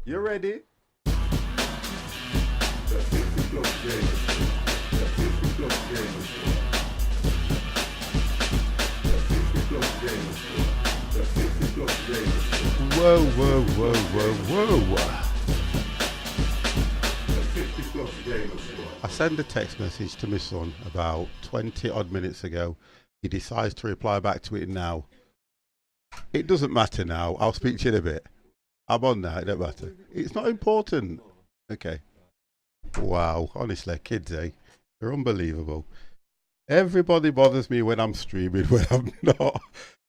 You ready? Whoa, whoa, whoa, whoa, whoa. I sent a text message to my son about 20 odd minutes ago. He decides to reply back to it now. It doesn't matter now. I'll speak to you in a bit. I'm on now. It don't matter. It's not important. Okay. Wow. Honestly, kids, eh? They're unbelievable. Everybody bothers me when I'm streaming, when I'm not.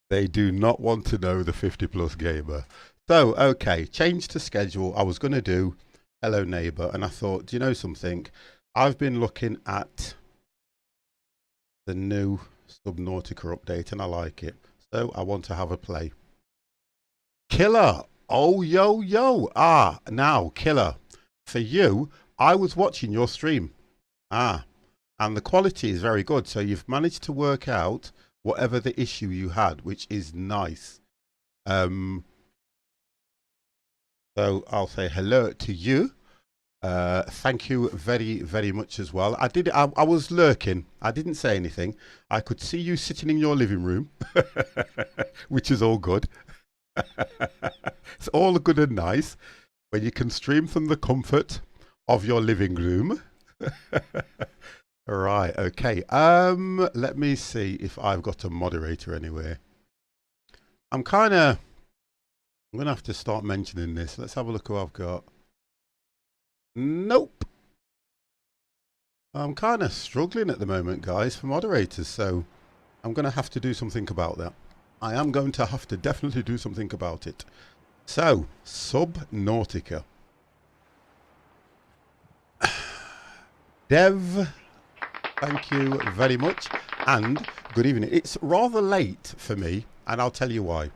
They do not want to know the 50 plus gamer. So, okay, change to schedule. I was going to do Hello Neighbor, and I thought, do you know something? I've been looking at the new Subnautica update, and I like it. So I want to have a play. Killer! Oh, yo, yo! Ah, now, Killer. For you, I was watching your stream. Ah, and the quality is very good. So you've managed to work out whatever the issue you had, which is nice. So I'll say hello to you. Thank you very, very much as well. I was lurking. I didn't say anything. I could see you sitting in your living room, which is all good. It's all good and nice when you can stream from the comfort of your living room. Right, okay. Let me see if I've got a moderator anywhere. I'm gonna have to start mentioning this. Let's have a look who I've got. Nope. I'm kind of struggling at the moment, guys, for moderators, so I'm going to have to do something about that. I am going to have to definitely do something about it. So, Subnautica. Dev, thank you very much, and good evening. It's rather late for me, and I'll tell you why.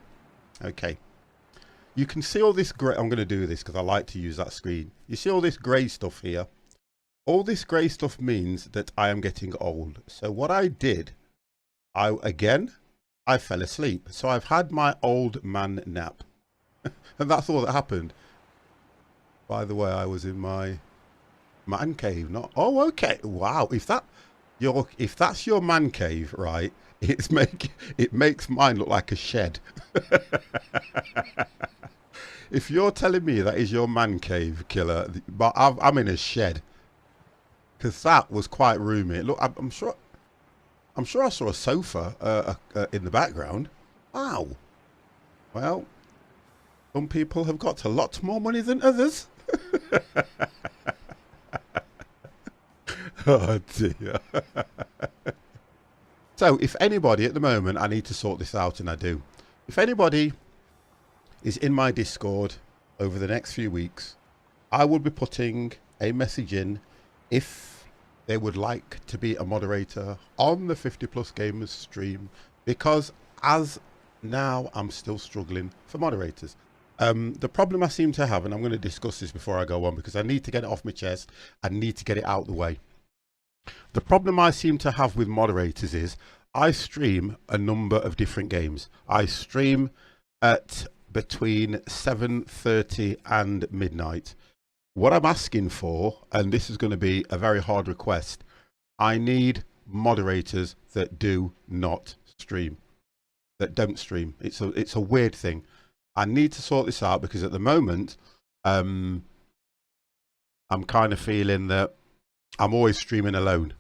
Okay. You can see all this grey. I'm going to do this because I like to use that screen. You see all this grey stuff here? All this grey stuff means that I am getting old. So what I did, I fell asleep. So I've had my old man nap. And that's all that happened. By the way, I was in my man cave. Not. Oh, okay. Wow. If that's your man cave, right? It makes mine look like a shed. If you're telling me that is your man cave, Killer, but I'm in a shed, because that was quite roomy. Look, I'm sure I saw a sofa in the background. Wow. Well, some people have got a lot more money than others. Oh dear. So, if anybody at the moment, I need to sort this out, and I do. If anybody is in my Discord over the next few weeks, I will be putting a message in if they would like to be a moderator on the 50 Plus Gamers stream, because as now I'm still struggling for moderators. The problem I seem to have, and I'm going to discuss this before I go on because I need to get it off my chest, I need to get it out of the way. The problem I seem to have with moderators is I stream a number of different games. I stream at between 7:30 and midnight. What I'm asking for, and this is going to be a very hard request, I need moderators that do not stream, that don't stream. It's a weird thing. I need to sort this out because at the moment, I'm kind of feeling that I'm always streaming alone.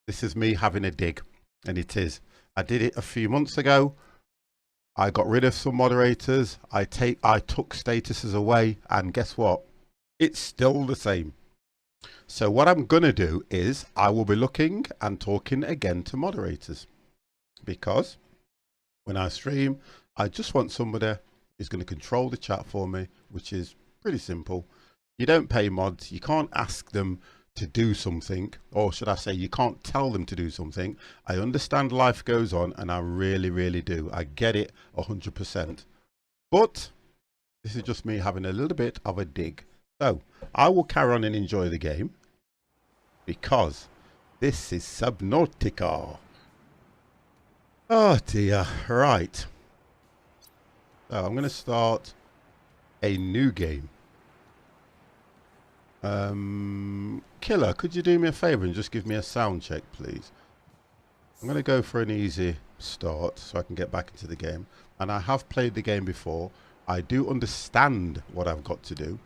This is me having a dig, and it is. I did it a few months ago. I got rid of some moderators. I took statuses away, and guess what? It's still the same. So what I'm going to do is I will be looking and talking again to moderators, because when I stream, I just want somebody who's going to control the chat for me, which is pretty simple. You don't pay mods. You can't ask them to do something, or should I say you can't tell them to do something. I understand life goes on, and I really, really do. I get it 100%. But this is just me having a little bit of a dig. So I will carry on and enjoy the game, because this is Subnautica. Oh dear. Right. So I'm going to start a new game. Killer, could you do me a favour and just give me a sound check, please? I'm going to go for an easy start so I can get back into the game. And I have played the game before. I do understand what I've got to do,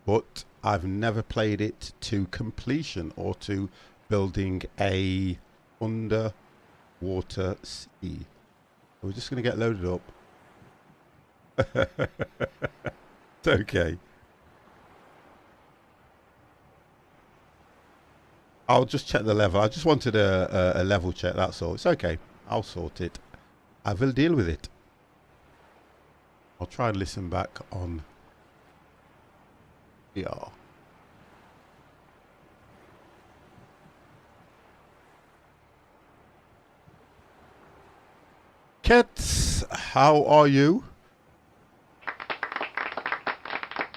but I've never played it to completion or to building a underwater sea. We're just going to get loaded up. It's okay. I'll just check the level. I just wanted a level check, that's all. It's okay. I'll sort it. I will deal with it. I'll try and listen back on VR. Kets, how are you?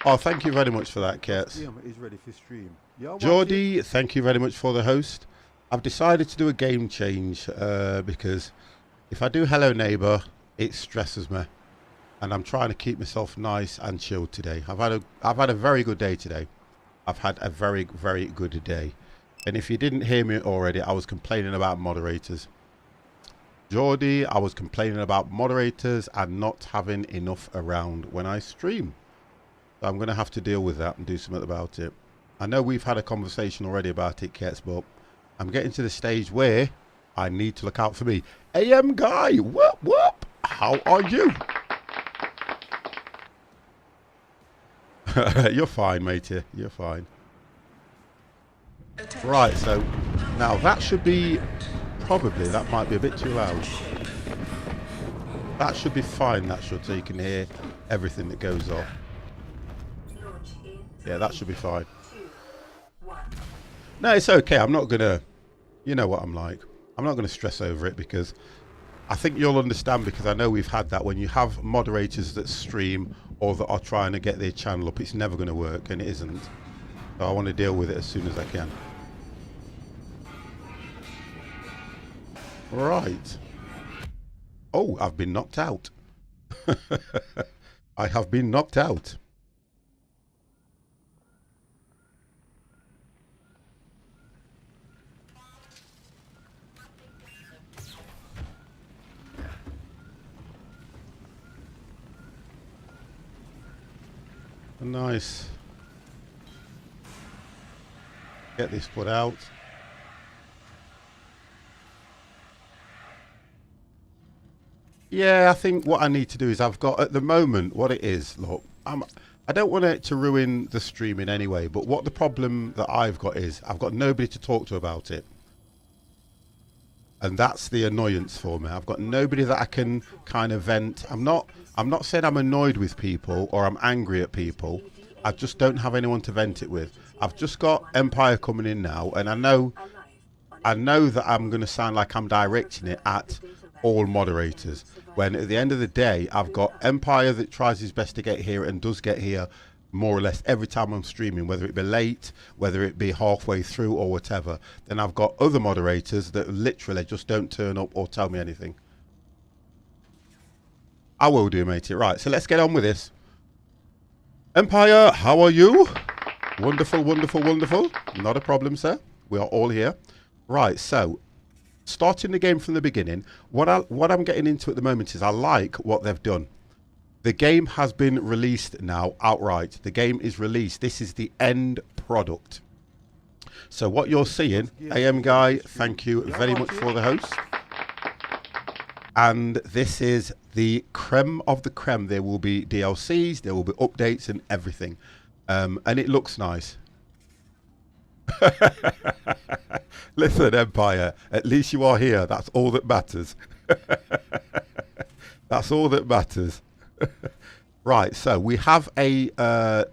Oh, thank you very much for that, Kets. Is ready for stream. Geordie, thank you very much for the host. I've decided to do a game change because if I do Hello Neighbour, it stresses me. And I'm trying to keep myself nice and chilled today. I've had a very good day today. I've had a very, very good day. And if you didn't hear me already, I was complaining about moderators. Geordie, I was complaining about moderators and not having enough around when I stream. So I'm going to have to deal with that and do something about it. I know we've had a conversation already about it, Kets, but I'm getting to the stage where I need to look out for me. AM Guy, whoop, whoop. How are you? You're fine, matey. You're fine. Right, so now that should be probably, that might be a bit too loud. That should be fine, that should, so you can hear everything that goes off. Yeah, that should be fine. No, it's okay. I'm not going to, you know what I'm like. I'm not going to stress over it because I think you'll understand, because I know we've had that when you have moderators that stream or that are trying to get their channel up, it's never going to work, and it isn't. So I want to deal with it as soon as I can. Right. Oh, I've been knocked out. I have been knocked out. Nice. Get this put out. Yeah, I think what I need to do is I've got, at the moment, what it is, look, I don't want it to ruin the stream in any way, but what the problem that I've got is I've got nobody to talk to about it. And that's the annoyance for me. I've got nobody that I can kind of vent. I'm not saying I'm annoyed with people or I'm angry at people. I just don't have anyone to vent it with. I've just got Empire coming in now, and I know that I'm going to sound like I'm directing it at all moderators, when at the end of the day I've got Empire that tries his best to get here and does get here more or less every time I'm streaming, whether it be late, whether it be halfway through or whatever. Then I've got other moderators that literally just don't turn up or tell me anything. I will do, matey. Right, so let's get on with this. Empire, how are you? Wonderful, wonderful, wonderful. Not a problem, sir. We are all here. Right, so starting the game from the beginning, what I'm getting into at the moment is I like what they've done. The game has been released now outright. The game is released. This is the end product. So what you're seeing, AM Guy, thank you very much for the host. And this is the creme of the creme. There will be DLCs, there will be updates and everything. And it looks nice. Listen, Empire, at least you are here. That's all that matters. That's all that matters. Right, so we have a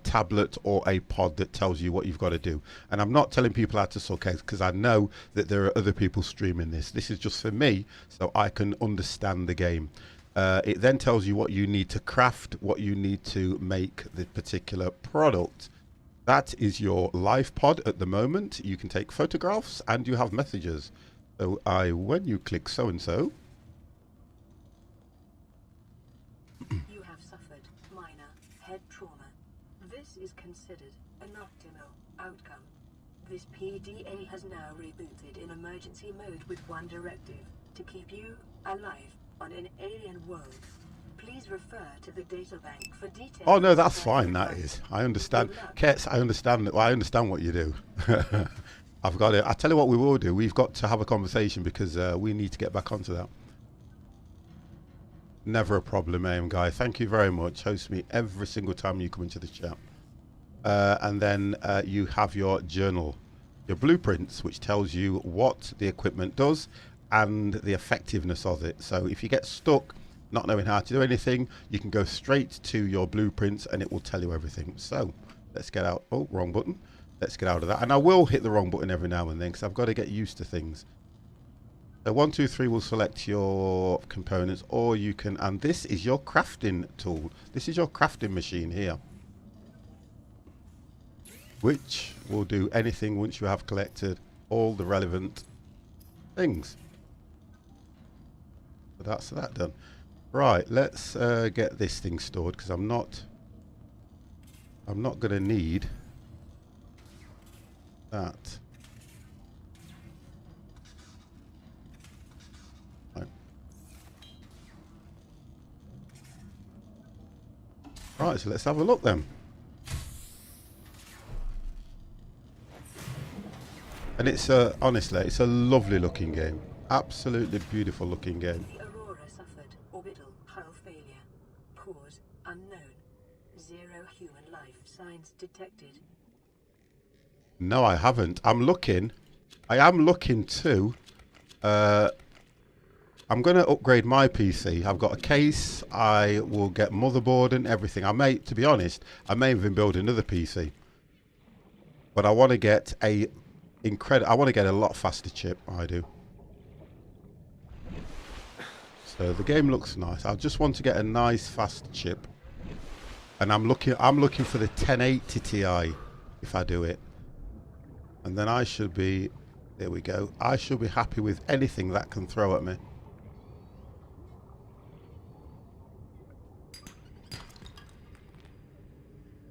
tablet or a pod that tells you what you've got to do. And I'm not telling people how to suck eggs because I know that there are other people streaming this. This is just for me so I can understand the game. It then tells you what you need to craft, what you need to make the particular product. That is your live pod at the moment. You can take photographs and you have messages. So when you click so-and-so, you have suffered minor head trauma. This is considered an optimal Outcome. This PDA has now rebooted in emergency mode with one directive: to keep you alive on an alien world. Please refer to the databank for details. Oh no, that's fine. That is. I understand. Kets, I understand. Well, I understand what you do. I've got it. I tell you what we will do. We've got to have a conversation because we need to get back onto that. Never a problem, aim guy. Thank you very much. Host me every single time you come into the chat. And then you have your journal, your blueprints, which tells you what the equipment does and the effectiveness of it. So if you get stuck not knowing how to do anything, you can go straight to your blueprints and it will tell you everything. So let's get out. Oh, wrong button. Let's get out of that. And I will hit the wrong button every now and then because I've got to get used to things. So 1, 2, 3 will select your components, or you can, and this is your crafting tool. This is your crafting machine here, which will do anything once you have collected all the relevant things. So that's that done. Right, let's get this thing stored because I'm not going to need that. Right, so let's have a look then. And it's honestly, it's a lovely looking game. Absolutely beautiful looking game. The Aurora suffered orbital hull failure. Cause unknown. 0 human life signs detected. No, I haven't. I'm looking. I am looking to. I'm going to upgrade my PC. I've got a case. I will get motherboard and everything. I may, to be honest, I may even build another PC. But I want to get a I want to get a lot faster chip. I do. So the game looks nice. I just want to get a nice fast chip. And I'm looking for the 1080 Ti if I do it. And then I should be, there we go. I should be happy with anything that can throw at me.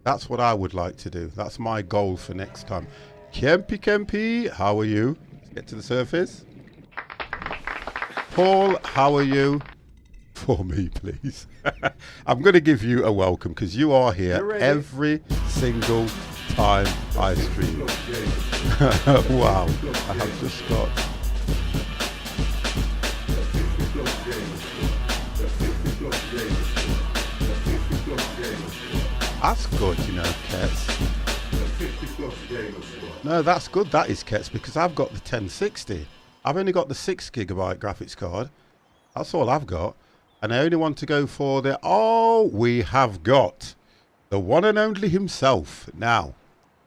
That's what I would like to do. That's my goal for next time. Kempy, how are you? Let's get to the surface. Paul, how are you? For me, please. I'm going to give you a welcome because you are here every single time I stream. Wow. I have just got... That's good, you know, Kets. No, that's good, that is, Kets, because I've got the 1060. I've only got the 6GB graphics card. That's all I've got. And I only want to go for the... Oh, we have got the one and only himself. Now,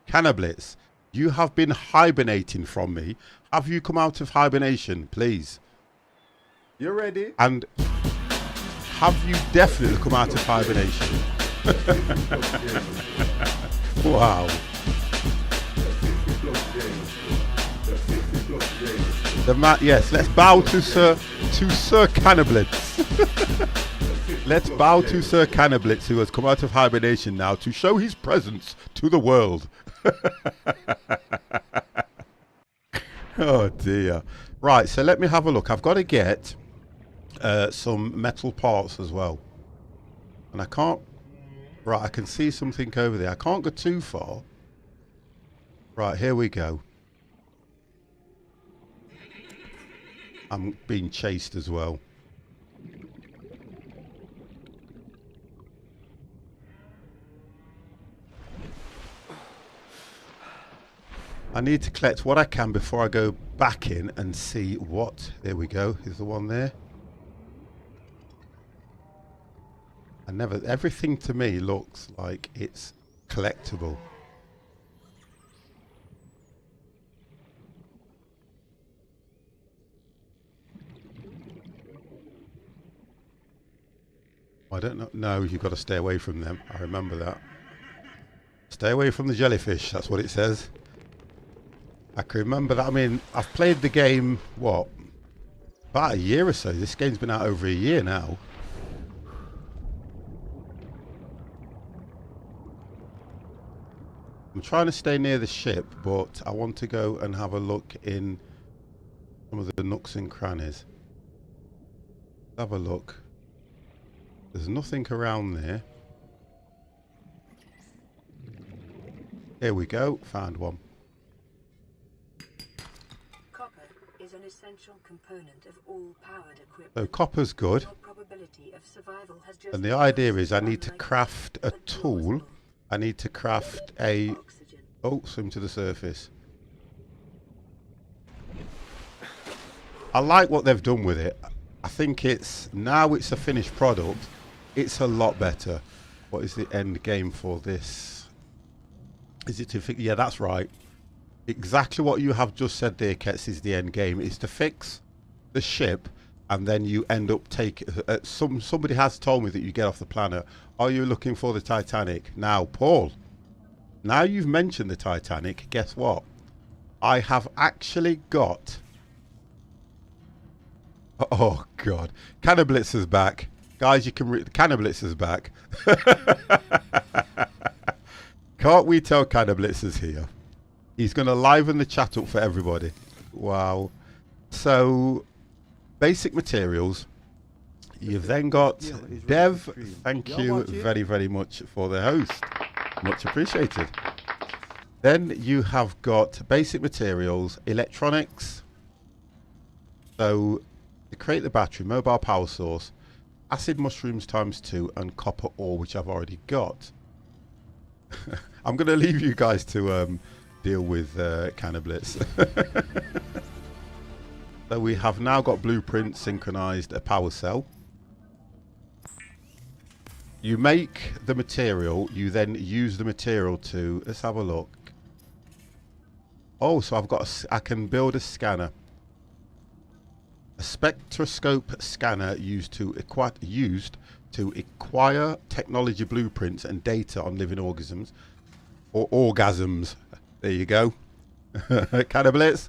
Cannablitz, you have been hibernating from me. Have you come out of hibernation, please? You're ready? And have you definitely come out of hibernation? Wow. The man, yes, let's bow to Sir Cannablitz. Let's bow to Sir Cannablitz, who has come out of hibernation now to show his presence to the world. Oh dear. Right, so let me have a look. I've got to get some metal parts as well. And I can't... Right, I can see something over there. I can't go too far. Right, here we go. I'm being chased as well. I need to collect what I can before I go back in and see what... There we go. Here's the one there. Everything to me looks like it's collectible. I don't know. No, you've got to stay away from them. I remember that. Stay away from the jellyfish. That's what it says. I can remember that. I mean, I've played the game, what? About a year or so. This game's been out over a year now. I'm trying to stay near the ship, but I want to go and have a look in some of the nooks and crannies. Have a look. There's nothing around there. Here we go. Found one. Copper is an essential component of all powered equipment. So copper's good. Your probability of survival has just And the idea is I need to unlikely, craft a but tool. plausible. I need to craft a... Oxygen. Oh, swim to the surface. I like what they've done with it. I think now it's a finished product. It's a lot better. What is the end game for this? Is it to fix? Yeah, that's right. Exactly what you have just said there, Kets, is the end game. Is to fix the ship, and then you end up taking... somebody has told me that you get off the planet. Are you looking for the Titanic? Now, Paul, now you've mentioned the Titanic, guess what? I have actually got... Oh, God. Canniblitzer's back. Guys, you can read... Canniblitzer's back. Can't we tell Canniblitzer's here? He's going to liven the chat up for everybody. Wow. So, basic materials. You've then got Dev. Thank you very, very much for the host. Much appreciated. Then you have got basic materials, electronics. So, to create the battery, mobile power source, acid mushrooms ×2, and copper ore, which I've already got. I'm going to leave you guys to deal with Canniblitz. So we have now got blueprint synchronized a power cell. You make the material, you then use the material to... Let's have a look. Oh, so I've got I can build a scanner. A spectroscope scanner used to acquire technology blueprints and data on living organisms. Or orgasms. There you go. Canniblitz.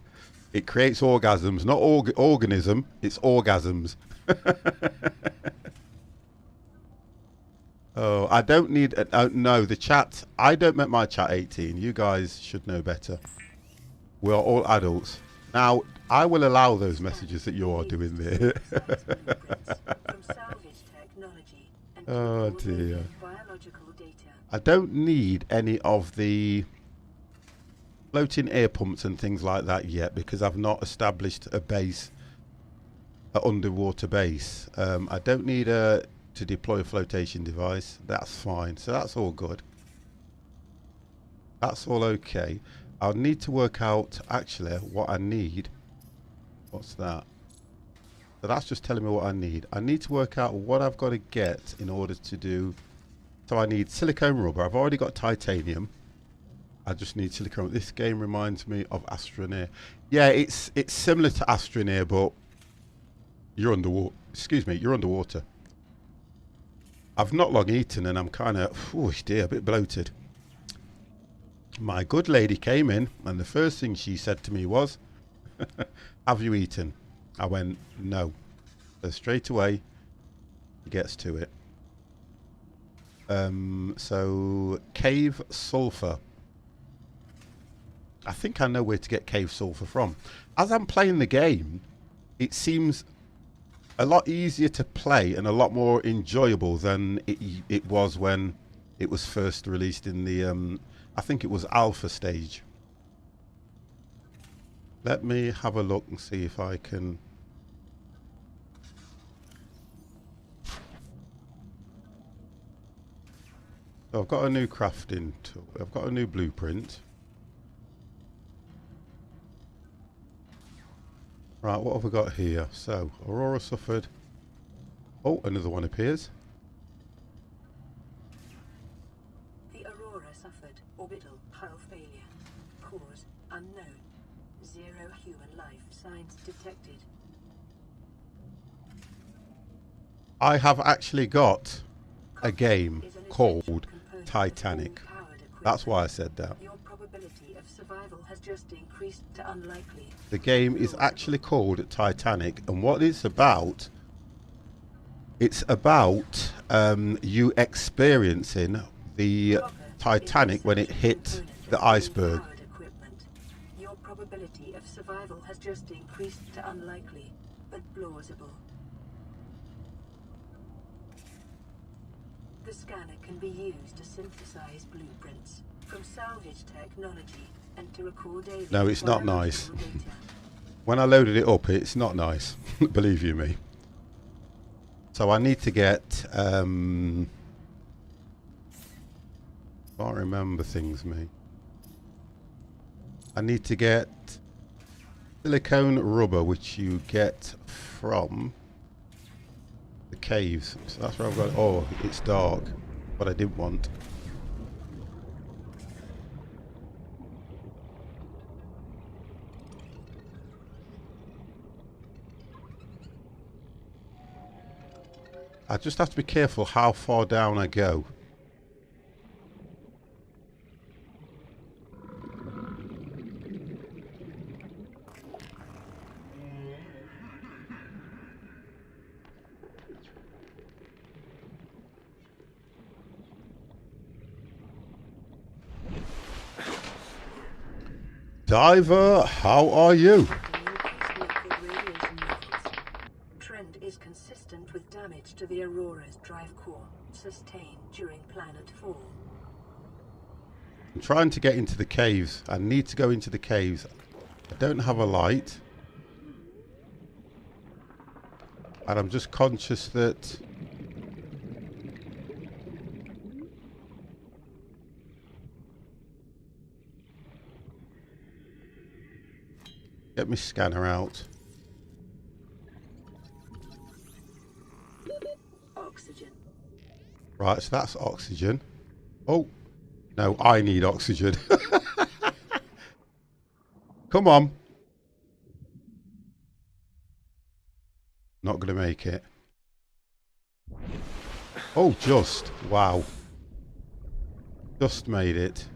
It creates orgasms. Not organism, it's orgasms. Oh, I don't need... no, the chat... I don't make my chat 18. You guys should know better. We're all adults. Now, I will allow those messages that you are doing there. Oh, dear. I don't need any of the floating air pumps and things like that yet because I've not established a base, an underwater base. I don't need to deploy a flotation device. That's fine. So that's all good. That's all okay. I'll need to work out actually what I need. What's that? So that's just telling me what I need. I need to work out what I've got to get in order to do. So I need silicone rubber. I've already got titanium. I just need silicone rubber. This game reminds me of Astroneer. Yeah, it's similar to Astroneer, but you're underwater. Excuse me, you're underwater. I've not long eaten and I'm kind of, oh dear, a bit bloated. My good lady came in and the first thing she said to me was, have you eaten? I went, no. So straight away, he gets to it. So, cave sulfur. I think I know where to get cave sulfur from. As I'm playing the game, it seems a lot easier to play and a lot more enjoyable than it was when it was first released in the, I think it was alpha stage. Let me have a look and see if I can... So I've got a new crafting tool. I've got a new blueprint. Right, what have we got here? So, Aurora suffered... Oh, another one appears. The Aurora suffered orbital hull failure. Cause unknown. 0 human life signs detected. I have actually got a game called Titanic. That's why I said that. Your probability of survival has just increased to unlikely. The game is actually called Titanic, and what it's about you experiencing the Titanic when it hit the iceberg. Powered equipment. Your probability of survival has just increased to unlikely, but plausible. The scanner can be used to synthesize blueprints from salvage technology and to record alien No, it's not nice. biological data. When I loaded it up, it's not nice. Believe you me. So I need to get... can't remember things, me. I need to get silicone rubber, which you get from the caves. So that's where I've got... Oh, it's dark. What I didn't want. I just have to be careful how far down I go. Diver, how are you? Trend is consistent with damage to the Aurora's drive core, sustained during planet fall. I'm trying to get into the caves. I need to go into the caves. I don't have a light. And I'm just conscious that... Get my scanner out. Oxygen. Right, so that's oxygen. Oh, no, I need oxygen. Come on. Not going to make it. Oh, just. Wow. Just made it.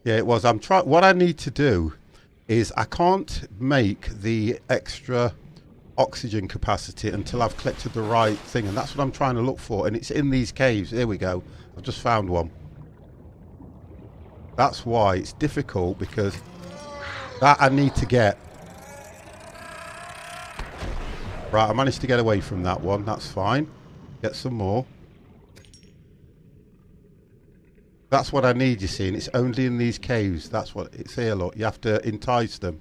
Yeah, it was. I'm trying. What I need to do is I can't make the extra oxygen capacity until I've collected the right thing, and that's what I'm trying to look for. And it's in these caves. Here we go. I've just found one. That's why it's difficult, because that I need to get. Right, I managed to get away from that one. That's fine. Get some more. That's what I need, you see, and it's only in these caves. That's what it's here, look. You have to entice them.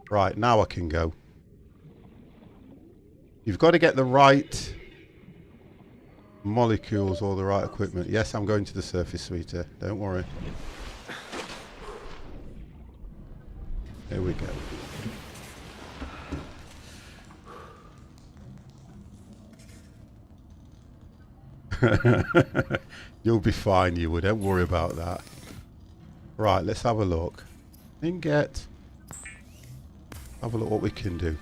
Right, now I can go. You've got to get the right molecules or the right equipment. Yes, I'm going to the surface, sweetie. Don't worry. Here we go. You'll be fine, you would. Don't worry about that. Right, let's have a look. And have a look what we can do. Is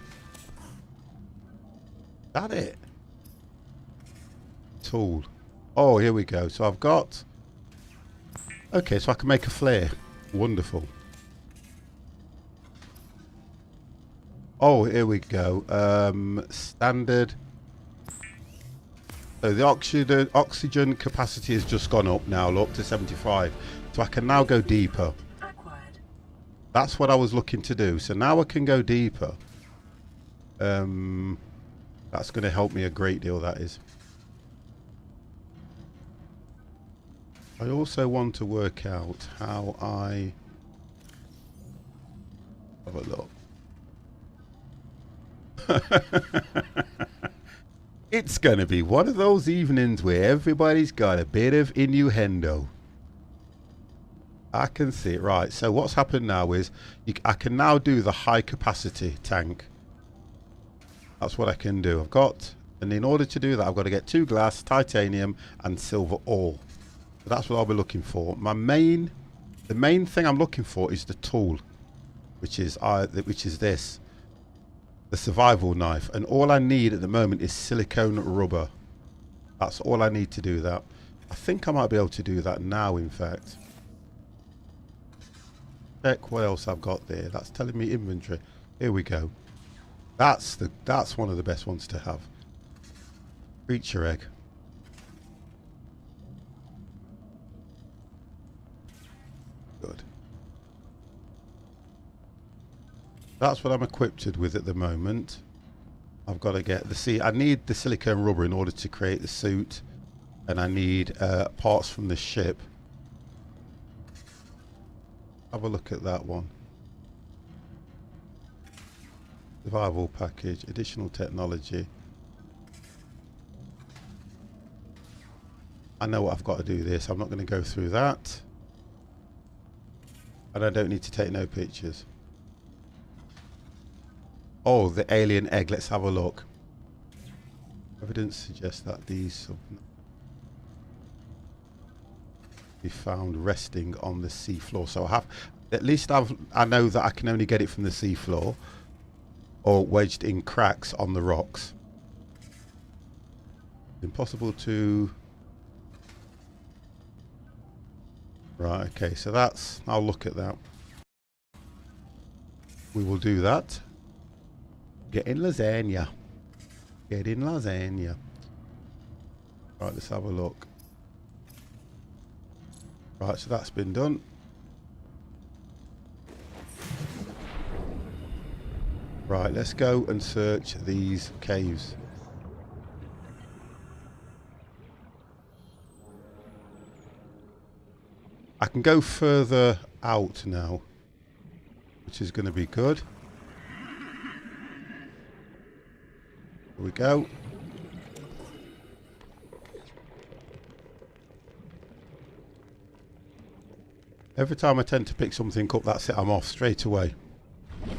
that it? Tool. Oh, here we go. So I've got... Okay, so I can make a flare. Wonderful. Oh, here we go. Standard... So the oxygen capacity has just gone up now, look, to 75. So I can now go deeper. Acquired. That's what I was looking to do. So now I can go deeper. That's going to help me a great deal, that is. I also want to work out how I... Have a look. It's going to be one of those evenings where everybody's got a bit of innuendo. I can see it. Right, so what's happened now is I can now do the high capacity tank. That's what I can do. I've got, and in order to do that, I've got to get 2 glass, titanium, and silver ore. So that's what I'll be looking for. The main thing I'm looking for is the tool, which is this. the survival knife, and all I need at the moment is silicone rubber. That's all I need to do that. I think I might be able to do that now, in fact. Check what else I've got there. That's telling me inventory. Here we go. That's one of the best ones to have. Creature egg. Good. That's what I'm equipped with at the moment. I've got to get I need the silicone rubber in order to create the suit, and I need parts from the ship. Have a look at that one. Survival package, additional technology. I know what I've got to do this. I'm not going to go through that. And I don't need to take no pictures. Oh, the alien egg. Let's have a look. Evidence suggests that these be found resting on the sea floor. So I know that I can only get it from the sea floor or wedged in cracks on the rocks. Impossible to... Right, okay, so I'll look at that. We will do that. Get in lasagna. Get in lasagna. Right, let's have a look. Right, so that's been done. Right, let's go and search these caves. I can go further out now, which is going to be good. Here we go. Every time I tend to pick something up, that's it, I'm off straight away. I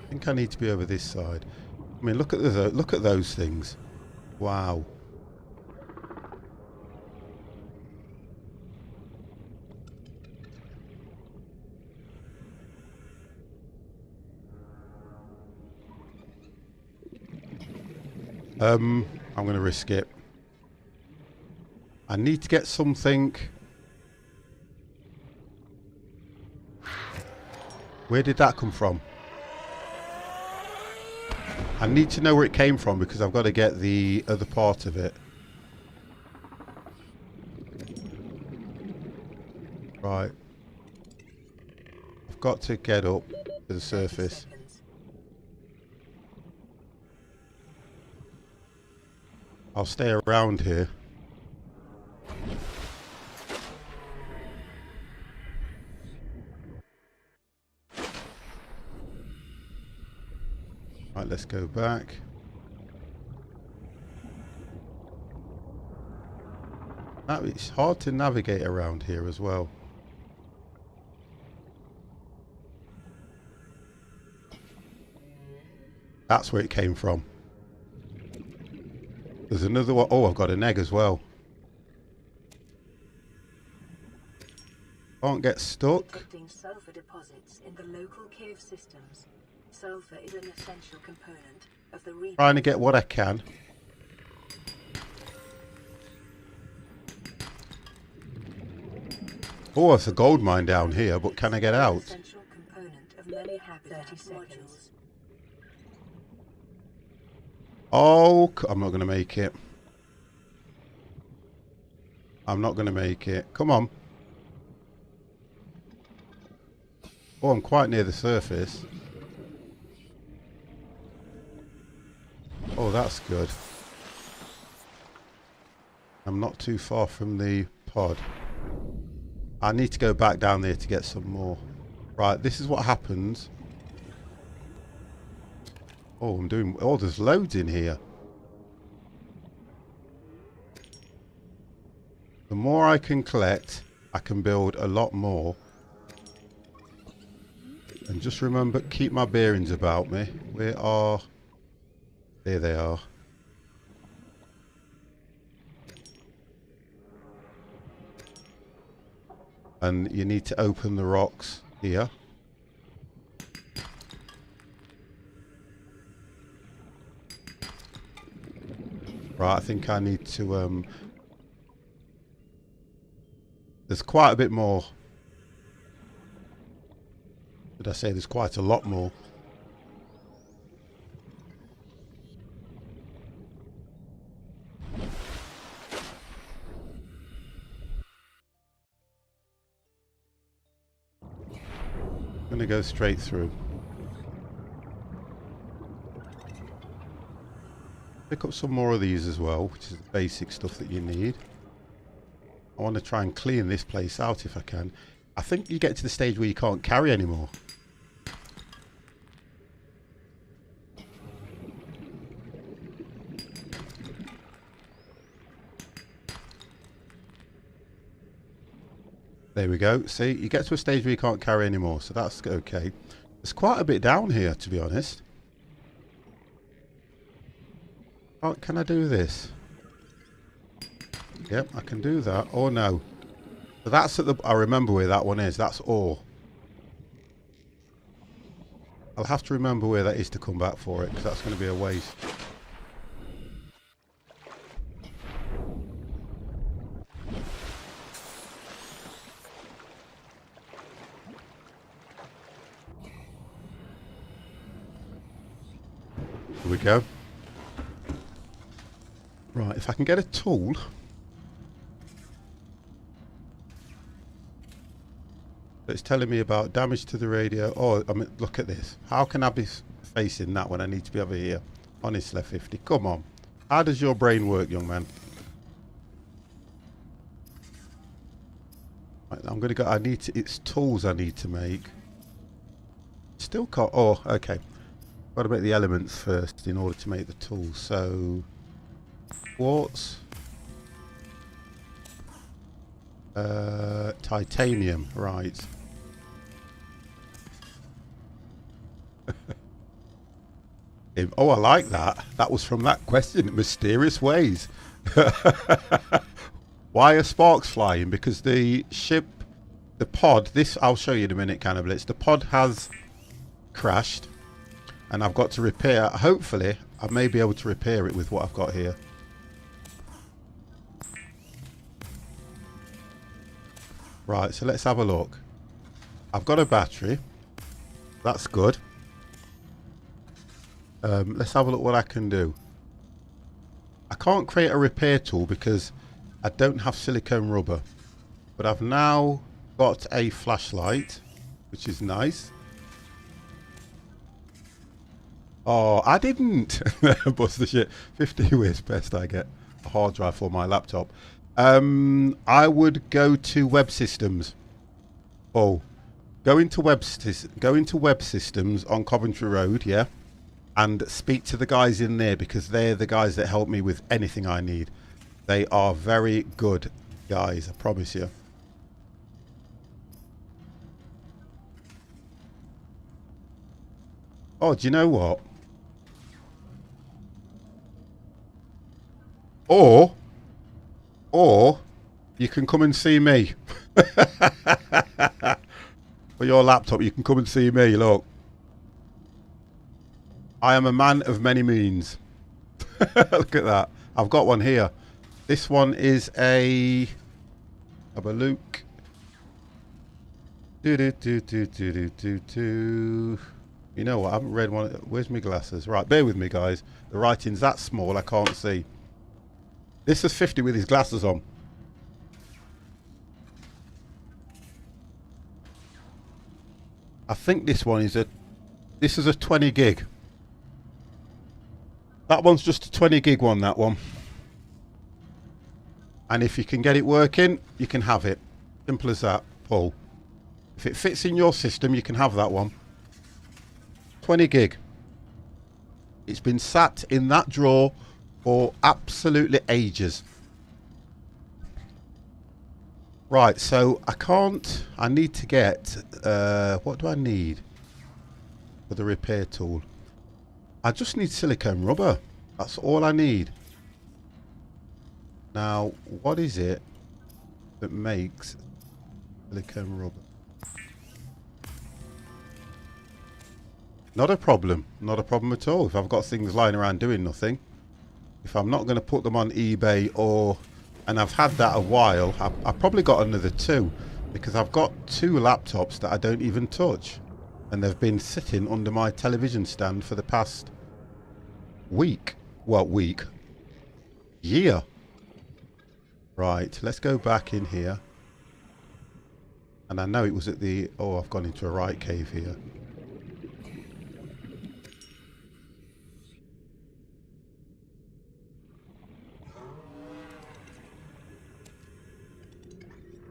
think I need to be over this side. I mean, look at those things. Wow. I'm going to risk it. I need to get something. Where did that come from? I need to know where it came from because I've got to get the other part of it. Right. I've got to get up to the surface. I'll stay around here. Right, let's go back. It's hard to navigate around here as well. That's where it came from. There's another one. Oh, I've got an egg as well. Can't get stuck. Detecting sulfur deposits in the local cave systems. Sulfur is an essential component of the Trying to get what I can. Oh, it's a gold mine down here, but can I get out? Essential component of many habitat modules. Oh, I'm not going to make it. I'm not going to make it. Come on. Oh, I'm quite near the surface. Oh, that's good. I'm not too far from the pod. I need to go back down there to get some more. Right, this is what happens. Oh, oh, there's loads in here. The more I can collect, I can build a lot more. And just remember, keep my bearings about me. Where are... There they are. And you need to open the rocks here. Right, I think I need to... there's quite a bit more. Did I say there's quite a lot more? I'm going to go straight through. Pick up some more of these as well, which is the basic stuff that you need. I want to try and clean this place out if I can. I think you get to the stage where you can't carry anymore. There we go. See, you get to a stage where you can't carry anymore, so that's okay. There's quite a bit down here, to be honest. Oh, can I do this? Yep, I can do that. Oh no. So that's at the... I remember where that one is. That's ore. I'll have to remember where that is to come back for it, because that's going to be a waste. Here we go. Right, if I can get a tool... It's telling me about damage to the radio. Oh, I mean, look at this. How can I be facing that when I need to be over here? Honestly, 50. Come on. How does your brain work, young man? Right, I'm going to go... I need to... It's tools I need to make. Still can't... Oh, okay. Got to make the elements first in order to make the tools. So... Quartz. Titanium. Right. Oh, I like that. That was from that question. Mysterious ways. Why are sparks flying? Because the ship, the pod, this I'll show you in a minute, Cannibalits. The pod has crashed and I've got to repair. Hopefully I may be able to repair it with what I've got here. Right, so let's have a look. I've got a battery. That's good. Let's have a look what I can do. I can't create a repair tool because I don't have silicone rubber. But I've now got a flashlight, which is nice. Oh, I didn't. Bust the shit. 50 is best I get. A hard drive for my laptop. I would go to web systems. Oh, go into web systems on Coventry Road, yeah, and speak to the guys in there because they're the guys that help me with anything I need. They are very good guys, I promise you. Oh, do you know what? Or you can come and see me. For your laptop, you can come and see me, look. I am a man of many means. Look at that. I've got one here. This one is a... Have a look. You know what? I haven't read one. Where's my glasses? Right, bear with me, guys. The writing's that small, I can't see. This is 50 with his glasses on. I think this one is a... This is a 20 gig. That one's just a 20 gig one, that one. And if you can get it working, you can have it. Simple as that, Paul. If it fits in your system, you can have that one. 20 gig. It's been sat in that drawer for absolutely ages. Right, so I need to get, what do I need for the repair tool? I just need silicone rubber. That's all I need. Now, what is it that makes silicone rubber? Not a problem. Not a problem at all. If I've got things lying around doing nothing. if I'm not going to put them on eBay, or, and I've had that a while, I've probably got another 2, because I've got 2 laptops that I don't even touch, and they've been sitting under my television stand for the past week. Well, year. Right, let's go back in here. And I know it was at the... Oh, I've gone into a right cave here.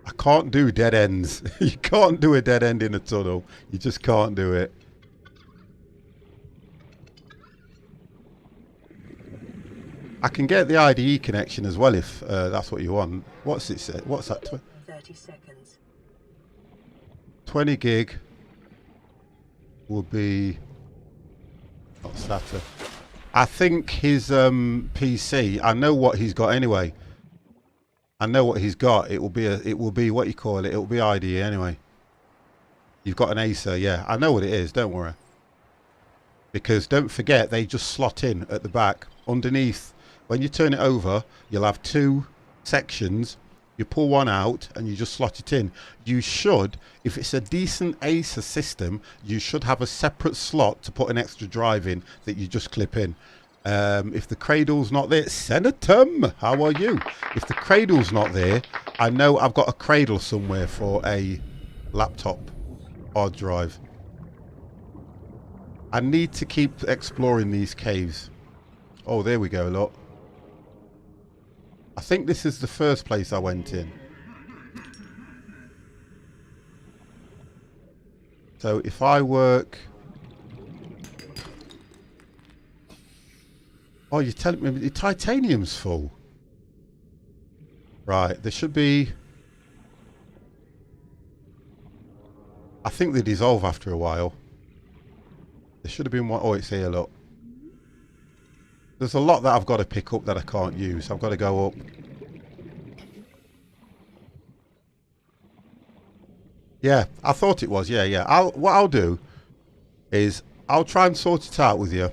I can't do dead ends. You can't do a dead end in a tunnel. You just can't do it. I can get the IDE connection as well if that's what you want. What's it say? What's that? 30 seconds. 20 gig will be... What's that? I think his PC, I know what he's got anyway. I know what he's got. It will be what you call it. It will be IDE anyway. You've got an Acer, yeah. I know what it is, don't worry. Because don't forget, they just slot in at the back. Underneath, when you turn it over, you'll have 2 sections. You pull one out and you just slot it in. You should, if it's a decent Acer system, you should have a separate slot to put an extra drive in that you just clip in. If the cradle's not there, Senatum, how are you? If the cradle's not there, I know I've got a cradle somewhere for a laptop hard drive. I need to keep exploring these caves. Oh, there we go, look. I think this is the first place I went in. So if I work... Oh, you're telling me the titanium's full. Right, there should be... I think they dissolve after a while. There should have been one... Oh, it's here, look. There's a lot that I've got to pick up that I can't use. I've got to go up. Yeah, I thought it was. Yeah. What I'll do is I'll try and sort it out with you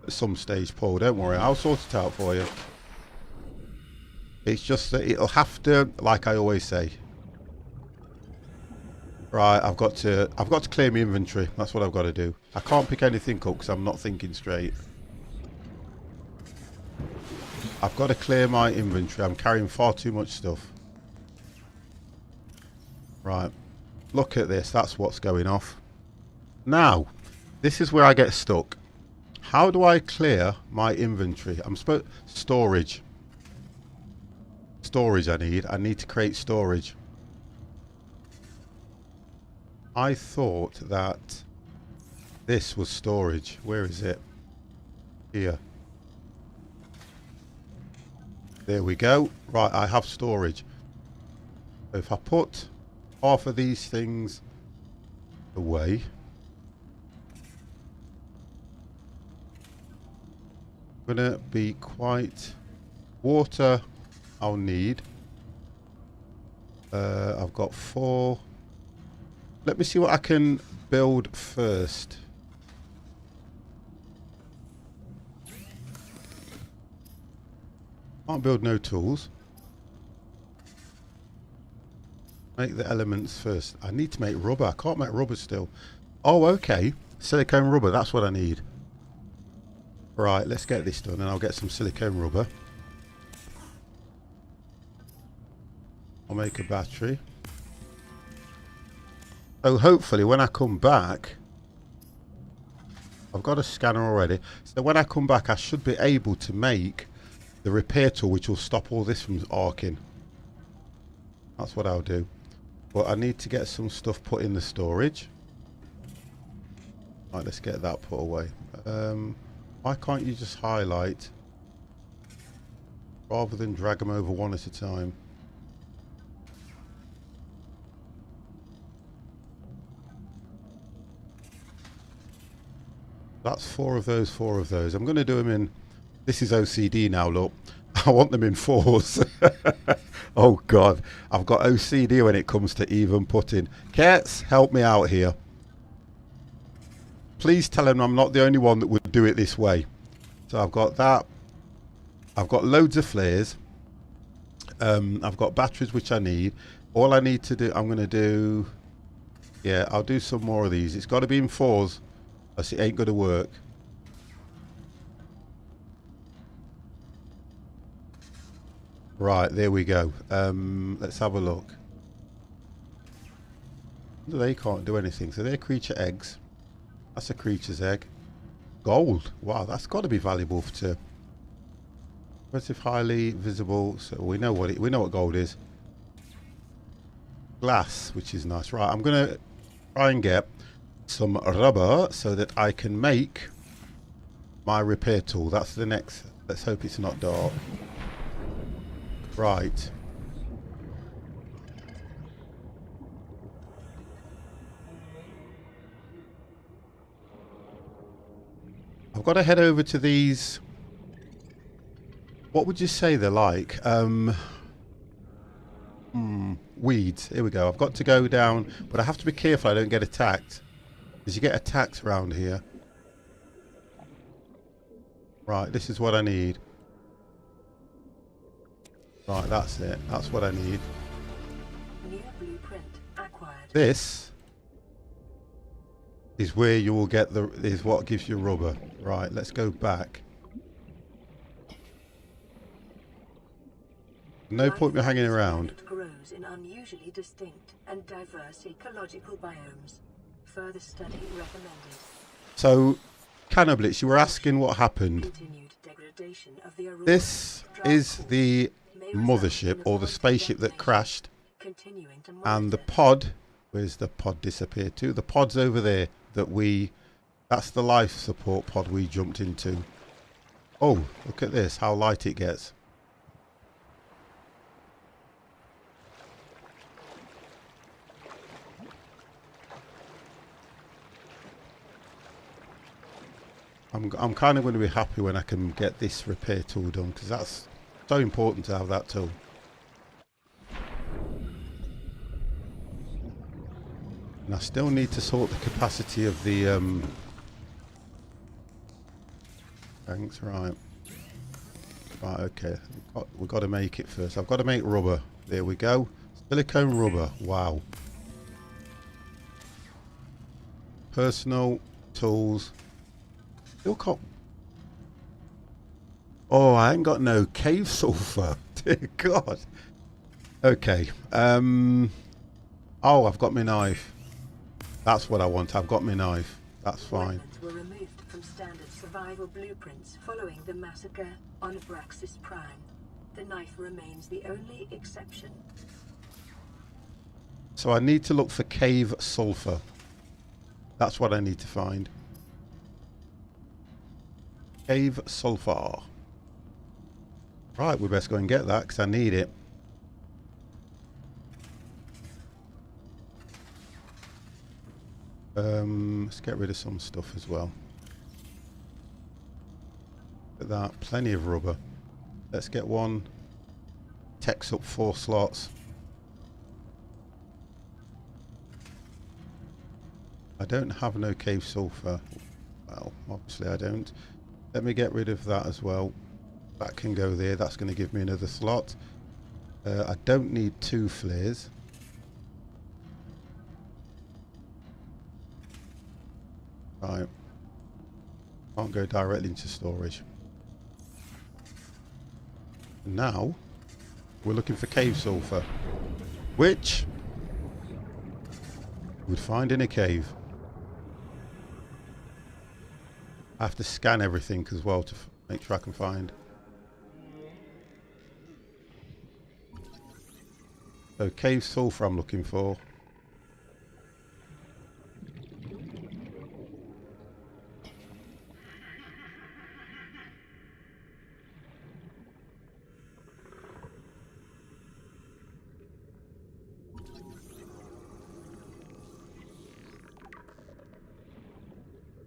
at some stage, Paul. Don't worry. I'll sort it out for you. It's just that it'll have to, like I always say. Right, I've got to clear my inventory. That's what I've got to do. I can't pick anything up because I'm not thinking straight. I've got to clear my inventory. I'm carrying far too much stuff. Right. Look at this. That's what's going off. Now, this is where I get stuck. How do I clear my inventory? Storage. Storage I need. I need to create storage. I thought that this was storage. Where is it? Here. There we go. Right, I have storage. So if I put half of these things away, gonna be quite... Water I'll need. I've got 4. Let me see what I can build first. Can't build no tools. Make the elements first. I need to make rubber. I can't make rubber still. Oh, okay. Silicone rubber. That's what I need. Right, let's get this done and I'll get some silicone rubber. I'll make a battery. So hopefully when I come back, I've got a scanner already. So when I come back, I should be able to make the repair tool, which will stop all this from arcing. That's what I'll do. But I need to get some stuff put in the storage. Right, let's get that put away. Why can't you just highlight rather than drag them over one at a time? That's 4 of those, 4 of those. I'm going to do them in... This is OCD now, look. I want them in 4s. Oh, God. I've got OCD when it comes to even putting. Cats, help me out here. Please tell him I'm not the only one that would do it this way. So I've got that. I've got loads of flares. I've got batteries which I need. All I need to do, I'm going to do, yeah, I'll do some more of these. It's got to be in 4s, else it ain't going to work. Right, there we go. Let's have a look. They can't do anything, so they're creature eggs. That's a creature's egg. Gold. Wow, that's got to be valuable to. Relative highly visible, so we know what gold is. Glass, which is nice. Right, I'm gonna try and get some rubber so that I can make my repair tool. That's the next. Let's hope it's not dark. Right. I've got to head over to these. What would you say they're like? Weeds. Here we go. I've got to go down, but I have to be careful I don't get attacked. Because you get attacked around here. Right, this is what I need. Right, that's it. That's what I need. New blueprint acquired. This is where you will get is what gives you rubber. Right, let's go back. No point me hanging around. It grows in unusually distinct and diverse ecological biomes. Further study recommended. So, Cannablitz, you were asking what happened. Continued degradation of the Aurora. This is the mothership, or the spaceship that crashed. Continuing to And the monitor. pod, where's the pod disappeared to? The pod's over there that's the life support pod we jumped into. Oh, look at this, how light it gets. I'm kind of going to be happy when I can get this repair tool done, because that's so important to have that tool. And I still need to sort the capacity of the tanks. Right, okay, we've got to make it first. I've got to make rubber. There we go. Silicone rubber. Wow. Personal tools. Still can't. Oh, I ain't got no cave sulfur. Dear God. Okay. Oh, I've got my knife. That's what I want. I've got my knife. That's fine. Weapons were removed from standard survival blueprints following the massacre on Braxis Prime. The knife remains the only exception. So I need to look for cave sulfur. That's what I need to find. Cave sulfur. Right, we best go and get that because I need it. Let's get rid of some stuff as well. Look at that, plenty of rubber. Let's get one. Techs up 4 slots. I don't have no cave sulfur. Well, obviously I don't. Let me get rid of that as well. That can go there. That's going to give me another slot. I don't need 2 flares. Right. Can't go directly into storage. Now, we're looking for cave sulfur, which we'd find in a cave. I have to scan everything as well to make sure I can find. So cave sulfur I'm looking for.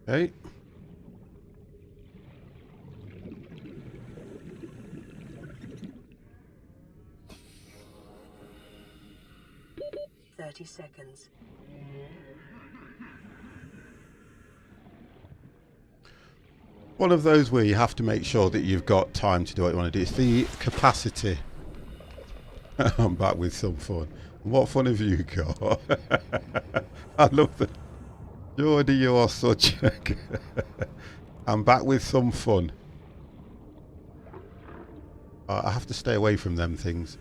Okay. Seconds. one of those where you have to make sure that you've got time to do what you want to do. It's the capacity. I'm back with some fun. What fun have you got? I love that. Jordy, you are such a... I'm back with some fun. I have to stay away from them things.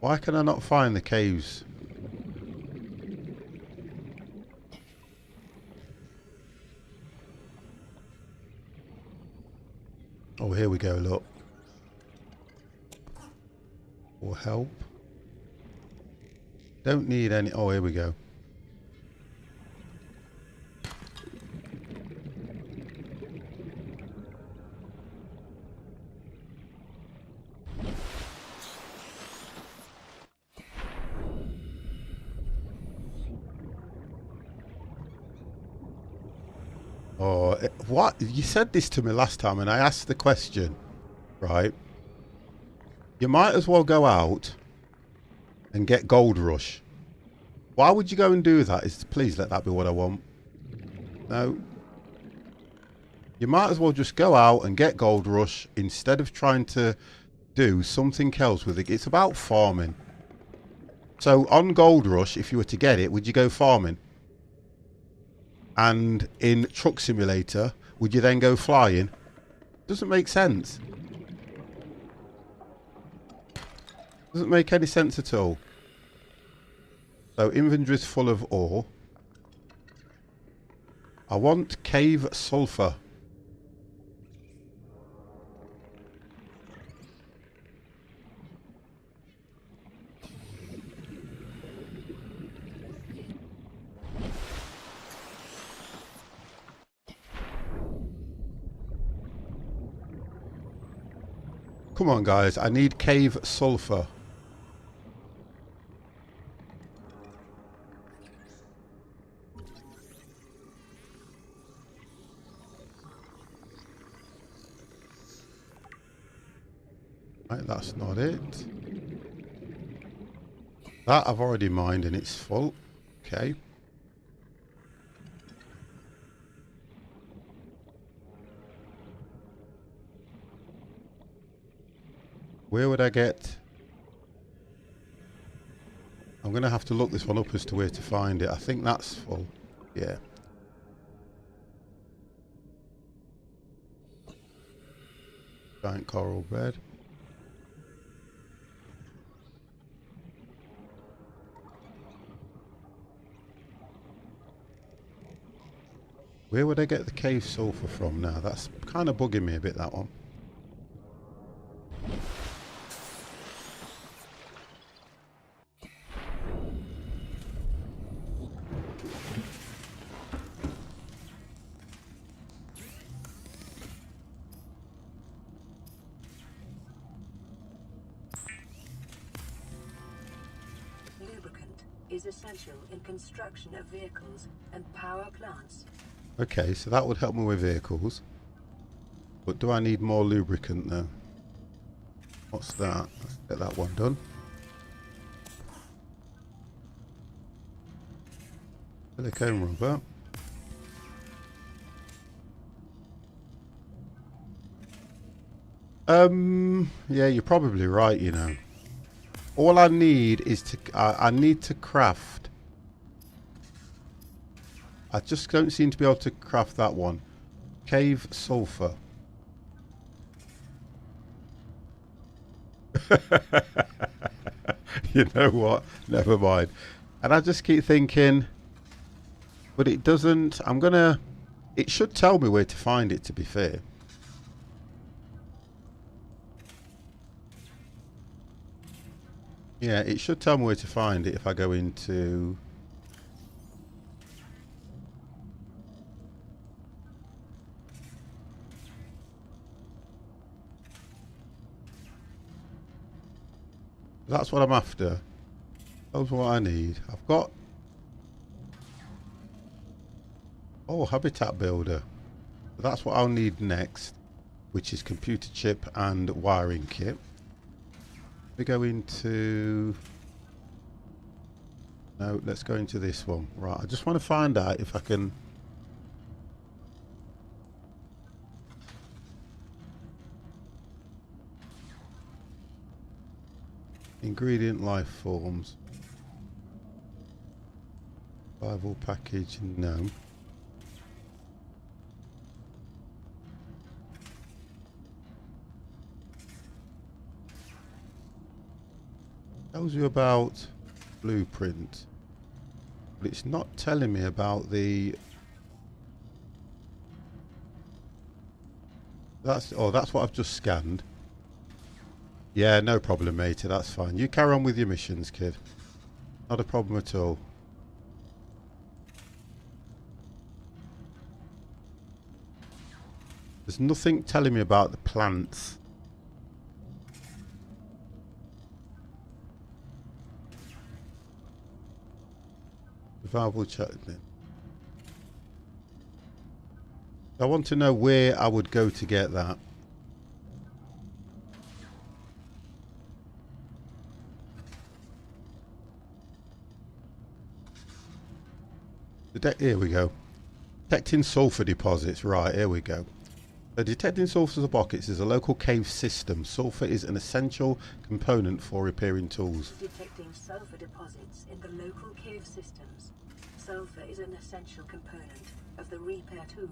Why can I not find the caves? Oh, here we go, look. Or help. Don't need any... Oh, here we go. Oh, what? You said this to me last time and I asked the question, right? You might as well go out and get Gold Rush. Why would you go and do that? Please let that be what I want. No. You might as well just go out and get Gold Rush instead of trying to do something else with it. It's about farming. So on Gold Rush, if you were to get it, would you go farming? And in Truck Simulator, would you then go flying? Doesn't make sense. Doesn't make any sense at all. So inventory's full of ore. I want cave sulfur. Come on guys, I need cave sulfur. Right, that's not it. That I've already mined and it's full. Okay. Where would I get... I'm going to have to look this one up as to where to find it. I think that's full. Yeah. Giant coral bed. Where would I get the cave sulfur from now? That's kind of bugging me a bit, that one. Is essential in construction of vehicles and power plants. Okay, so that would help me with vehicles. But do I need more lubricant though? What's that? Let's get that one done. Silicone rubber. Yeah, you're probably right, you know. All I need is to... I need to craft. I just don't seem to be able to craft that one. Cave sulfur. You know what? Never mind. And I just keep thinking... But it doesn't... I'm gonna... It should tell me where to find it, to be fair. Yeah, it should tell me where to find it if I go into... That's what I'm after. That's what I need. I've got... Oh, habitat builder. That's what I'll need next, which is computer chip and wiring kit. We go into... No, let's go into this one. Right, I just want to find out if I can... Ingredient life forms. Survival package, no. Tells you about blueprint, but it's not telling me about the... that's what I've just scanned. Yeah, no problem, matey, that's fine. You carry on with your missions, kid. Not a problem at all. There's nothing telling me about the plants. Survival chat then. I want to know where I would go to get that. Here we go. Detecting sulfur deposits. Right, here we go. So detecting sulfur pockets is a local cave system. Sulfur is an essential component for repairing tools. Detecting sulfur deposits in the local cave systems. Sulfur is an essential component of the repair tool.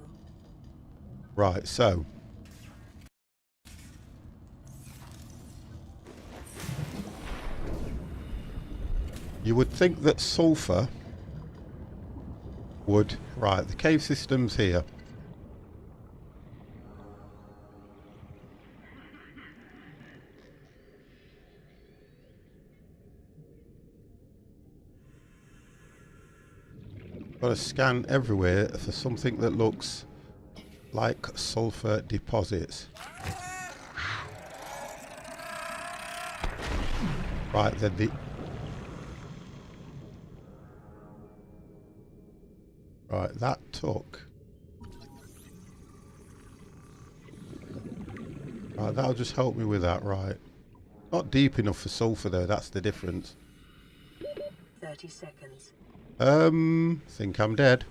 Right, so you would think that sulfur would... right, the cave system's here. Got to scan everywhere for something that looks like sulfur deposits. Right, then the... right, that took... right, that'll just help me with that, right. Not deep enough for sulfur though, that's the difference. 30 seconds. Think I'm dead.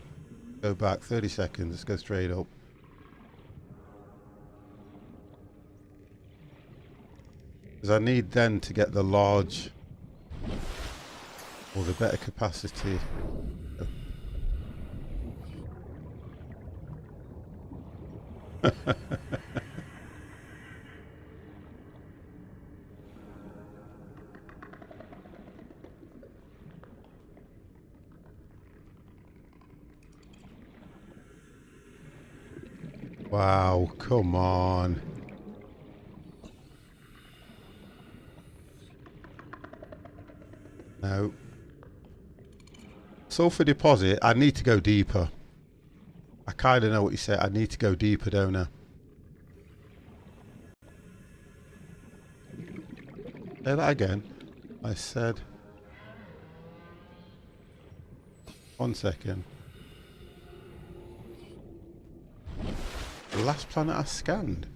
Go back 30 seconds, let's go straight up. Because I need then to get the large or the better capacity. Wow, come on. No. Sulfur deposit, I need to go deeper. I kind of know what you said. I need to go deeper, don't I? Say that again. I said... 1 second. The last planet I scanned.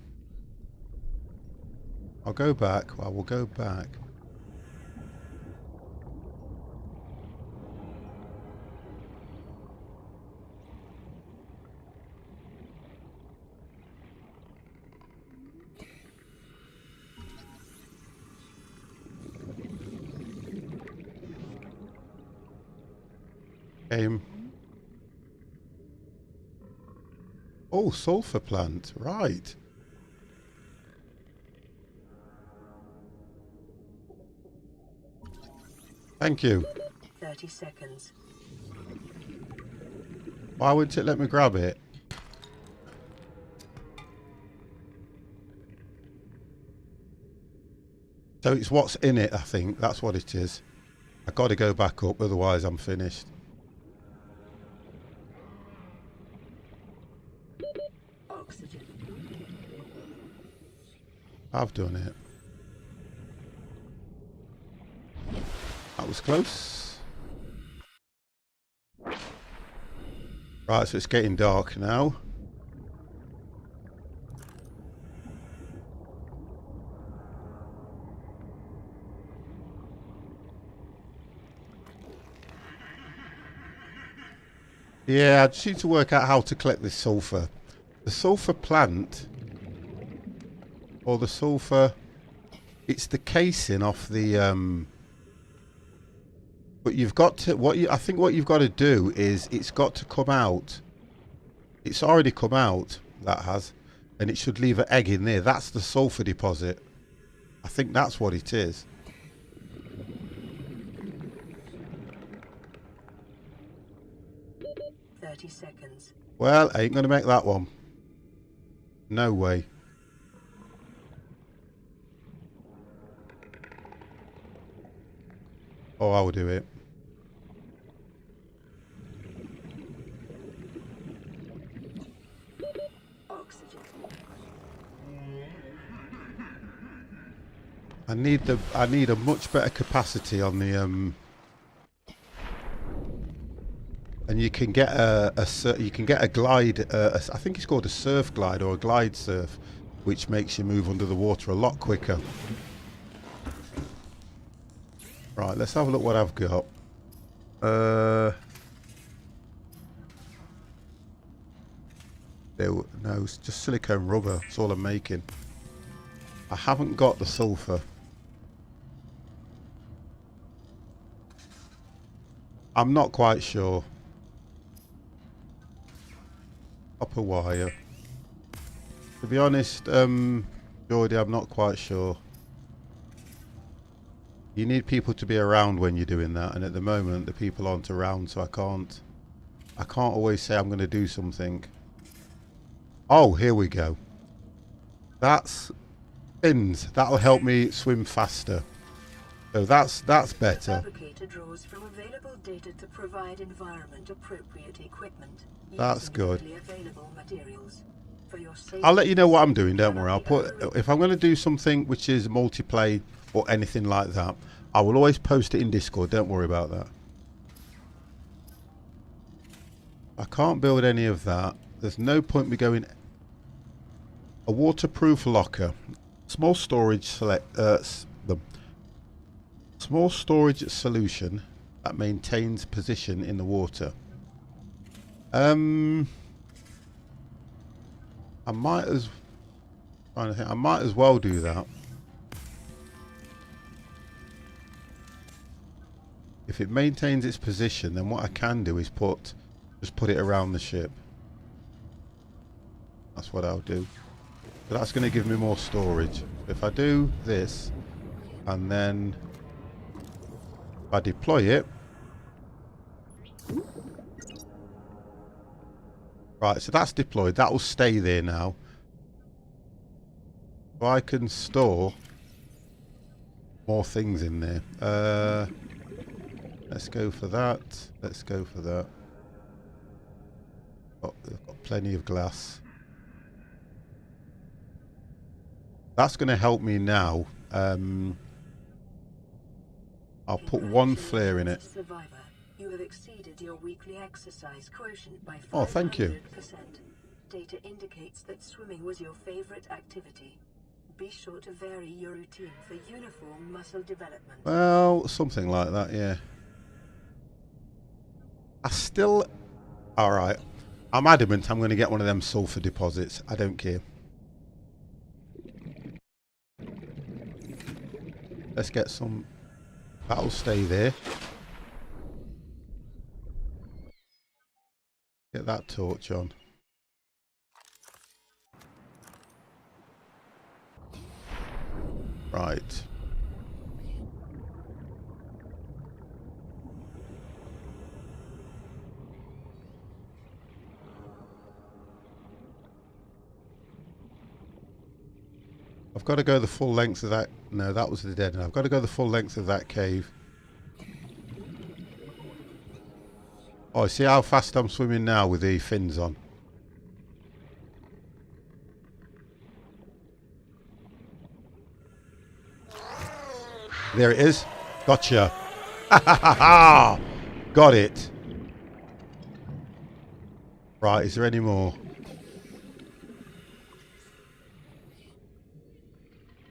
I'll go back. Well, we'll go back. Oh, sulfur plant, right. Thank you. 30 seconds. Why wouldn't it let me grab it? So it's what's in it, I think. That's what it is. I've got to go back up, otherwise I'm finished. Oxygen. I've done it. That was close. Right, so it's getting dark now. Yeah, I just need to work out how to collect this sulfur. The sulfur plant, or the sulfur It's the casing off the but you've got to I think what you've got to do is it's got to come out. It's already come out, that has, and it should leave an egg in there. That's the sulfur deposit. I think that's what it is. Seconds. Well, I ain't gonna make that one. No way. Oh, I will do it. Oxygen. I need a much better capacity on the and you can get a glide. I think it's called a surf glide or a glide surf, which makes you move under the water a lot quicker. Right, let's have a look what I've got. No, it's just silicone rubber. That's all I'm making. I haven't got the sulfur. I'm not quite sure. Copper wire. To be honest, Geordie, I'm not quite sure. You need people to be around when you're doing that, and at the moment the people aren't around, so I can't always say I'm going to do something. Oh, here we go. That's fins. That'll help me swim faster. So that's better. The fabricator draws from available data to provide environment-appropriate equipment. That's good. Available materials. For your safety, I'll let you know what I'm doing, don't worry. I'll put, if I'm going to do something which is multiplayer or anything like that, I will always post it in Discord, don't worry about that. I can't build any of that. There's no point me going. A waterproof locker. Small storage small storage solution that maintains position in the water. I might as well do that. If it maintains its position, then what I can do is just put it around the ship. That's what I'll do. But that's going to give me more storage. If I do this, and then if I deploy it. Right, so that's deployed. That will stay there now. So I can store more things in there. Let's go for that. Let's go for that. They've got plenty of glass. That's going to help me now. I'll put one flare in it. You have exceeded your weekly exercise quotient by 500%. Oh, thank you. Data indicates that swimming was your favorite activity. Be sure to vary your routine for uniform muscle development. Well, something like that, yeah. Alright. I'm adamant I'm going to get one of them sulfur deposits. I don't care. Let's get some. That'll stay there. Get that torch on. Right. I've got to go the full length of that. No, that was the dead end. I've got to go the full length of that cave. Oh, see how fast I'm swimming now with the fins on. There it is. Gotcha. Got it. Right, is there any more?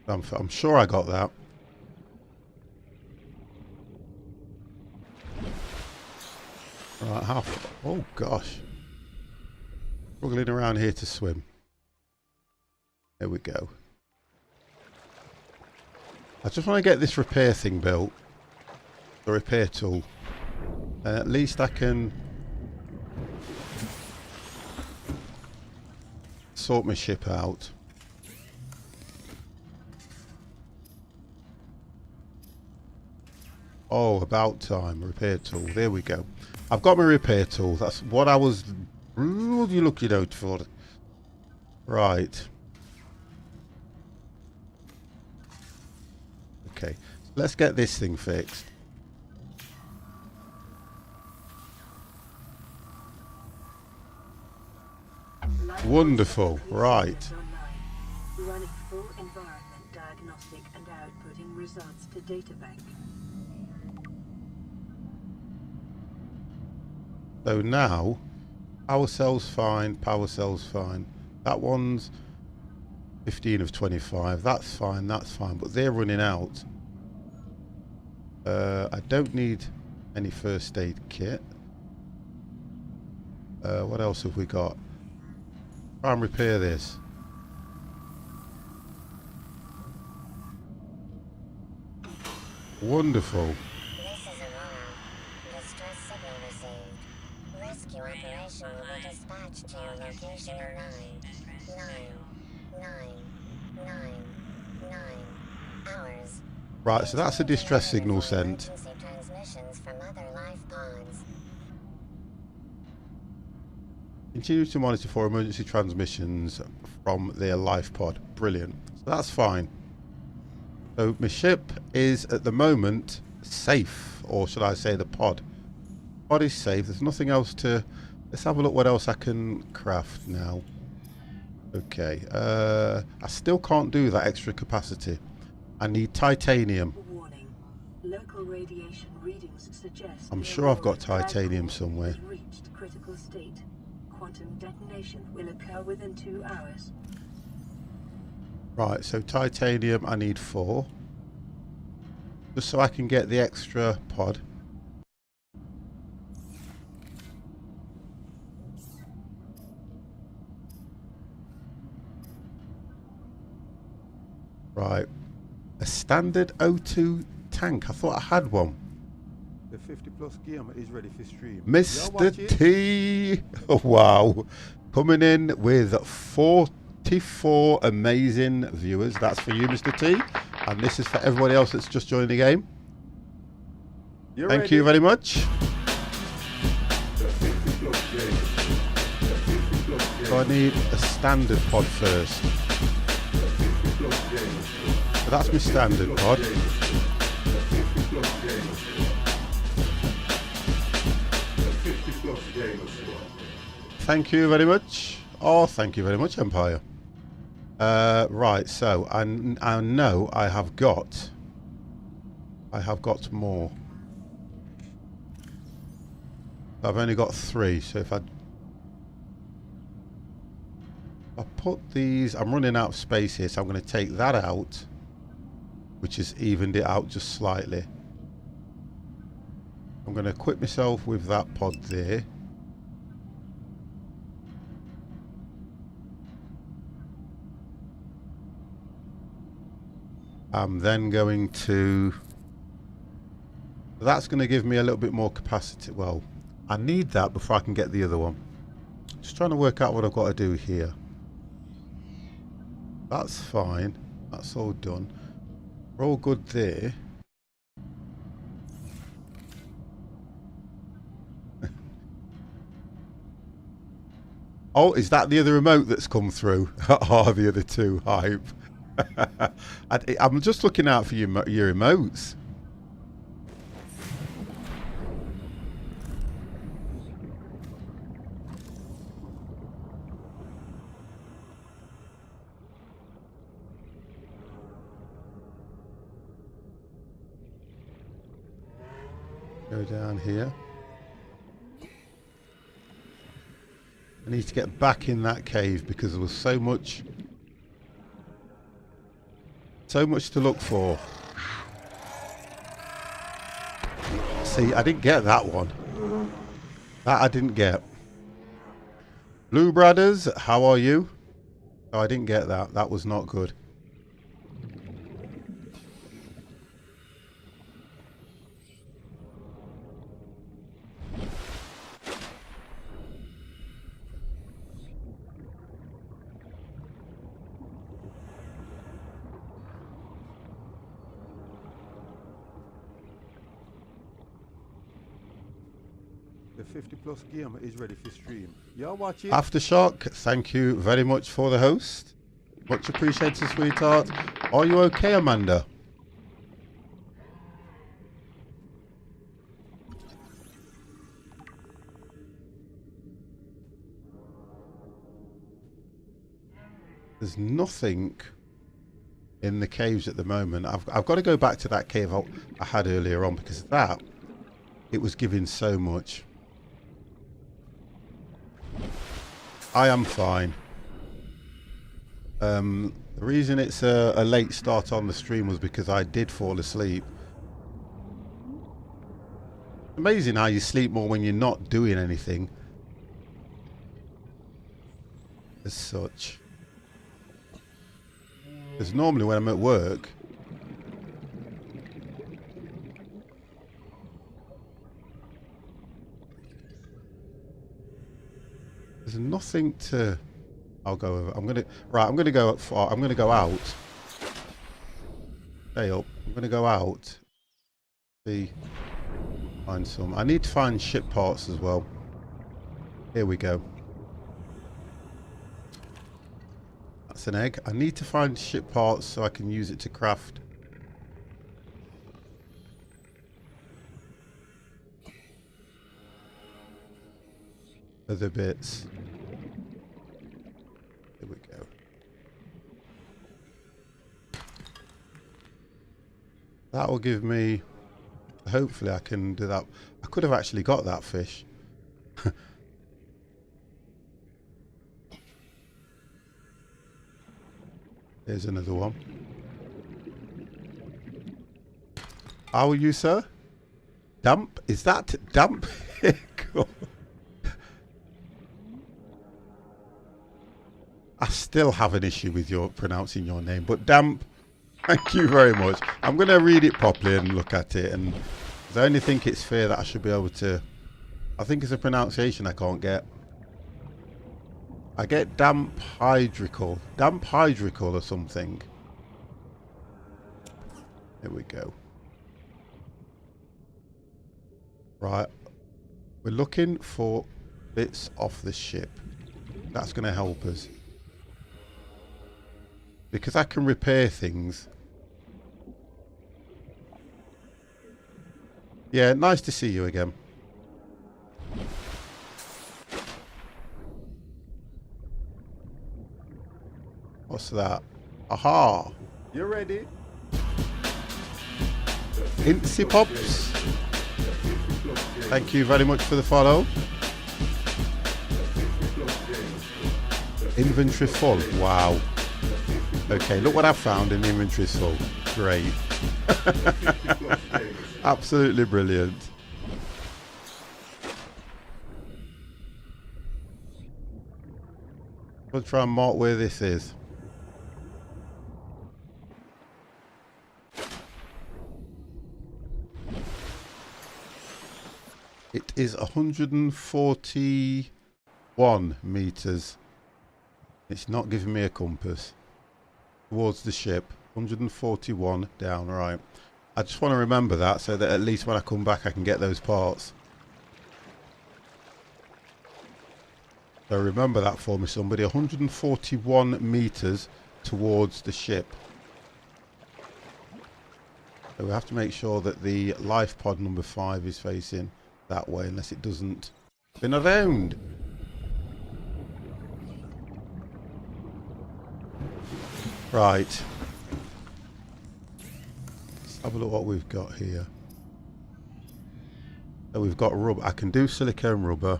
I'm sure I got that. Right, half. Oh gosh. Struggling around here to swim. There we go. I just want to get this repair thing built. The repair tool. And at least I can sort my ship out. Oh, about time. Repair tool. There we go. I've got my repair tool. That's what I was really looking out for. Right. Okay. Let's get this thing fixed. Wonderful. Right. Running full environment diagnostic and outputting results to databank. So now, power cell's fine, power cell's fine. That one's 15 of 25. That's fine, but they're running out. I don't need any first aid kit. What else have we got? Try and repair this. Wonderful. This is Aurora. Distress signal received. Rescue operation will be dispatched to your location in 9 hours. Right, so that's a distress signal sent. Emergency transmissions from other life pods. Continue to monitor for emergency transmissions from their life pod. Brilliant. So that's fine. So my ship is at the moment safe, or should I say the pod. Pod is safe. There's nothing else to... Let's have a look what else I can craft now. Okay. I still can't do that extra capacity. I need titanium. Warning. Local radiation readings suggest I'm the sure I've got Aurora titanium black hole somewhere. has reached critical state. Quantum detonation will occur within 2 hours. Right, so titanium I need 4. Just so I can get the extra pod. Right. A standard O2 tank. I thought I had one. The 50 plus game is ready for stream. Mr. T. Oh, wow. Coming in with 44 amazing viewers. That's for you, Mr. T. And this is for everybody else that's just joined the game. Thank you very much. So I need a standard pod first. So that's my standard pod. Thank you very much. Oh, thank you very much, Empire. Right, so I know I have got more. I've only got 3, so if I put these, I'm running out of space here, so I'm going to take that out, which has evened it out just slightly. I'm going to equip myself with that pod there. I'm then going to... That's going to give me a little bit more capacity. Well, I need that before I can get the other one. Just trying to work out what I've got to do here. That's fine. That's all done. We're all good there. Oh, is that the other remote that's come through? Oh, the other two. Hype. I'm just looking out for your emotes. Go down here. I need to get back in that cave because there was so much to look for. See, I didn't get that one. That I didn't get. Blue Brothers, how are you? Oh, I didn't get that. That was not good. The 50 plus gamer is ready for stream. You're watching. Aftershock, thank you very much for the host. Much appreciated, sweetheart. Are you okay, Amanda? There's nothing in the caves at the moment. I've got to go back to that cave I had earlier on, because that, it was giving so much. I am fine. The reason it's a late start on the stream was because I did fall asleep. Amazing how you sleep more when you're not doing anything as such. Because normally when I'm at work, there's nothing to. I'll go over. I'm gonna go up far. I'm gonna go out. Stay up. I'm gonna go out. See, find some. I need to find ship parts as well. Here we go. That's an egg. I need to find ship parts so I can use it to craft. Other bits. Here we go. That will give me. Hopefully, I can do that. I could have actually got that fish. Here's another one. How are you, sir? Damp? Is that damp? Cool. I still have an issue with your pronouncing your name, but damp, thank you very much. I'm going to read it properly and look at it, and I only think it's fair that I should be able to. I think it's a pronunciation I can't get. I get damp hydrical or something. Here we go. Right, we're looking for bits off the ship. That's going to help us. Because I can repair things. Yeah, nice to see you again. What's that? Aha! You're ready. Incy Pops. Thank you very much for the follow. Inventory full. Wow. Okay, look what I found in the inventory is full. Great. Absolutely brilliant. I'll try and mark where this is. It is 141 meters. It's not giving me a compass. Towards the ship. 141 down, right. I just want to remember that so that at least when I come back I can get those parts. So remember that for me, somebody. 141 meters towards the ship. So we have to make sure that the life pod number 5 is facing that way, unless it doesn't spin around. Right. Let's have a look what we've got here. So we've got rubber. I can do silicone rubber.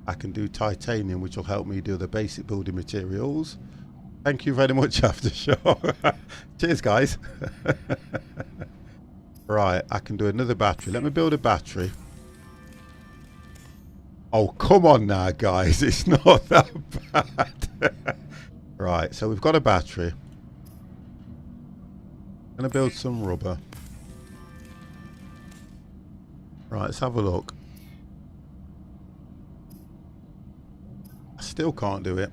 I can do titanium, which will help me do the basic building materials. Thank you very much, Aftershock. Cheers, guys. Right, I can do another battery. Let me build a battery. Oh, come on now, guys. It's not that bad. Right, so we've got a battery. I'm going to build some rubber. Right, let's have a look. I still can't do it.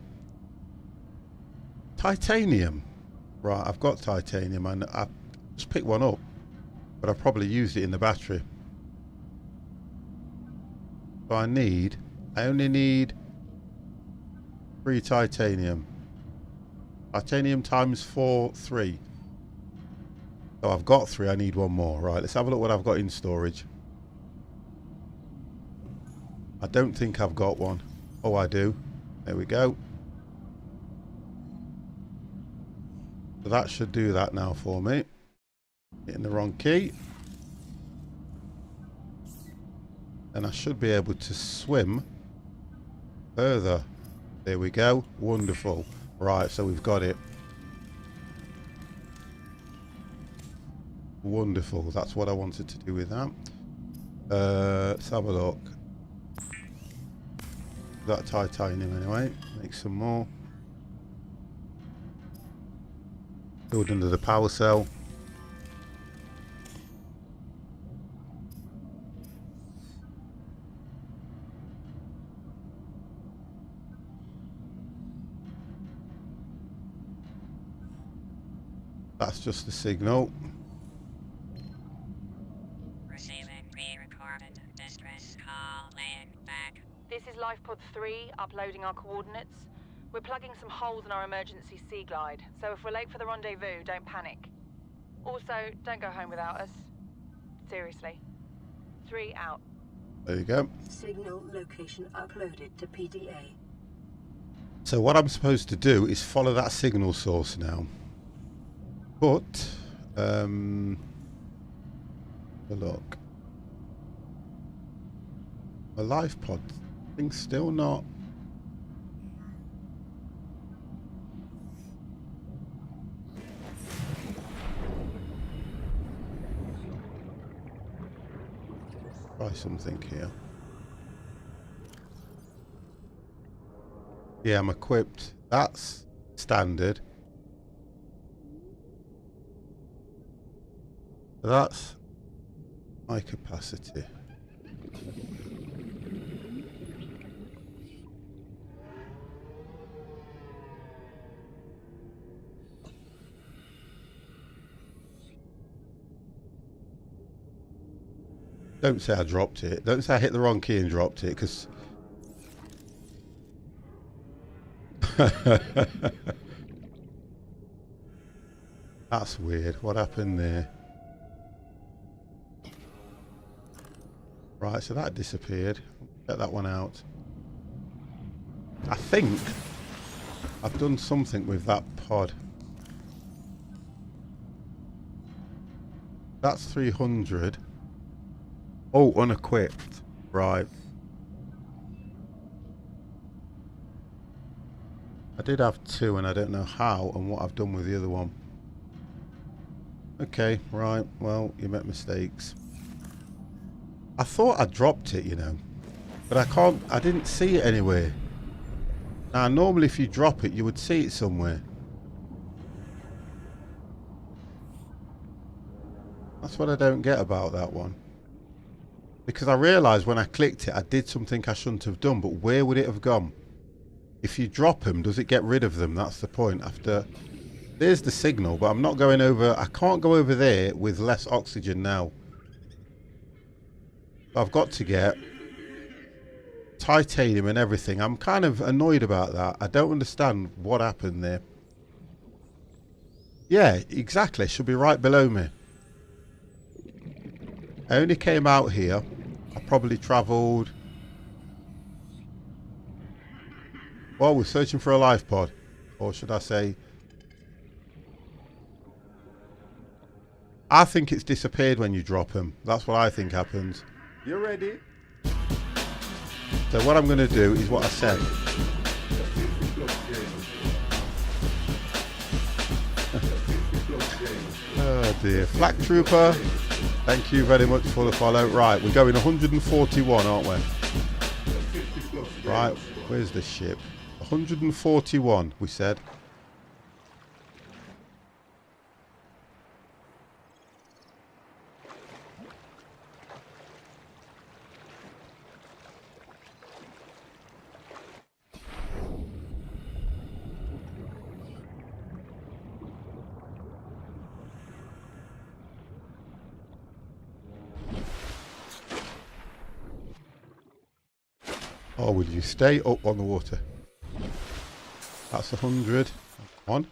Titanium. Right, I've got titanium and I just picked one up. But I've probably used it in the battery. So I only need 3 titanium. Titanium times 4, 3. So I've got 3, I need 1 more. Right, let's have a look what I've got in storage. I don't think I've got one. Oh, I do. There we go. So that should do that now for me. Hitting the wrong key. And I should be able to swim further. There we go. Wonderful. Right, so we've got it. Wonderful. That's what I wanted to do with that. Let's have a look. That titanium anyway. Make some more. Build under the power cell. That's just the signal. Receiving pre-recorded distress call, laying back. This is LifePod 3, uploading our coordinates. We're plugging some holes in our emergency sea glide, so if we're late for the rendezvous, don't panic. Also, don't go home without us. Seriously. 3 out. There you go. Signal location uploaded to PDA. So what I'm supposed to do is follow that signal source now. But, look. My life pod thing's still not. Try something here. Yeah, I'm equipped. That's standard. That's high capacity. Don't say I dropped it. Don't say I hit the wrong key and dropped it, because that's weird. What happened there? Right, so that disappeared. Get that one out. I think I've done something with that pod. That's 300. Oh, unequipped. Right. I did have 2 and I don't know how and what I've done with the other one. Okay, right. Well, you make mistakes. I thought I dropped it, you know, but I didn't see it anywhere. Now, normally if you drop it, you would see it somewhere. That's what I don't get about that one. Because I realised when I clicked it, I did something I shouldn't have done, but where would it have gone? If you drop them, does it get rid of them? That's the point. After, there's the signal, but I'm not going over, I can't go over there with less oxygen now. I've got to get titanium and everything. I'm kind of annoyed about that. I don't understand what happened there. Yeah, exactly. Should be right below me. I only came out here. I probably travelled. Well, we're searching for a life pod. Or should I say... I think it's disappeared when you drop them. That's what I think happens. You ready? So what I'm going to do is what I said. Oh dear. Flak Trooper, thank you very much for the follow. Right, we're going 141, aren't we? Right, where's the ship? 141, we said. Or will you stay up on the water? That's 100. One.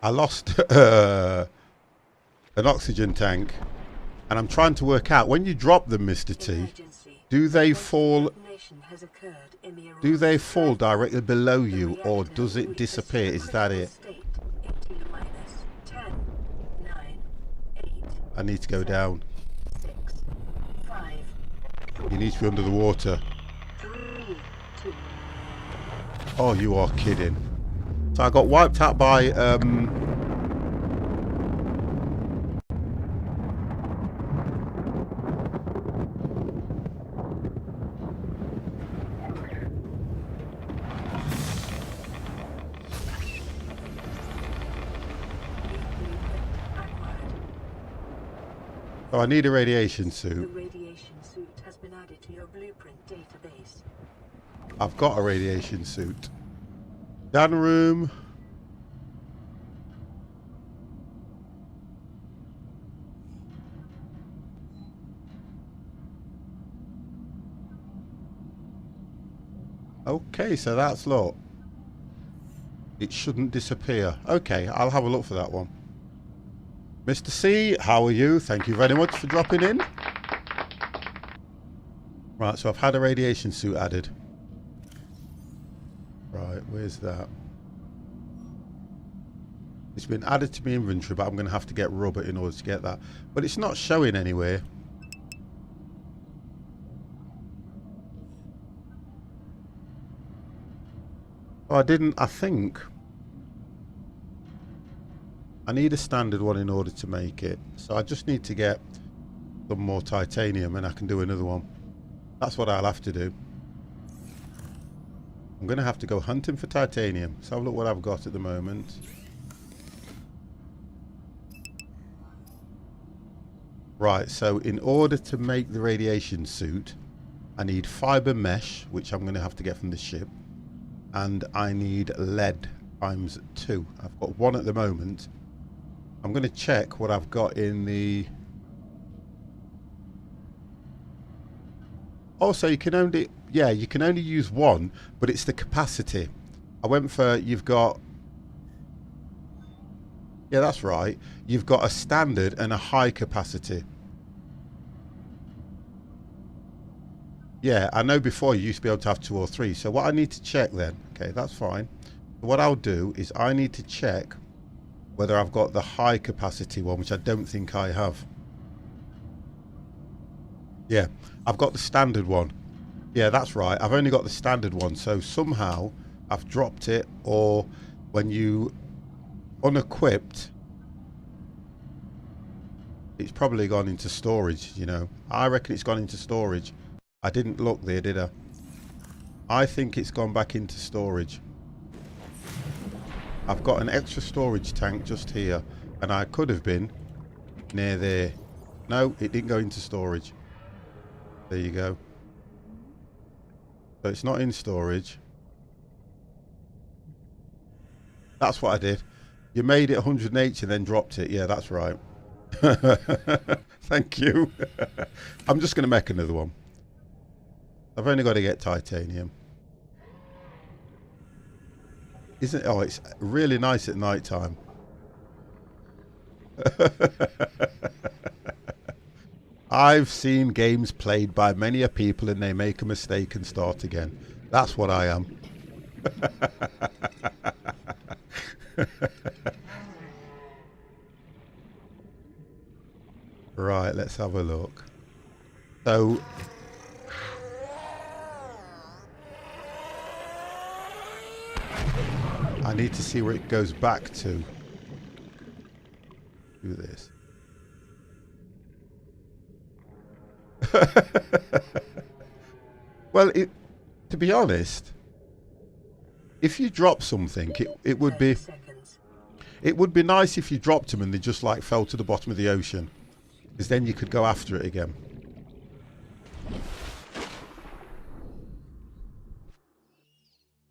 I lost an oxygen tank, and I'm trying to work out when you drop them, Mr. T. Do they fall? Do they fall directly below you, or does it disappear? Is that it? I need to go down. You need to be under the water. Oh, you are kidding. So I got wiped out by oh, I need a radiation suit. The radiation suit has been added to your blueprint database. I've got a radiation suit. Down room. Okay, so that's look. It shouldn't disappear. Okay, I'll have a look for that one. Mr. C, how are you? Thank you very much for dropping in. Right, so I've had a radiation suit added. Right, where's that? It's been added to my inventory, but I'm going to have to get rubber in order to get that. But it's not showing anywhere. Oh, I didn't, I think. I need a standard one in order to make it. So I just need to get some more titanium and I can do another one. That's what I'll have to do. I'm going to have to go hunting for titanium. Let's have a look what I've got at the moment. Right, so in order to make the radiation suit, I need fiber mesh, which I'm going to have to get from the ship. And I need lead times 2. I've got 1 at the moment. I'm going to check what I've got in the... Also, you can only... Yeah, you can only use 1, but it's the capacity. I went for... You've got... Yeah, that's right. You've got a standard and a high capacity. Yeah, I know before you used to be able to have 2 or 3. So what I need to check then... Okay, that's fine. What I'll do is I need to check whether I've got the high capacity one, which I don't think I have. Yeah, I've got the standard one. Yeah, that's right. I've only got the standard one. So somehow I've dropped it, or when you unequipped, it's probably gone into storage, you know. I reckon it's gone into storage. I didn't look there, did I? I think it's gone back into storage. I've got an extra storage tank just here, and I could have been near there. No, it didn't go into storage. There you go. So it's not in storage. That's what I did. You made it 180 and then dropped it. Yeah, that's right. Thank you. I'm just going to make another one. I've only got to get titanium. Isn't it? Oh, it's really nice at night time. I've seen games played by many a people and they make a mistake and start again. That's what I am. Right, let's have a look. So... I need to see where it goes back to. Do this. Well, to be honest, if you drop something, it would be nice if you dropped them and they just like fell to the bottom of the ocean, because then you could go after it again.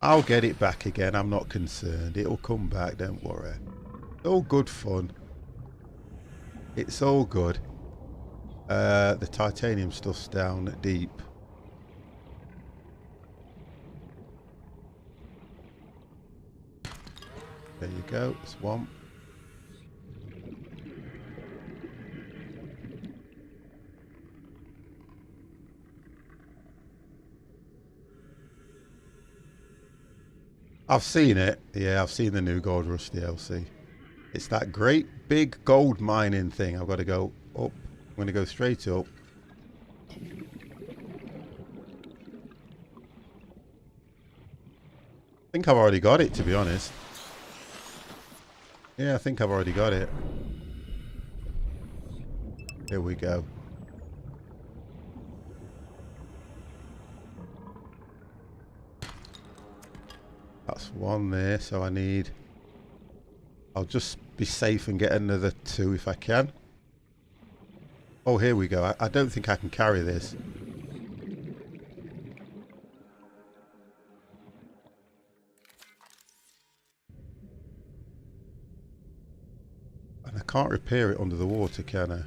I'll get it back again. I'm not concerned. It'll come back. Don't worry. all good fun. It's all good. The titanium stuff's down deep. There you go, swamp. I've seen it. Yeah, I've seen the new Gold Rush DLC. It's that great big gold mining thing. I've got to go up. I'm going to go straight up. I think I've already got it, to be honest. Yeah, I think I've already got it. Here we go. That's one there, so I need... I'll just be safe and get another 2 if I can. Oh, here we go. I don't think I can carry this. And I can't repair it under the water, can I?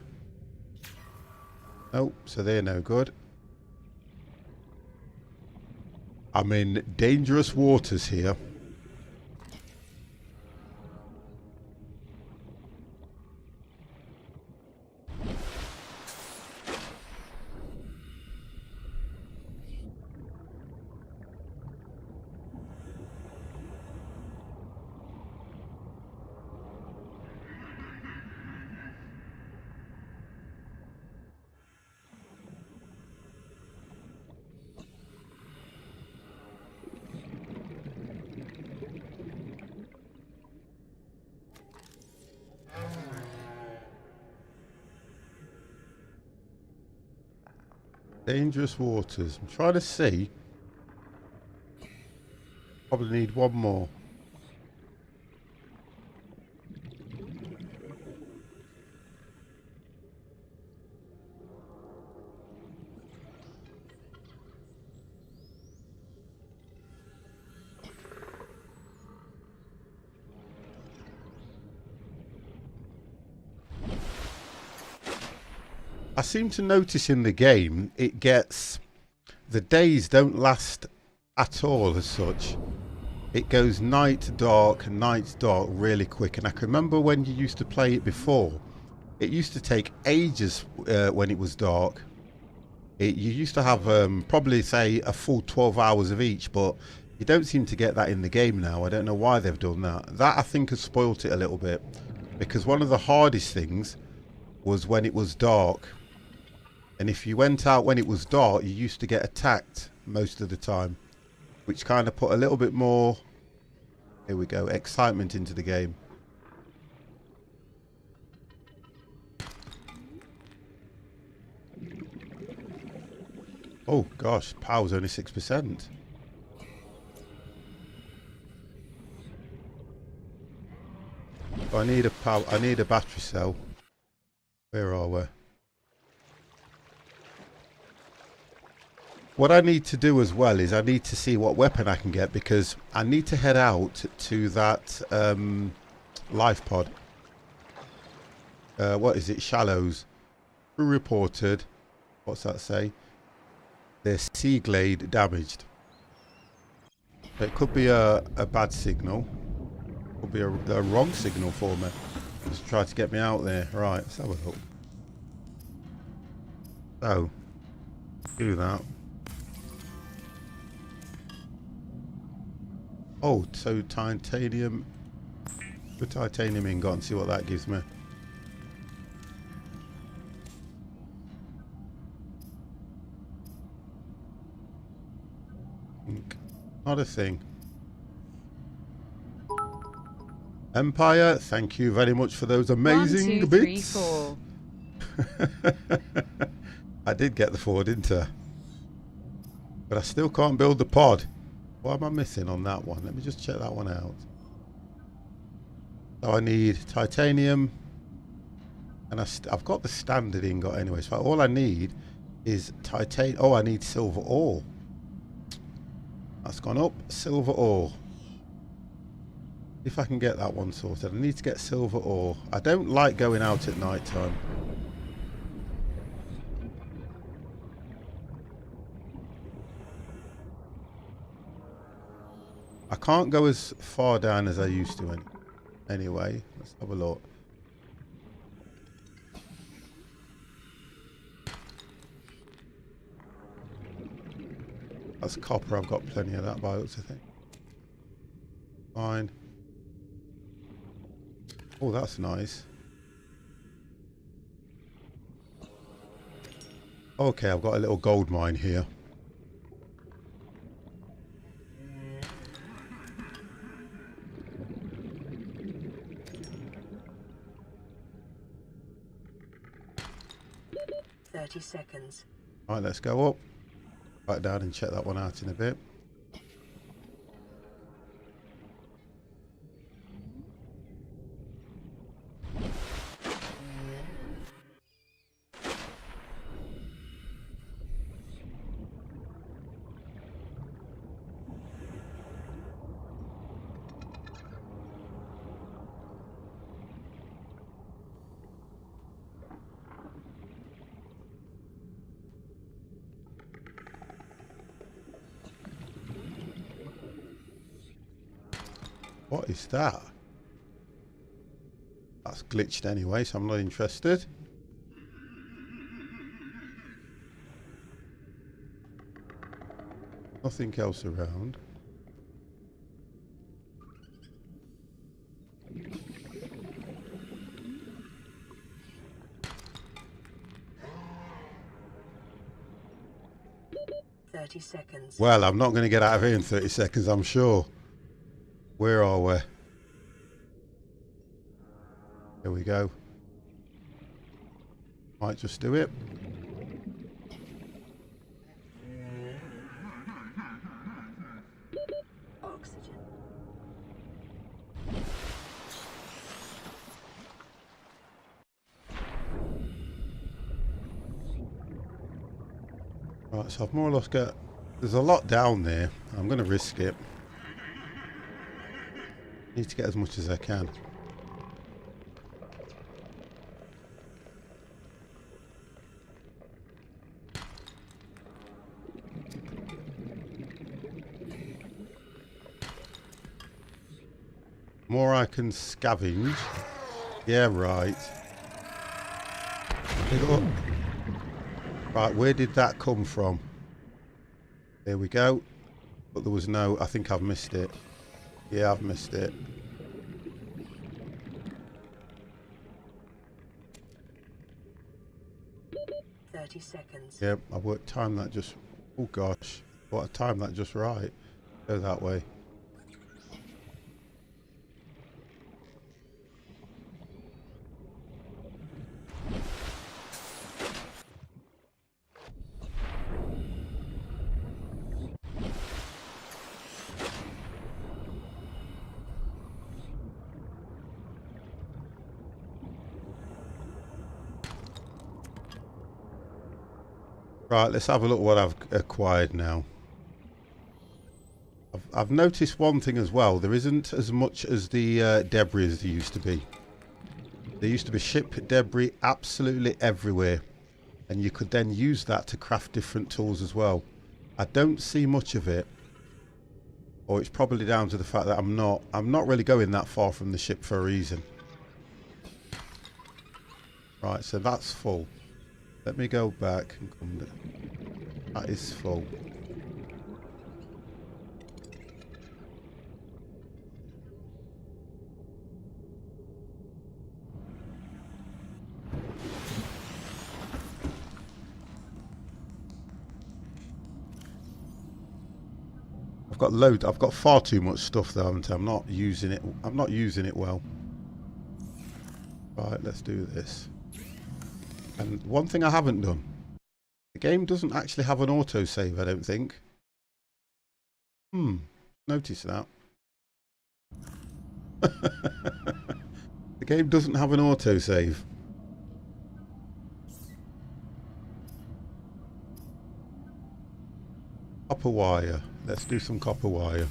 Oh, so they're no good. I'm in dangerous waters here. Dangerous waters. I'm trying to see. Probably need one more. I seem to notice in the game it gets... the days don't last at all as such. It goes night dark really quick, and I can remember when you used to play it before, it used to take ages when it was dark. You used to have probably say a full 12 hours of each, but you don't seem to get that in the game now. I don't know why they've done that. That I think has spoilt it a little bit, because one of the hardest things was when it was dark. And if you went out when it was dark, you used to get attacked most of the time, which kind of put a little bit more, here we go, excitement into the game. Oh gosh, power's only 6%. I need a power, I need a battery cell. Where are we? What I need to do as well is I need to see what weapon I can get, because I need to head out to that life pod. What is it? Shallows. Crew reported. What's that say? Their sea glade damaged. It could be a bad signal. Could be a wrong signal for me. Just try to get me out there. Right, let's have a look. So, do that. Oh, so titanium. Put titanium ingot and see what that gives me. Not a thing. Empire, thank you very much for those amazing 1, 2, 3, bits. 4. I did get the 4, didn't I? But I still can't build the pod. What am I missing on that one? Let me just check that one out. So I need titanium, and I've got the standard ingot anyway. So all I need is titanium. Oh, I need silver ore. That's gone up. Silver ore. If I can get that one sorted. I need to get silver ore. I don't like going out at night time. I can't go as far down as I used to anyway. Let's have a look. That's copper. I've got plenty of that by looks of things. Fine. Oh, that's nice. Okay, I've got a little gold mine here. Seconds. Right, let's go up. Back down and check that one out in a bit. What is that? That's glitched anyway, so I'm not interested. Nothing else around. Seconds. Well, I'm not going to get out of here in 30 seconds, I'm sure. Where are we? Here we go. Might just do it. Oxygen. Right, so I've more or less got... There's a lot down there. I'm going to risk it. Need to get as much as I can. More I can scavenge. Yeah, right. Right, where did that come from? There we go. But there was no... I think I've missed it. Yeah, I've missed it. Seconds. Yep, I worked time that just... Oh gosh, what a time that just right. Go that way. Right, let's have a look what I've acquired now. I've noticed one thing as well. There isn't as much as the debris as there used to be. There used to be ship debris absolutely everywhere. And you could then use that to craft different tools as well. I don't see much of it. Or it's probably down to the fact that I'm not really going that far from the ship for a reason. Right, so that's full. Let me go back and come down. That is full. I've got far too much stuff though, haven't I? I'm not using it well. Right, let's do this. And one thing I haven't done. The game doesn't actually have an autosave, I don't think. Notice that. The game doesn't have an autosave. Copper wire. Let's do some copper wire.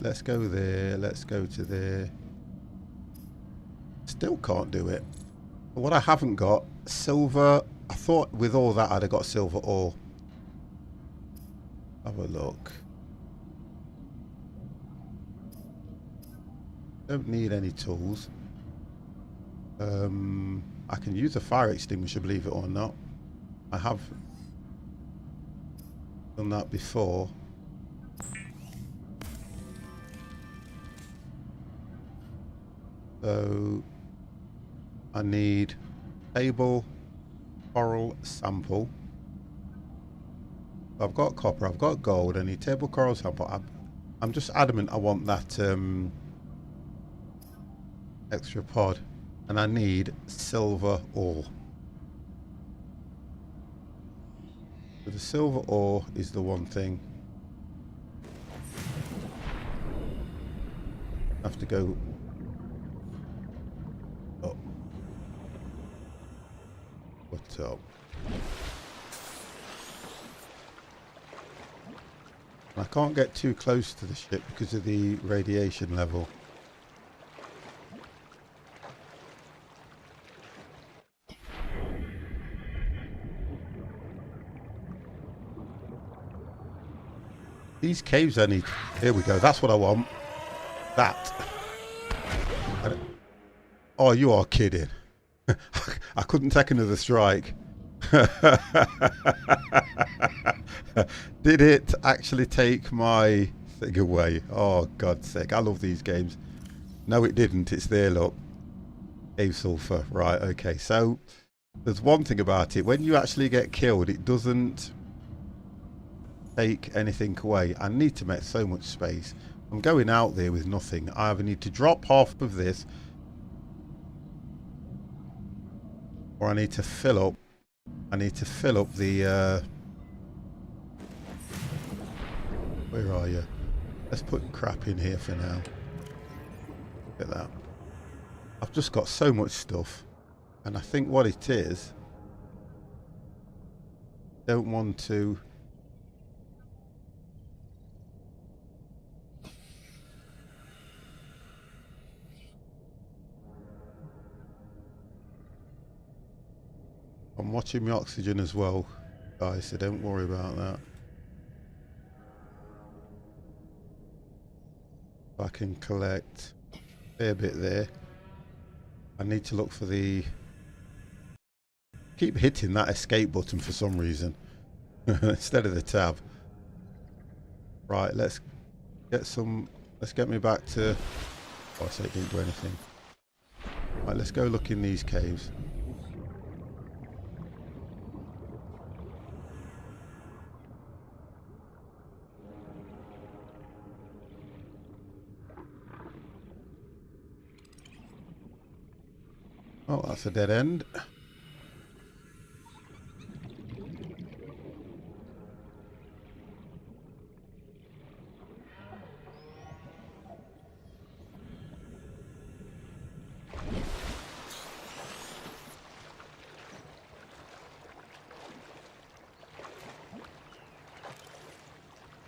Let's go there. Let's go to there. Still can't do it. What I haven't got, silver. I thought with all that I'd have got silver ore. Have a look. Don't need any tools. I can use a fire extinguisher, believe it or not. I have done that before. So I need table coral sample. I've got copper, I've got gold, I need table coral sample. I'm just adamant I want that extra pod, and I need silver ore. So the silver ore is the one thing. I have to go up. What's up? I can't get too close to the ship because of the radiation level. These caves I need. Here we go. That's what I want. That. Oh, you are kidding. I couldn't take another strike. Did it actually take my thing away? Oh, God's sake. I love these games. No, it didn't. It's there, look. Cave sulfur. Right, okay. So, there's one thing about it. When you actually get killed, it doesn't take anything away. I need to make so much space. I'm going out there with nothing. I either need to drop half of this, or I need to fill up. I need to fill up the where are you? Let's put crap in here for now. Look at that. I've just got so much stuff, and I think what it is, don't want to. I'm watching my oxygen as well, guys, so don't worry about that. I can collect a fair bit there. I need to look for the... Keep hitting that escape button for some reason instead of the tab. Right, let's get some... Let's get me back to... Oh, I say it didn't do anything. Right, let's go look in these caves. Oh, that's a dead end.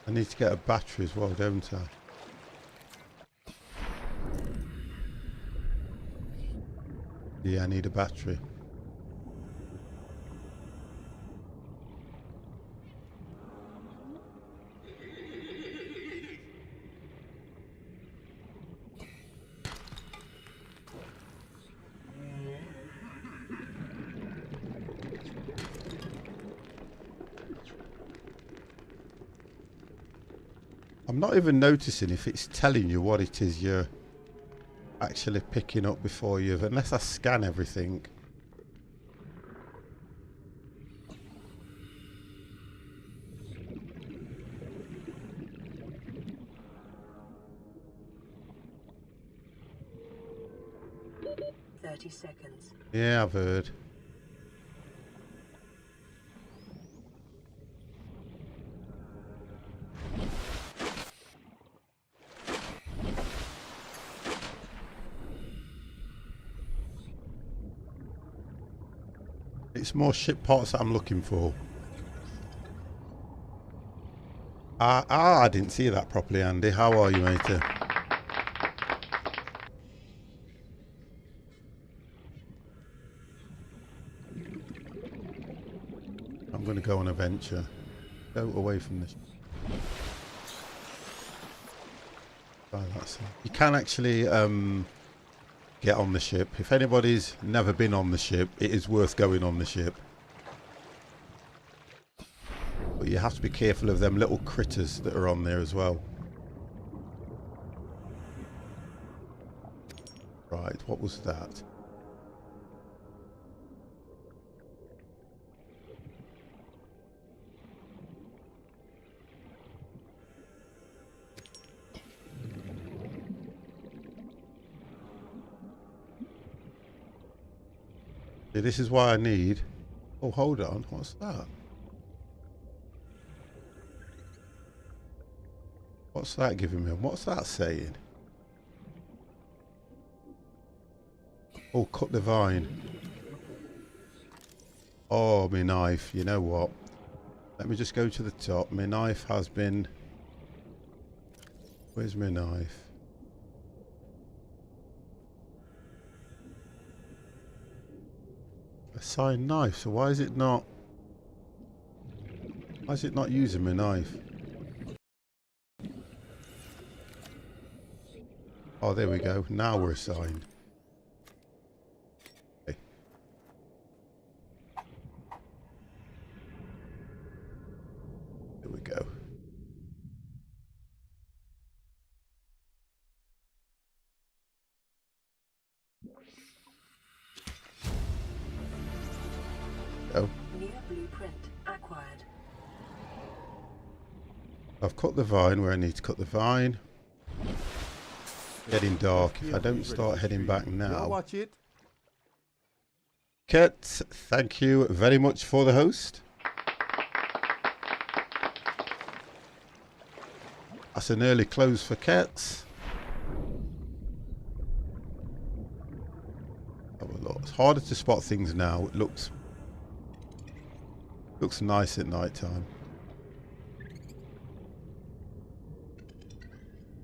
I need to get a battery as well, don't I? Yeah, I need a battery. I'm not even noticing if it's telling you what it is you're actually picking up before you've, unless I scan everything. Seconds. Yeah, I've heard. It's more ship parts that I'm looking for. I didn't see that properly, Andy. How are you, matey? I'm going to go on a venture. Go away from this. Oh, that's it. You can actually get on the ship. If anybody's never been on the ship, it is worth going on the ship. But you have to be careful of them little critters that are on there as well. Right, what was that? See, this is why I need... Oh, hold on. What's that? What's that giving me? What's that saying? Oh, cut the vine. Oh, my knife. You know what? Let me just go to the top. My knife has been... Where's my knife? Assigned knife. So why is it not... Why is it not using my knife? Oh, there we go. Now we're assigned. Okay. There we go. Go. New blueprint acquired. I've cut the vine where I need to cut the vine. Getting dark. If I don't start heading back Y'all now. watch it. Ket, thank you very much for the host. That's an early close for Ket. Have a look. It's harder to spot things now. It looks nice at night time.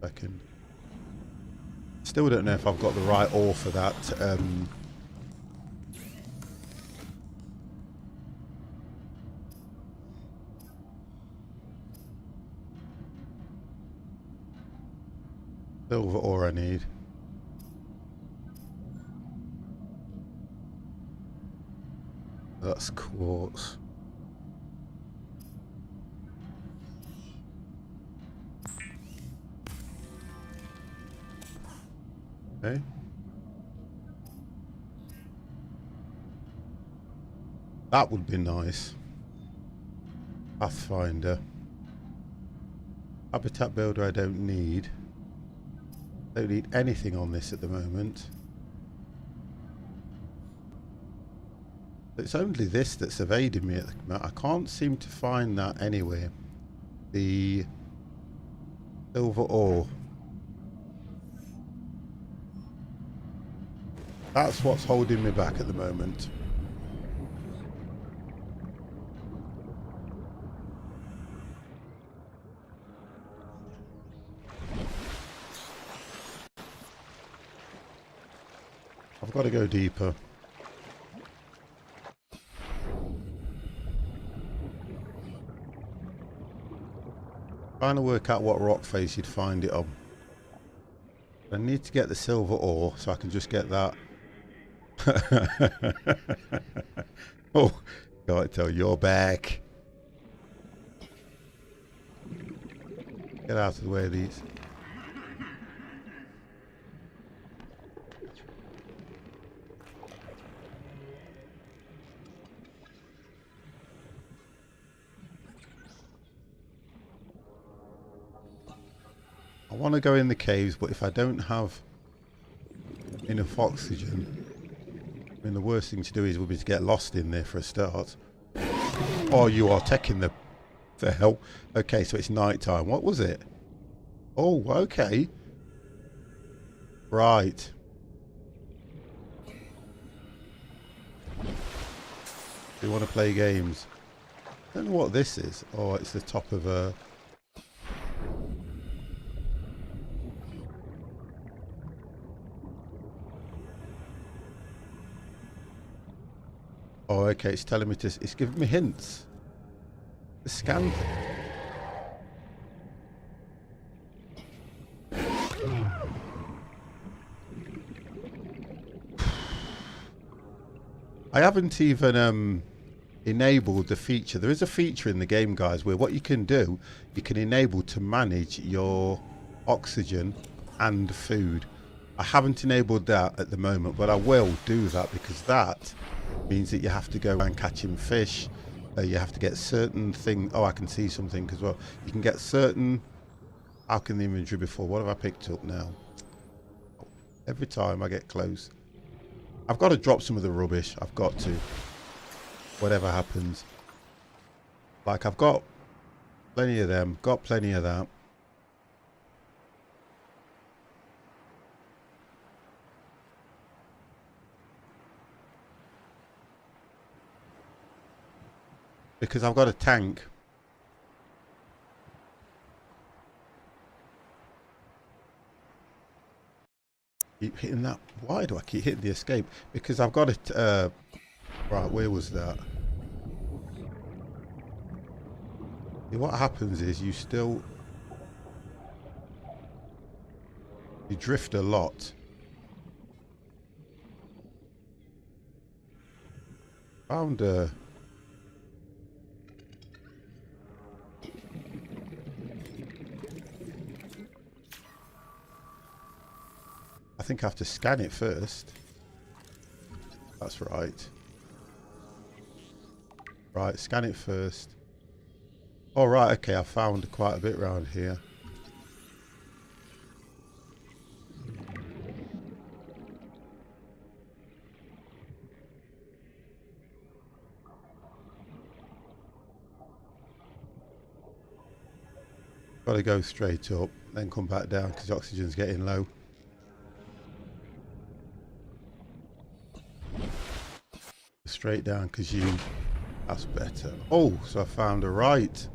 Second. Still don't know if I've got the right ore for that. Silver ore I need. That's quartz. Okay. That would be nice. Pathfinder. Habitat builder I don't need. Don't need anything on this at the moment. It's only this that's evading me at the moment. I can't seem to find that anywhere. The silver ore. That's what's holding me back at the moment. I've got to go deeper. Trying to work out what rock face you'd find it on. I need to get the silver ore so I can just get that. Oh, can't tell you're back. Get out of the way of these. I want to go in the caves, but if I don't have enough oxygen, I mean, the worst thing to do would be to get lost in there for a start. Oh, you are taking the hell. Okay, so it's night time. What was it? Oh, okay. Right. You want to play games? I don't know what this is. Oh, it's the top of a... Oh, okay. It's telling me to. It's giving me hints. The scan. I haven't even enabled the feature. There is a feature in the game, guys, where what you can do, you can enable to manage your oxygen and food. I haven't enabled that at the moment, but I will do that because that means that you have to go around catching fish. You have to get certain things. Oh, I can see something as well. You can get certain. How can the inventory before? What have I picked up now? Every time I get close, I've got to drop some of the rubbish. I've got to. Whatever happens. Like, I've got plenty of them. Got plenty of that. Because I've got a tank. Keep hitting that. Why do I keep hitting the escape? Because I've got it. Right, where was that? What happens is you drift a lot. Found a. I think I have to scan it first. That's right. Right, scan it first. Oh, right, okay, I found quite a bit around here. Got to go straight up, then come back down because the oxygen's getting low. Straight down because that's better. Oh, so I found a right.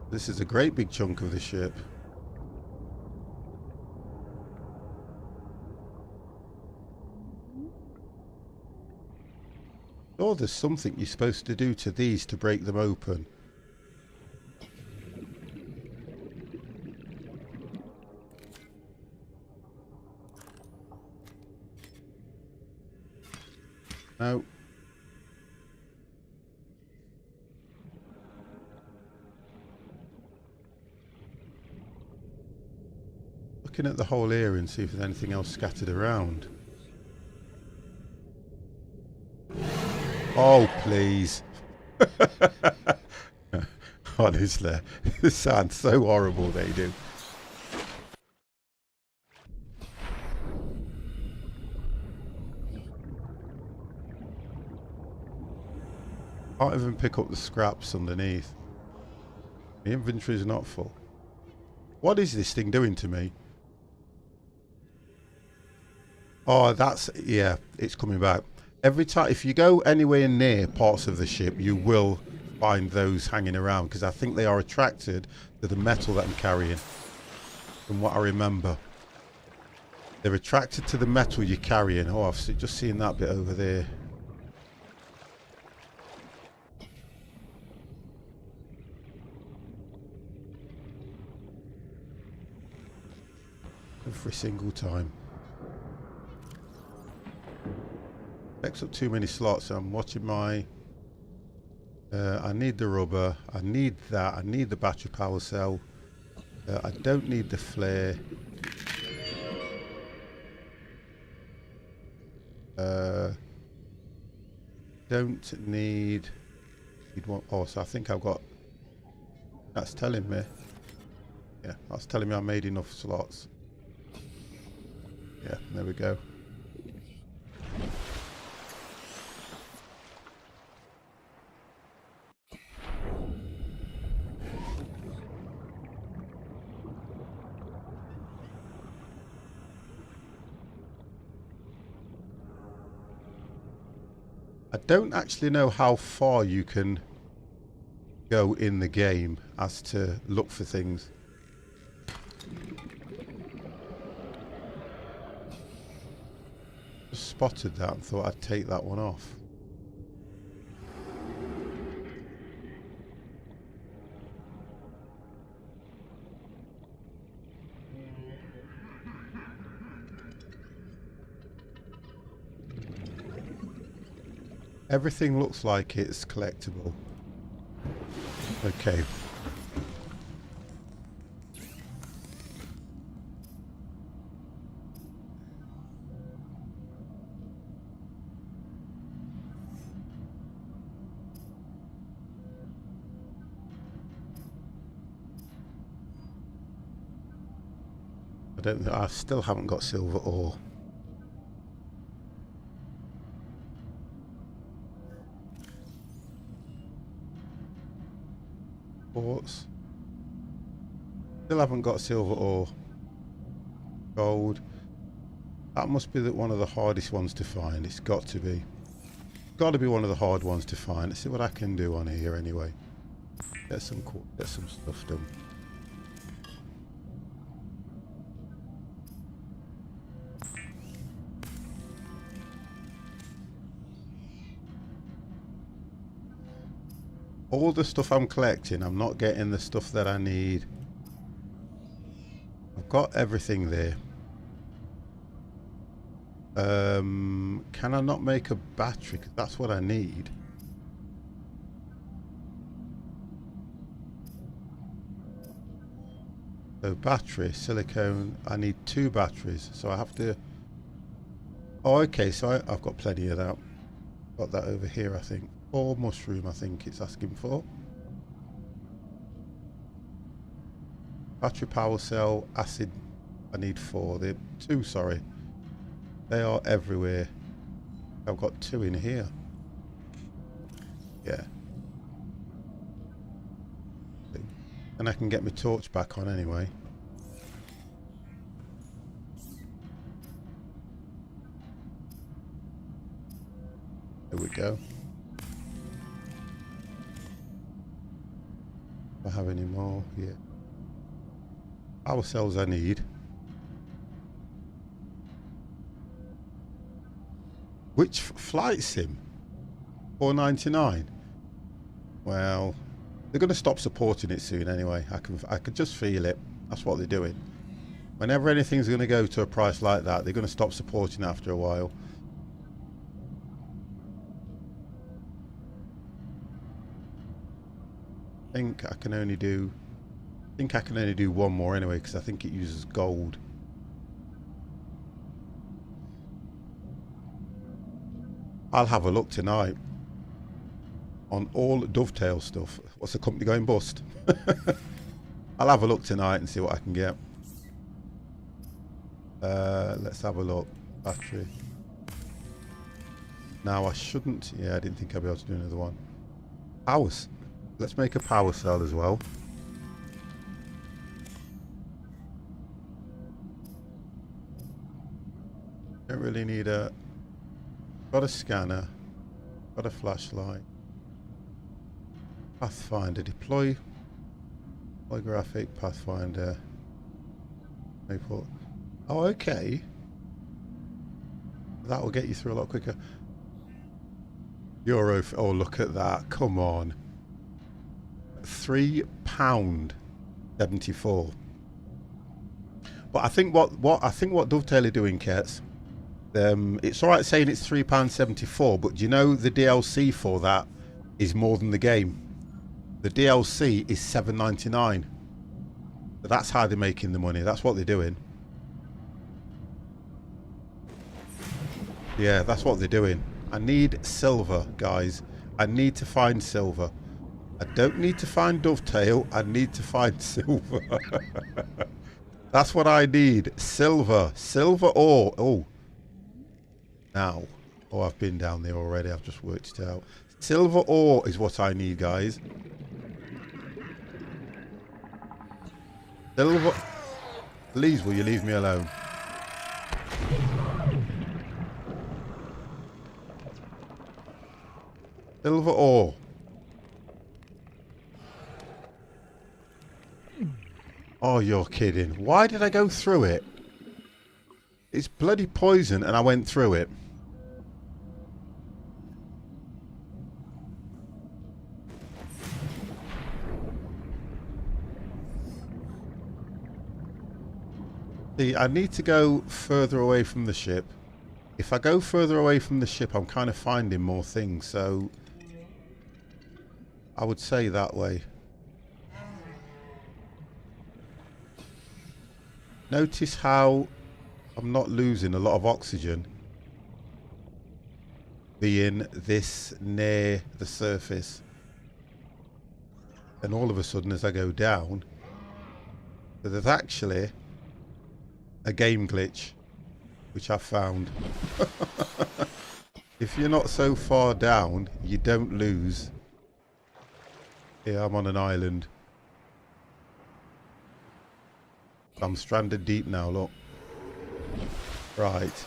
This is a great big chunk of the ship. Oh, there's something you're supposed to do to these to break them open. No. Looking at the whole area and see if there's anything else scattered around. Oh, please. Honestly, this sounds so horrible, they do. Can't even pick up the scraps underneath. The inventory is not full. What is this thing doing to me? Oh, that's, yeah, it's coming back. Every time, if you go anywhere near parts of the ship, you will find those hanging around because I think they are attracted to the metal that I'm carrying. From what I remember. They're attracted to the metal you're carrying. Oh, I've just seen that bit over there. Every single time. Takes up too many slots. I'm watching my... I need the rubber. I need that. I need the battery power cell. I don't need the flare. Don't need one. Oh, so I think I've got... That's telling me. Yeah, that's telling me I made enough slots. Yeah, there we go. I don't actually know how far you can go in the game as to look for things. Just spotted that and thought I'd take that one off. Everything looks like it's collectible. Okay. I still haven't got silver ore. Quartz. Still haven't got silver ore. Gold. That must be one of the hardest ones to find. It's got to be. Got to be one of the hard ones to find. Let's see what I can do on here anyway. Get some stuff done. All the stuff I'm collecting, I'm not getting the stuff that I need. I've got everything there. Can I not make a battery? 'Cause that's what I need. So battery, silicone, I need 2 batteries. So I have to... Oh, okay, so I've got plenty of that. Got that over here, I think. Or mushroom, I think it's asking for. Battery, power cell, acid, I need 4. They're 2, sorry. They are everywhere. I've got 2 in here. Yeah. And I can get my torch back on anyway. There we go. Do I have any more? Yeah. Power cells I need. Which flight sim? 4.99. Well, they're going to stop supporting it soon anyway. I can just feel it. That's what they're doing. Whenever anything's going to go to a price like that, they're going to stop supporting after a while. I think I can only do one more anyway, because I think it uses gold. I'll have a look tonight on all Dovetail stuff. What's the company going bust? I'll have a look tonight and see what I can get. Let's have a look. Battery. Now I shouldn't. Yeah, I didn't think I'd be able to do another one. Powers. Let's make a power cell as well. Don't really need a... Got a scanner. Got a flashlight. Pathfinder. Deploy. Holographic Pathfinder. Maple. Oh, okay. That will get you through a lot quicker. Euro. Oh, look at that. Come on. £3.74. But I think what Dovetail are doing, Kets, it's alright saying it's £3.74, but do you know the DLC for that is more than the game? The DLC is £7.99. But that's how they're making the money. That's what they're doing. Yeah, that's what they're doing. I need silver, guys. I need to find silver. I don't need to find Dovetail. I need to find silver. That's what I need. Silver. Silver ore. Oh. Now. Oh, I've been down there already. I've just worked it out. Silver ore is what I need, guys. Silver. Please, will you leave me alone? Silver ore. Oh, you're kidding. Why did I go through it? It's bloody poison and I went through it. See, I need to go further away from the ship. If I go further away from the ship, I'm kind of finding more things, so I would say that way. Notice how I'm not losing a lot of oxygen being this near the surface. And all of a sudden, as I go down, there's actually a game glitch, which I found. If you're not so far down, you don't lose. Here, I'm on an island. I'm stranded deep now, look. Right.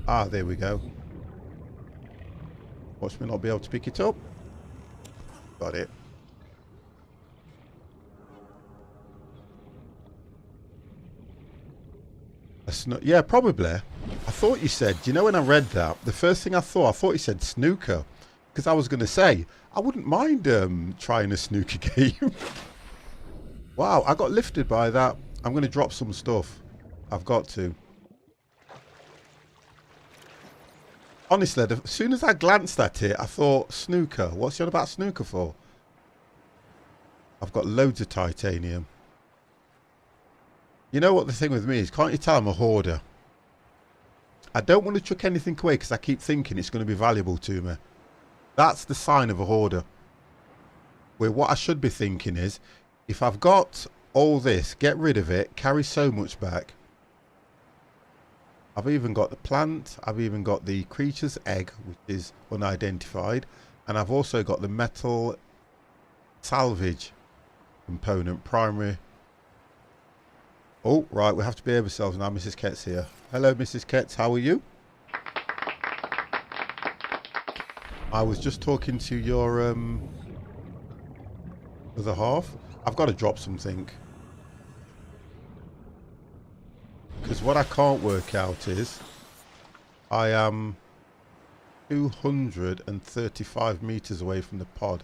Ah, there we go. Watch me not be able to pick it up. Got it. Yeah, probably. I thought you said, do you know when I read that, the first thing I thought you said snooker. Because I was going to say, I wouldn't mind trying a snooker game. Wow, I got lifted by that. I'm going to drop some stuff. I've got to. Honestly, as soon as I glanced at it, I thought, snooker. What's you on about snooker for? I've got loads of titanium. You know what the thing with me is? Can't you tell I'm a hoarder? I don't want to chuck anything away because I keep thinking it's going to be valuable to me. That's the sign of a hoarder. Where what I should be thinking is, if I've got all this, get rid of it, carry so much back. I've even got the plant, I've even got the creature's egg, which is unidentified, and I've also got the metal salvage component, primary. Oh, right, we have to behave ourselves now. Mrs. Ket's here. Hello, Mrs. Ketz, how are you? I was just talking to your other half. I've got to drop something. Because what I can't work out is I am 235 meters away from the pod.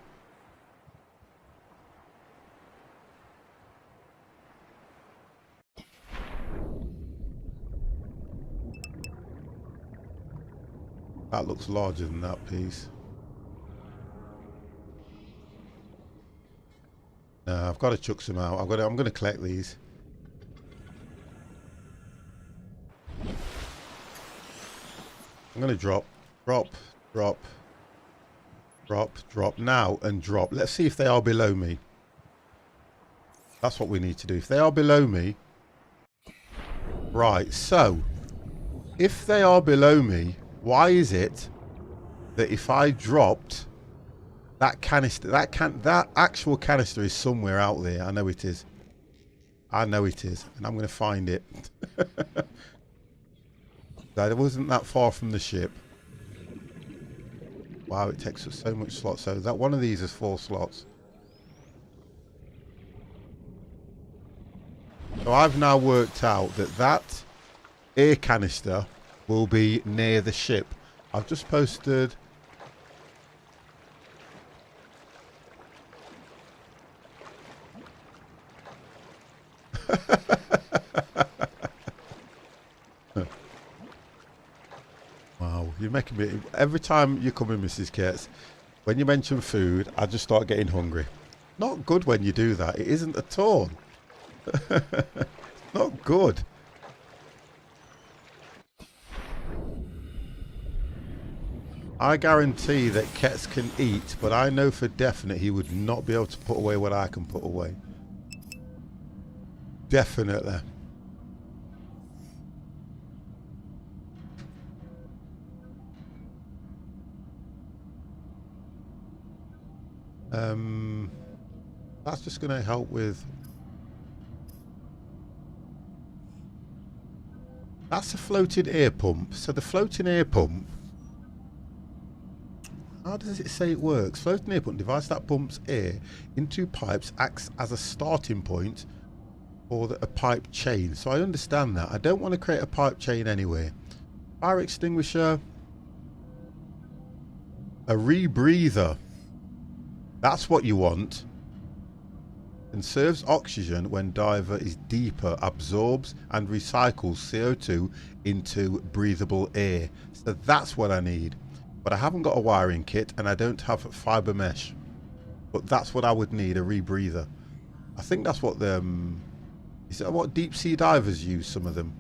That looks larger than that piece. No, I've got to chuck some out. I'm going to collect these. I'm going to drop now and drop. Let's see if they are below me. That's what we need to do. If they are below me. Right, so if they are below me, why is it that if I dropped that canister, that actual canister is somewhere out there. I know it is. I know it is. And I'm going to find it. That wasn't that far from the ship. Wow, it takes up so much slots. So that one of these is 4 slots. So I've now worked out that that air canister will be near the ship. I've just posted wow, you're making me, every time you come in, Mrs. Ketz, when you mention food, I just start getting hungry. Not good when you do that. It isn't at all. Not good. I guarantee that Ketz can eat, but I know for definite he would not be able to put away what I can put away. Definitely. That's just going to help with... That's a floating air pump. So the floating air pump... How does it say it works? Floating air pump device that pumps air into pipes acts as a starting point for a pipe chain. So I understand that. I don't want to create a pipe chain anyway. Fire extinguisher. A rebreather. That's what you want. Conserves oxygen when diver is deeper, absorbs and recycles CO2 into breathable air. So that's what I need. But I haven't got a wiring kit and I don't have fiber mesh. But that's what I would need, a rebreather. I think that's what the... is that what deep sea divers use, some of them?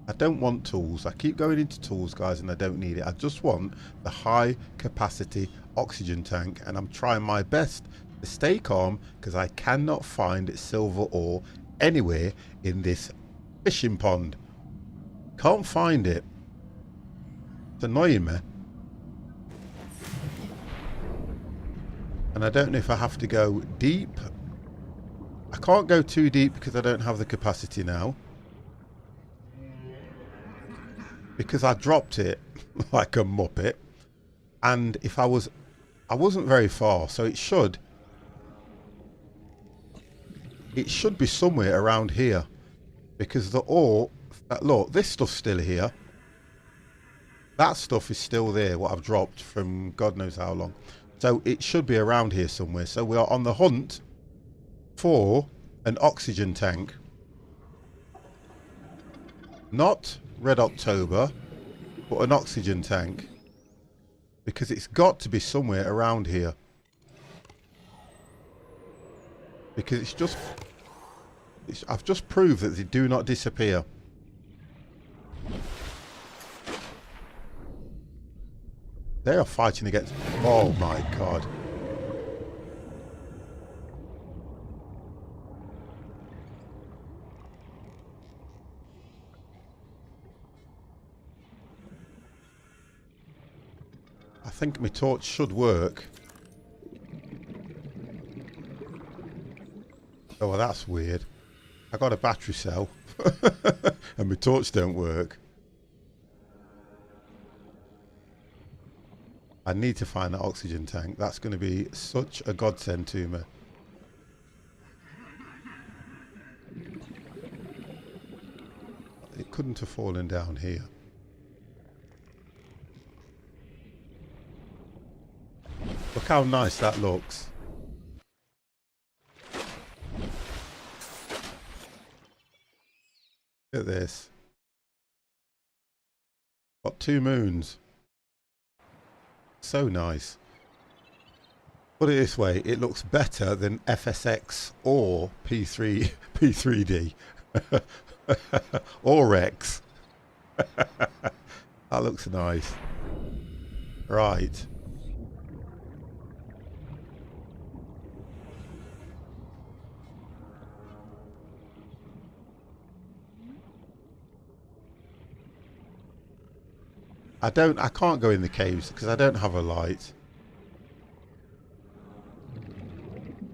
I don't want tools. I keep going into tools, guys, and I don't need it. I just want the high capacity oxygen tank, and I'm trying my best to stay calm because I cannot find silver ore anywhere in this fishing pond. Can't find it. It's annoying me. And I don't know if I have to go deep. I can't go too deep because I don't have the capacity now. Because I dropped it like a muppet. And if I wasn't very far, so it should be somewhere around here. Because the ore, look, this stuff's still here. That stuff is still there, what I've dropped from God knows how long. So it should be around here somewhere. So we are on the hunt for an oxygen tank. Not Red October, but an oxygen tank. Because it's got to be somewhere around here. Because I've just proved that they do not disappear. They are fighting against... oh my god. I think my torch should work. Oh, well, that's weird. I got a battery cell. And my torch don't work. I need to find that oxygen tank. That's going to be such a godsend to me. It couldn't have fallen down here. Look how nice that looks. Look at this. Got 2 moons. So nice. Put it this way, it looks better than FSX or P3D or Rex. That looks nice. Right. I can't go in the caves because I don't have a light.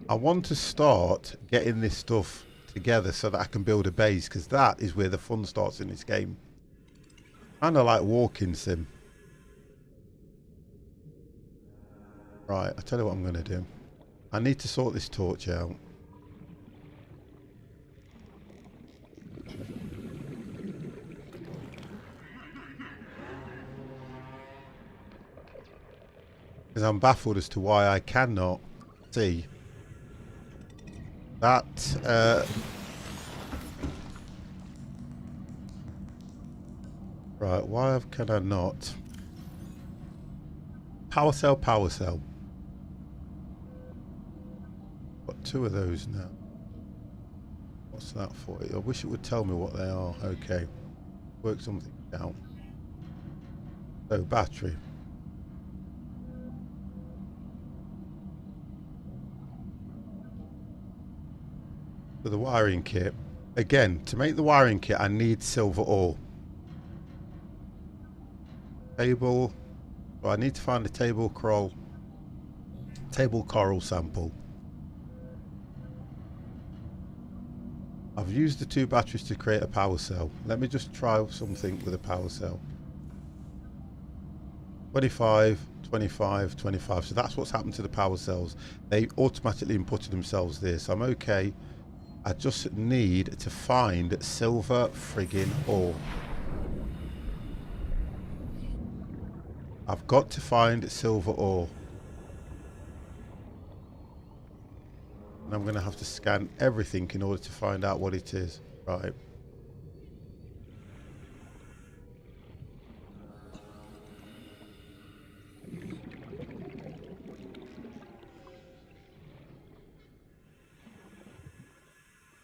I want to start getting this stuff together so that I can build a base, because that is where the fun starts in this game. Kind of like walking sim. Right, I'll tell you what I'm going to do. I need to sort this torch out. Because I'm baffled as to why I cannot see that. Right, why can I not? Power cell, power cell. Got 2 of those now. What's that for? I wish it would tell me what they are. Okay. Work something out. So, battery. For the wiring kit. Again, to make the wiring kit, I need silver ore. Table. Well, I need to find a table coral sample. I've used the 2 batteries to create a power cell. Let me just try something with a power cell. 25, 25, 25. So that's what's happened to the power cells. They automatically inputted themselves there. So I'm okay. I just need to find silver friggin' ore. I've got to find silver ore. And I'm going to have to scan everything in order to find out what it is. Right.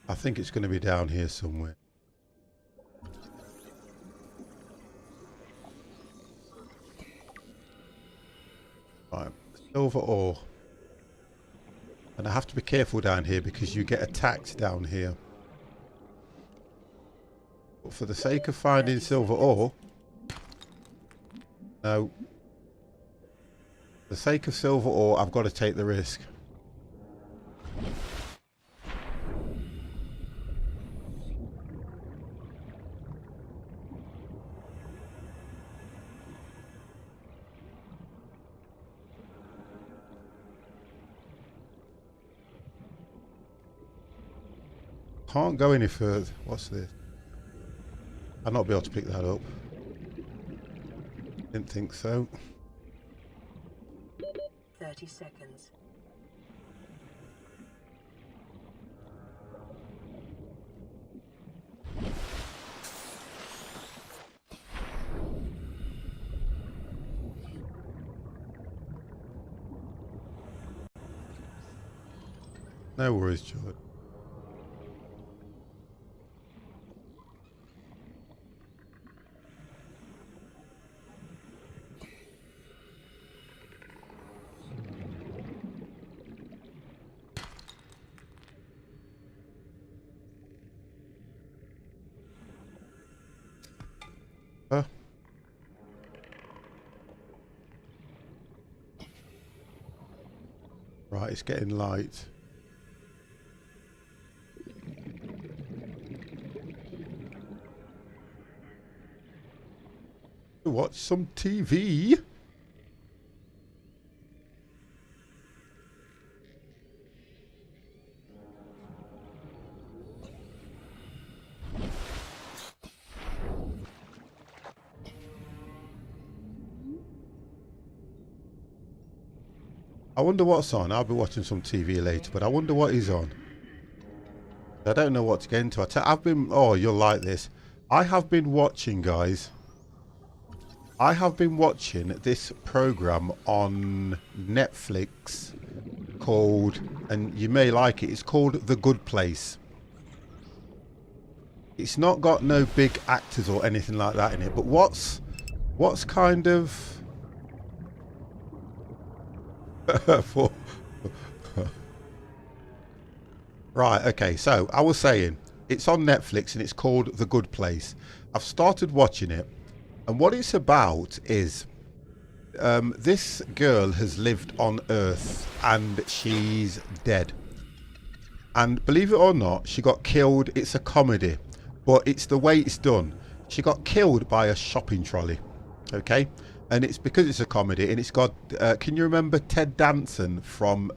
I think it's going to be down here somewhere. Right, silver ore. And I have to be careful down here because you get attacked down here. But for the sake of finding silver ore... No. For the sake of silver ore, I've got to take the risk. Can't go any further. What's this? I'll not be able to pick that up. Didn't think so. 30 seconds. No worries, George. Right, it's getting light. Watch some TV. I wonder what's on. I'll be watching some TV later, but I wonder what is on. I don't know what to get into. I've been... Oh, you'll like this. I have been watching, guys. I have been watching this program on Netflix called, and you may like it, it's called The Good Place. It's not got no big actors or anything like that in it, but what's kind of... Right, okay, so I was saying it's on Netflix and it's called The Good Place. I've started watching it, and what it's about is this girl has lived on Earth and she's dead, and believe it or not, she got killed. It's a comedy, but it's the way it's done. She got killed by a shopping trolley, okay? And it's because it's a comedy, and it's got, can you remember Ted Danson from,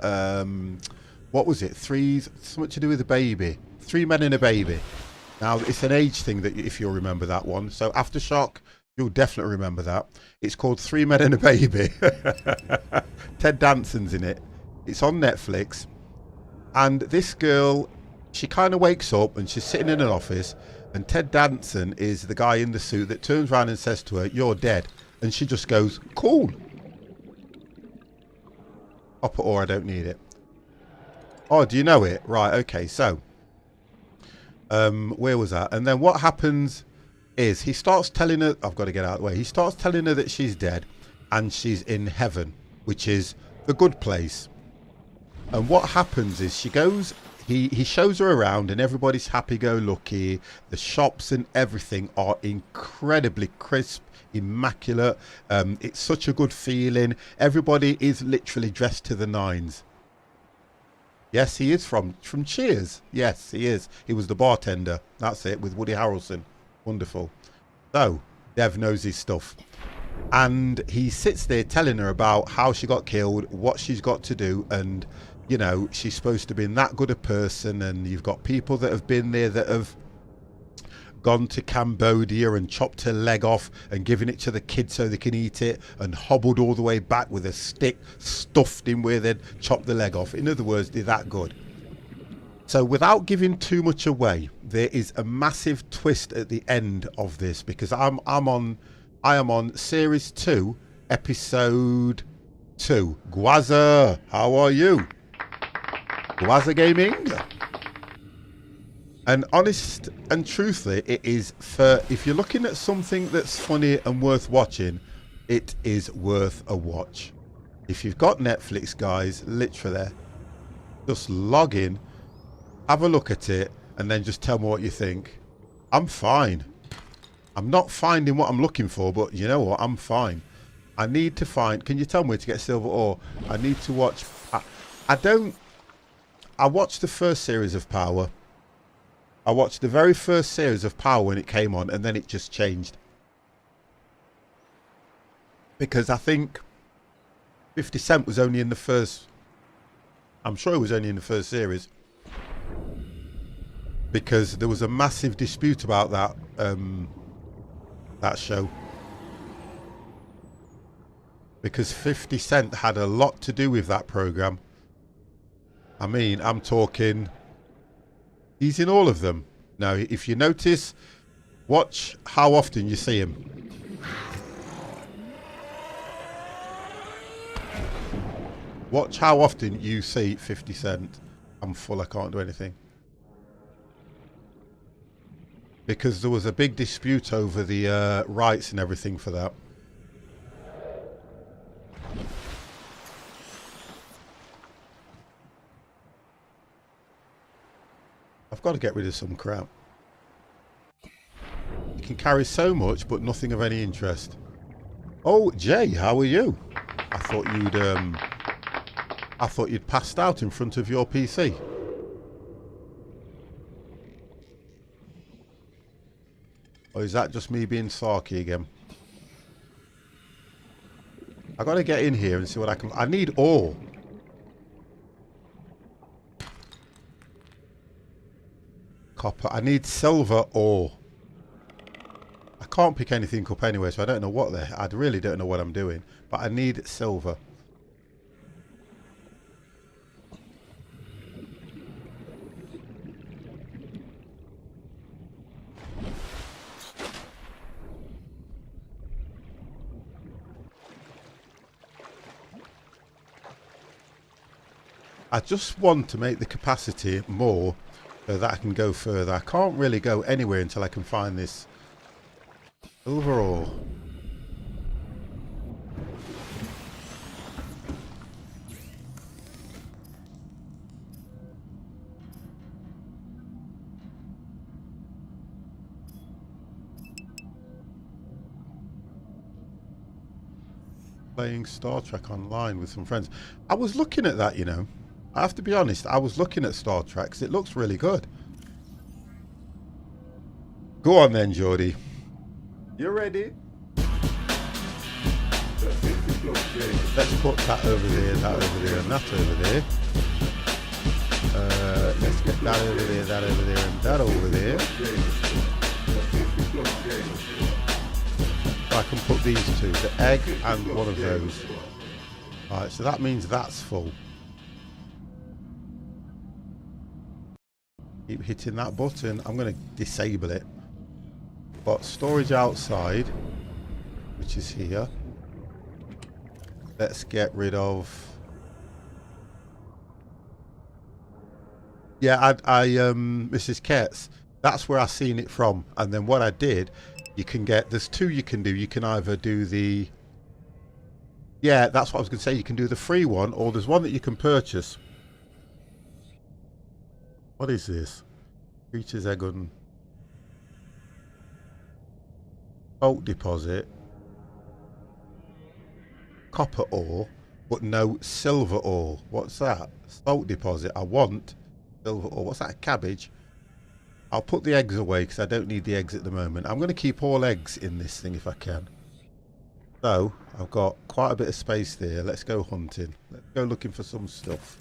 what was it? Something to do with a baby. 3 Men and a Baby. Now, it's an age thing that if you'll remember that one. So Aftershock, you'll definitely remember that. It's called 3 Men and a Baby. Ted Danson's in it. It's on Netflix. And this girl, she kind of wakes up and she's sitting in an office, and Ted Danson is the guy in the suit that turns around and says to her, "You're dead." And she just goes, "Cool. Copper ore, I don't need it." Oh, do you know it? Right, okay, so where was that? And then what happens is he starts telling her, I've got to get out of the way. He starts telling her that she's dead and she's in heaven, which is the good place. And what happens is she goes, he shows her around and everybody's happy-go-lucky. The shops and everything are incredibly crisp, immaculate. It's such a good feeling. Everybody is literally dressed to the nines. Yes, he is from Cheers. Yes, he is. He was the bartender. That's it, with Woody Harrelson. Wonderful. So Dev knows his stuff, and he sits there telling her about how she got killed, what she's got to do, and you know, she's supposed to be that good a person, and you've got people that have been there that have gone to Cambodia and chopped her leg off and given it to the kids so they can eat it, and hobbled all the way back with a stick stuffed in where they'd chopped the leg off. In other words, they're that good. So without giving too much away, there is a massive twist at the end of this, because I am on series 2, episode 2. Guaza, how are you? Guaza Gaming. And honest and truthfully, it is if you're looking at something that's funny and worth watching, it is worth a watch. If you've got Netflix, guys, literally, just log in, have a look at it, and then just tell me what you think. I'm fine. I'm not finding what I'm looking for, but you know what? I'm fine. I need to find... Can you tell me where to get silver ore? I need to watch... I watched the first series of Power. I watched the very first series of Power when it came on, and then it just changed. Because I think 50 Cent was only in the first... I'm sure it was only in the first series. Because there was a massive dispute about that that show. Because 50 Cent had a lot to do with that program. I mean, I'm talking... He's in all of them. Now, if you notice, watch how often you see him. Watch how often you see 50 Cent. I'm full, I can't do anything. Because there was a big dispute over the rights and everything for that. I've got to get rid of some crap. You can carry so much, but nothing of any interest. Oh, Jay, how are you? I thought you'd passed out in front of your PC. Or is that just me being sarky again? I got to get in here and see what I can... I need ore. Copper. I need silver ore. I can't pick anything up anyway, so I don't know what I really don't know what I'm doing. But I need silver. I just want to make the capacity more so that I can go further. I can't really go anywhere until I can find this silver ore. Playing Star Trek online with some friends. I was looking at that, you know. I have to be honest, I was looking at Star Trek 'cause it looks really good. Go on then, Geordie. You ready? Let's put that over there, and that over there. Let's get that over there, and that over there. So I can put these two, the egg and one of those. Alright, so that means that's full. Keep hitting that button. I'm going to disable it. Got storage outside, which is here. Let's get rid of... Yeah, Mrs. Ketz, that's where I seen it from. And then what I did, you can get... There's two you can do. You can either do the... Yeah, that's what I was going to say. You can do the free one, or there's one that you can purchase. What is this? Creature's egg on salt deposit, copper ore, but no silver ore. What's that? Salt deposit. I want silver ore. What's that? Cabbage. I'll put the eggs away because I don't need the eggs at the moment. I'm going to keep all eggs in this thing if I can. So I've got quite a bit of space there. Let's go hunting. Let's go looking for some stuff.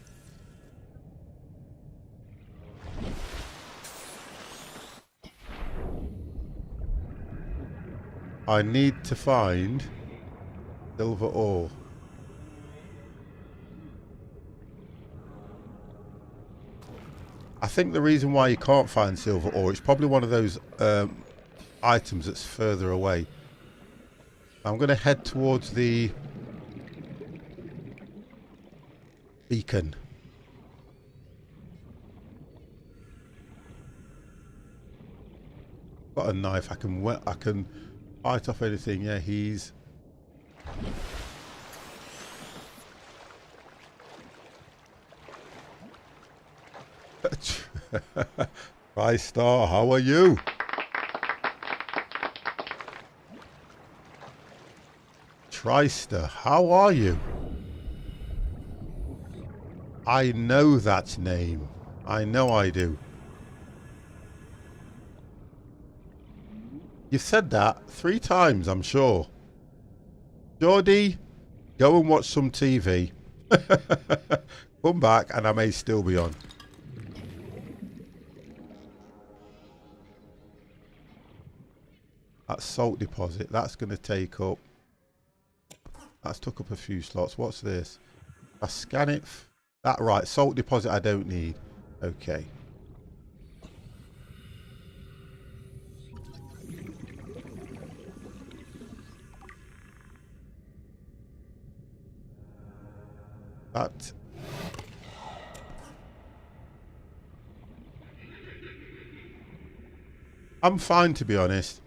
I need to find silver ore. I think the reason why you can't find silver ore, it's probably one of those items that's further away. I'm going to head towards the beacon. Got a knife. I can bite off anything. Yeah, he's. TriStar, how are you? TriStar, how are you? I know that name. I know I do. You've said that 3 times, I'm sure. Geordie, go and watch some TV. Come back and I may still be on. That salt deposit, that's going to take up... That's took up a few slots. What's this? I scan it. That right. Salt deposit I don't need. Okay. That. I'm fine, to be honest.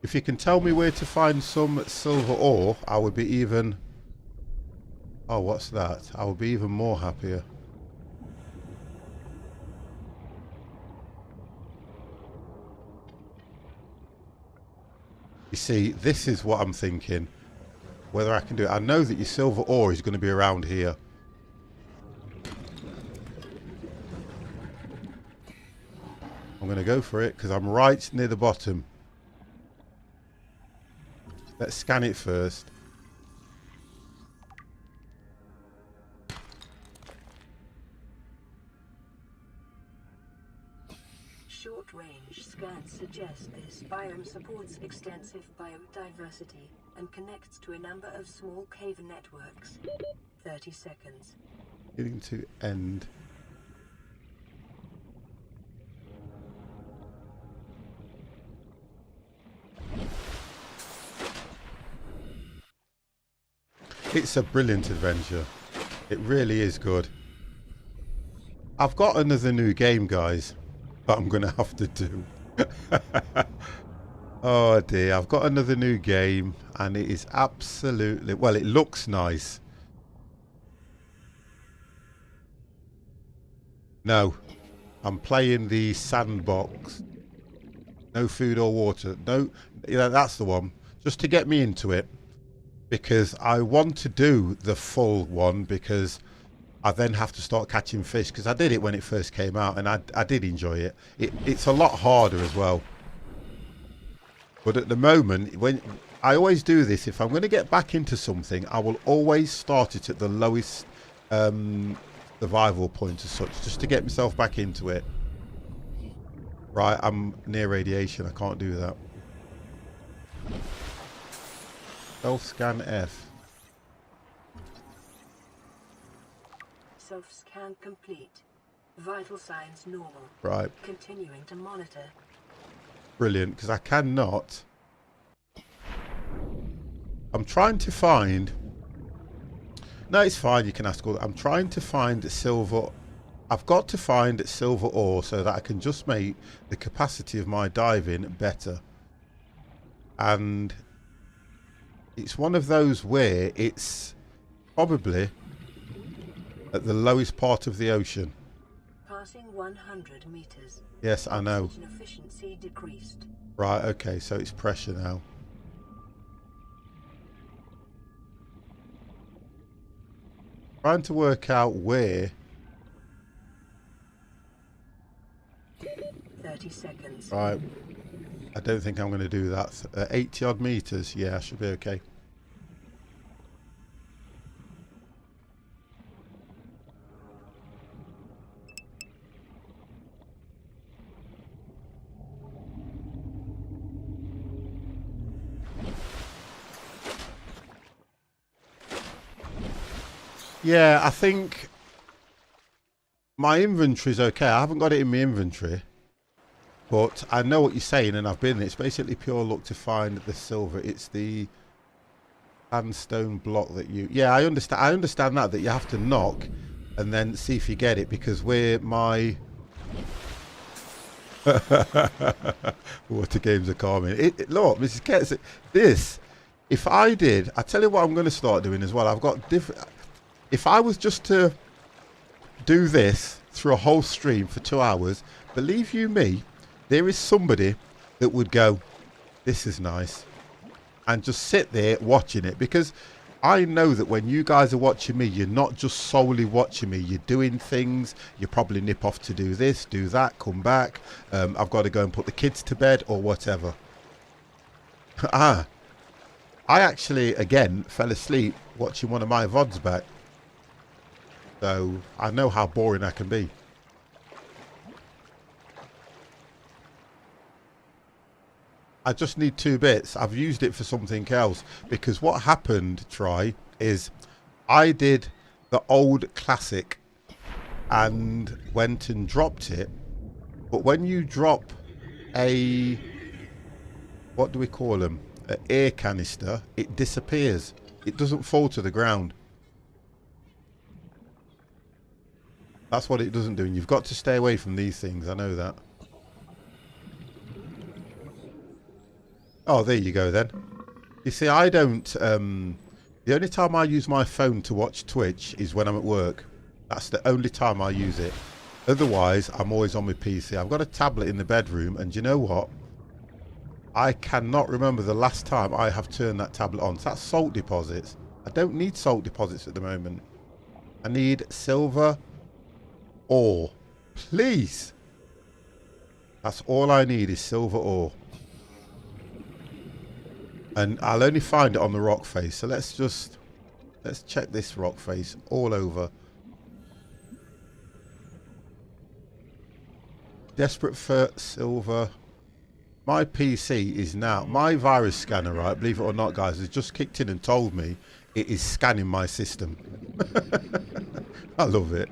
If you can tell me where to find some silver ore, I would be even... Oh, what's that? I would be even more happier. You see, this is what I'm thinking. Whether I can do it. I know that your silver ore is going to be around here. I'm going to go for it because I'm right near the bottom. Let's scan it first. Short-range scans suggest this biome supports extensive biodiversity and connects to a number of small cave networks. 30 seconds. Getting to end. It's a brilliant adventure. It really is good. I've got another new game, guys, that I'm going to have to do. Oh dear, I've got another new game and it is absolutely... Well, it looks nice. No, I'm playing the sandbox. No food or water. No, yeah, that's the one. Just to get me into it. Because I want to do the full one because I then have to start catching fish. Because I did it when it first came out and I did enjoy it. It's a lot harder as well. But at the moment, when I always do this, if I'm going to get back into something, I will always start it at the lowest survival point as such, just to get myself back into it. Right, I'm near radiation. I can't do that. Self-scan F. Self-scan complete. Vital signs normal. Right. Continuing to monitor. Brilliant, because I cannot... I'm trying to find... No, it's fine, you can ask all that. I'm trying to find silver... I've got to find silver ore so that I can just make the capacity of my diving better. And... it's one of those where it's probably at the lowest part of the ocean. Passing 100 meters. Yes, I know. Oxygen efficiency decreased. Right, okay, so it's pressure now. Trying to work out where. 30 seconds. Right. I don't think I'm going to do that. 80 odd meters. Yeah, I should be okay. Yeah, I think My inventory's okay. I haven't got it in my inventory. But I know what you're saying, and I've been there. It's basically pure luck to find the silver. It's the sandstone block that you... Yeah, I understand that you have to knock and then see if you get it, because where my... Water games are calming. Look, Mrs. Ketz, this... If I did... I tell you what I'm going to start doing as well. I've got different... If I was just to do this through a whole stream for 2 hours, believe you me, there is somebody that would go, this is nice, and just sit there watching it, because I know that when you guys are watching me, you're not just solely watching me, you're doing things. You probably nip off to do this, do that, come back. I've got to go and put the kids to bed or whatever. I actually, again, fell asleep watching one of my VODs back. So I know how boring I can be. I just need 2 bits. I've used it for something else, because what happened, is I did the old classic and went and dropped it. But when you drop a, what do we call them? An air canister, it disappears. It doesn't fall to the ground. That's what it doesn't do, and you've got to stay away from these things. I know that. Oh, there you go then. You see, I don't... the only time I use my phone to watch Twitch is when I'm at work. That's the only time I use it. Otherwise, I'm always on my PC. I've got a tablet in the bedroom, and you know what? I cannot remember the last time I have turned that tablet on. So that's salt deposits. I don't need salt deposits at the moment. I need silver ore. Please. That's all I need is silver ore. And I'll only find it on the rock face. So let's check this rock face all over. Desperate for silver. My PC is now, my virus scanner, right, believe it or not, guys, has just kicked in and told me it is scanning my system. I love it.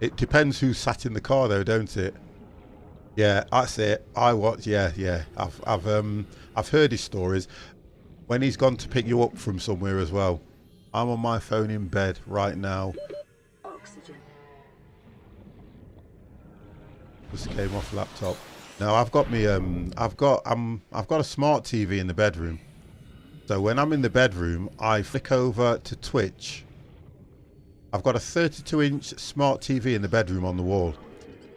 It depends who's sat in the car, though, don't it? Yeah, that's it. Yeah. I've heard his stories. When he's gone to pick you up from somewhere as well. I'm on my phone in bed right now. Oxygen. Just came off laptop. Now I've got me. I've got a smart TV in the bedroom. So when I'm in the bedroom, I flick over to Twitch. I've got a 32-inch smart TV in the bedroom on the wall,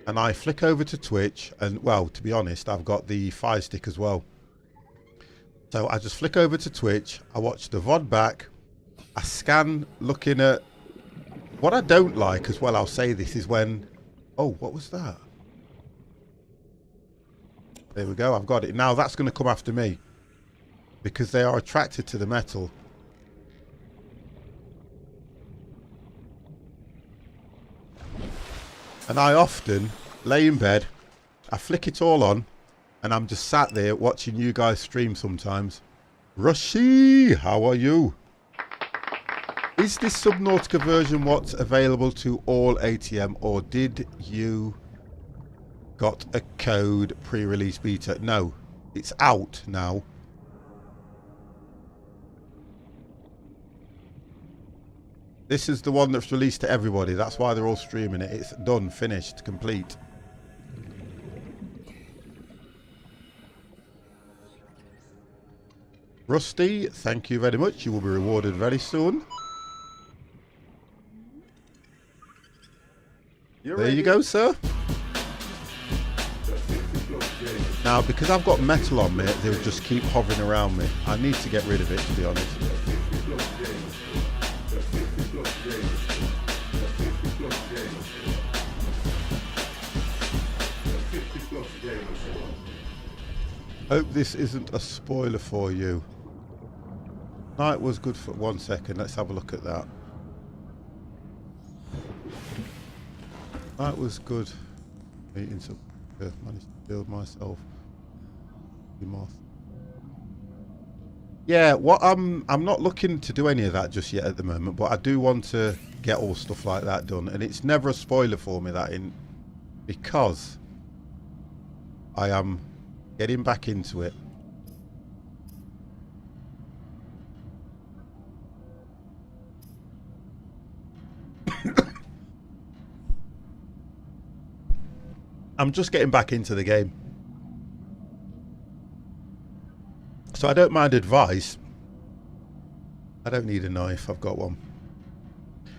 and I flick over to Twitch, and well, to be honest, I've got the Fire Stick as well. So I just flick over to Twitch, I watch the VOD back, I scan looking at... What I don't like as well, I'll say this, is when... Oh, what was that? There we go, I've got it. Now that's going to come after me, because they are attracted to the metal. And I often lay in bed, I flick it all on, and I'm just sat there watching you guys stream sometimes. Rushy, how are you? Is this Subnautica version what's available to all ATM, or did you got a code pre-release beta? No, it's out now. This is the one that's released to everybody. That's why they're all streaming it. It's done, finished, complete. Rusty, thank you very much. You will be rewarded very soon. There you go, sir. Now, because I've got metal on me, they'll just keep hovering around me. I need to get rid of it, to be honest. Hope this isn't a spoiler for you. Night was good for 1 second. Let's have a look at that. Night was good. Meeting some. Managed to build myself. Moth. Yeah, what I'm not looking to do any of that just yet at the moment, but I do want to get all stuff like that done, and it's never a spoiler for me that in because I am getting back into it. I'm just getting back into the game. So I don't mind advice. I don't need a knife, I've got one.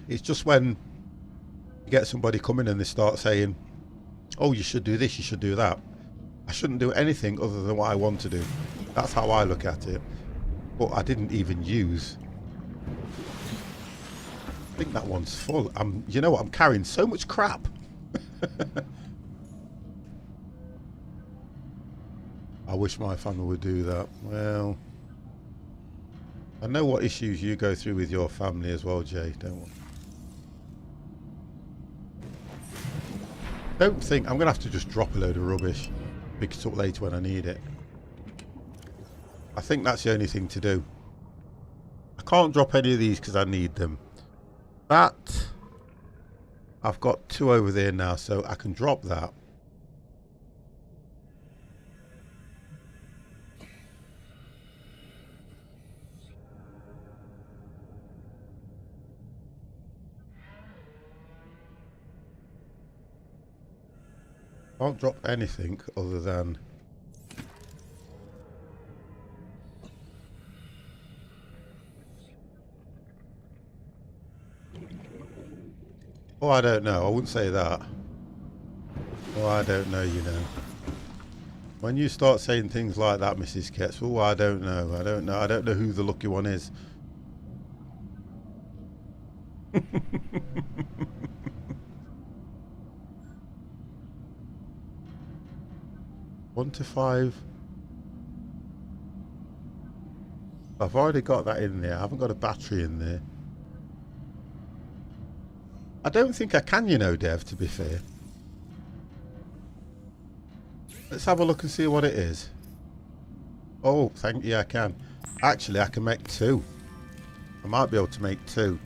It's just when you get somebody coming and they start saying, oh, you should do this, you should do that. I shouldn't do anything other than what I want to do. That's how I look at it. But I didn't even use. I think that one's full. You know what, I'm carrying so much crap. I wish my family would do that. Well, I know what issues you go through with your family as well, Jay, don't I? Don't think I'm gonna have to just drop a load of rubbish, pick it up later when I need it. I think that's the only thing to do. I can't drop any of these because I need them. That I've got 2 over there now, so I can drop that. Can't drop anything other than oh, I don't know. I wouldn't say that. Oh, I don't know, you know. When you start saying things like that, Mrs. Ketz, oh, I don't know. I don't know. I don't know who the lucky one is. 1 to 5. I've already got that in there. I haven't got a battery in there. I don't think I can, you know, Dev, to be fair. Let's have a look and see what it is. Oh, thank you, I can. Actually, I can make 2. I might be able to make 2.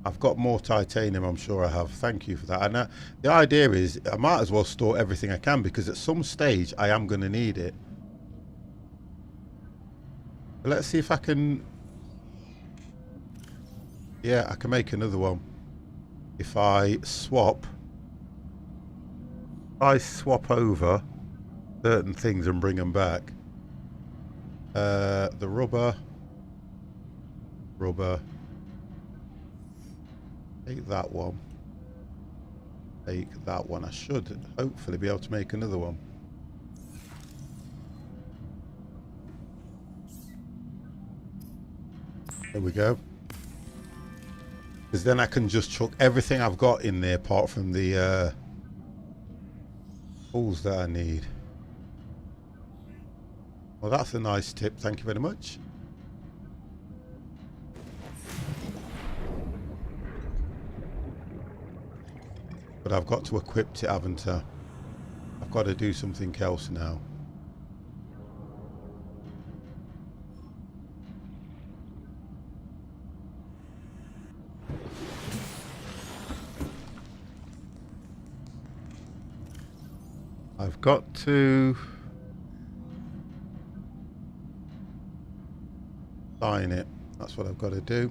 I've got more titanium, I'm sure I have. Thank you for that. And the idea is I might as well store everything I can because at some stage I am going to need it. But let's see if I can... Yeah, I can make another one. If I swap over certain things and bring them back. The rubber. Take that one. Take that one. I should hopefully be able to make another one. There we go. Because then I can just chuck everything I've got in there apart from the tools that I need. Well, that's a nice tip. Thank you very much. But I've got to equip it, haven't I? I've got to do something else now. I've got to sign it. That's what I've got to do.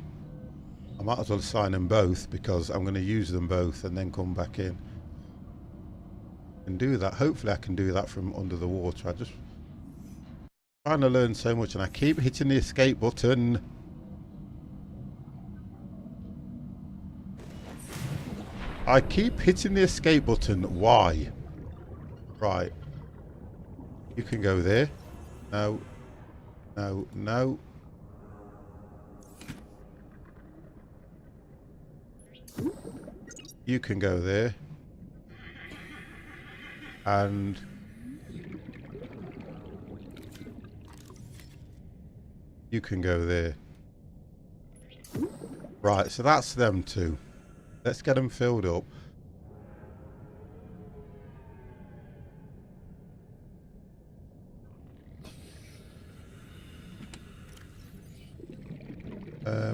I might as well sign them both because I'm going to use them both and then come back in and do that. Hopefully I can do that from under the water. I just trying to learn so much and I keep hitting the escape button. I keep hitting the escape button. Why? Right. You can go there. No. No. No. You can go there. And you can go there. Right, so that's them two. Let's get them filled up.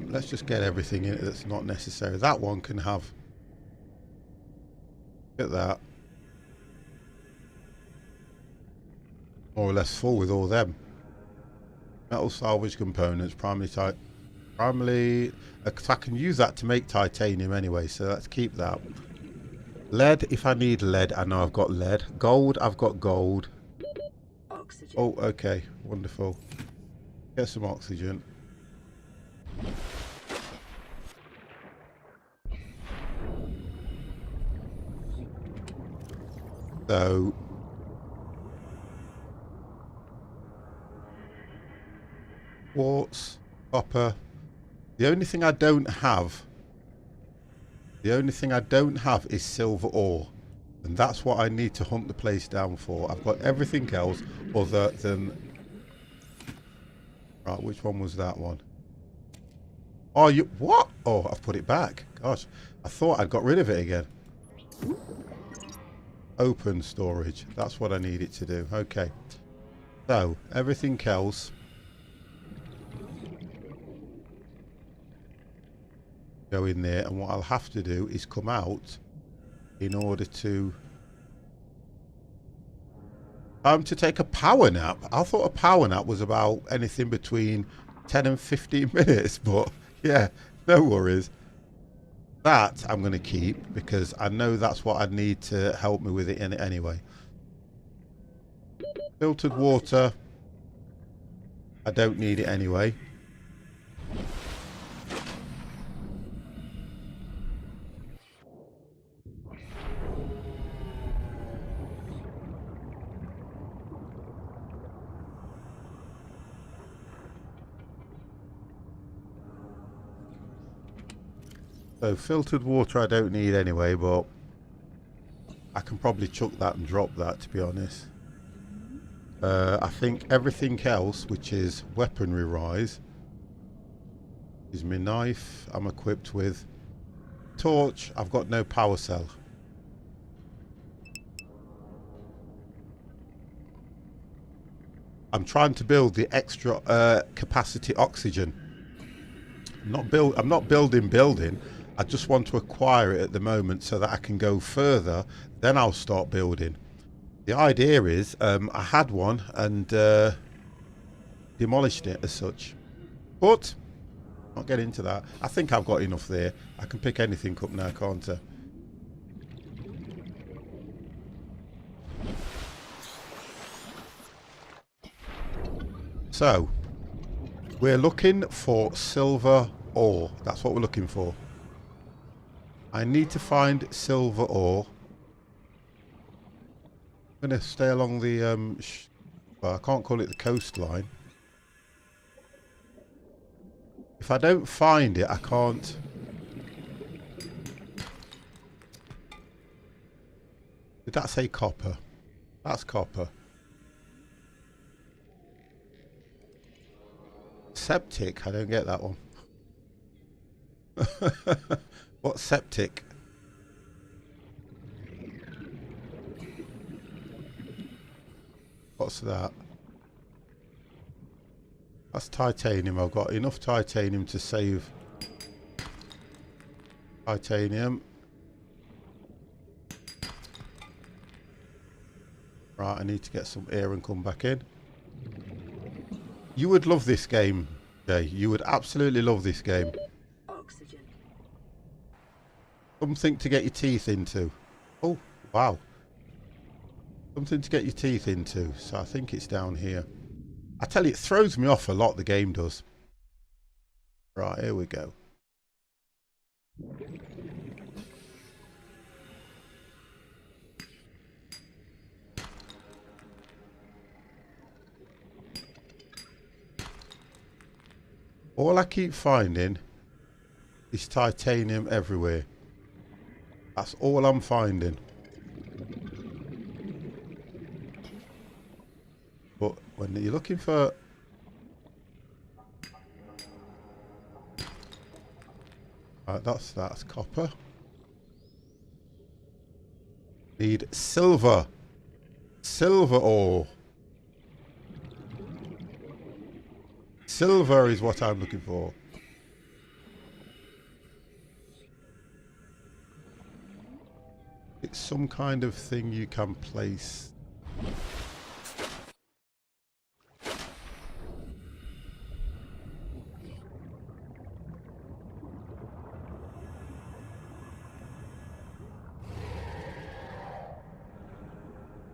Let's just get everything in it that's not necessary. That one can have. Look at that. More or less full with all them. Metal salvage components, primarily, because I can use that to make titanium anyway, so let's keep that. Lead, if I need lead, I know I've got lead. Gold, I've got gold. Oxygen. Oh, okay, wonderful. Get some oxygen. So quartz, copper. The only thing I don't have is silver ore. And that's what I need to hunt the place down for. I've got everything else other than... Right, which one was that one? Oh, you... What? Oh, I've put it back. Gosh, I thought I'd got rid of it again. Open storage. That's what I need it to do. Okay. So, everything else... go in there, and what I'll have to do is come out in order to take a power nap. I thought a power nap was about anything between 10 and 15 minutes, but yeah, no worries. That I'm going to keep because I know that's what I need to help me with it in it anyway. Filtered water, I don't need it anyway. So filtered water I don't need anyway, but I can probably chuck that and drop that, to be honest. I think everything else, which is weaponry rise, is my knife. I'm equipped with torch. I've got no power cell. I'm trying to build the extra capacity oxygen. I'm not building. I just want to acquire it at the moment so that I can go further. Then I'll start building. The idea is I had one and demolished it as such. But I'll get into that. I think I've got enough there. I can pick anything up now, can't I? So we're looking for silver ore. That's what we're looking for. I need to find silver ore. I'm going to stay along the well, I can't call it the coastline. If I don't find it, I can't. Did that say copper? That's copper. Septic, I don't get that one. What's septic? What's that? That's titanium. I've got enough titanium to save titanium. Right, I need to get some air and come back in. You would love this game, Jay. You would absolutely love this game. Oxygen. Something to get your teeth into. Oh, wow. Something to get your teeth into. So I think it's down here. I tell you, it throws me off a lot, the game does. Right, here we go. All I keep finding is titanium everywhere. That's all I'm finding. But when you're looking for... Right, that's copper. Need silver. Silver ore. Silver is what I'm looking for. it's some kind of thing you can place.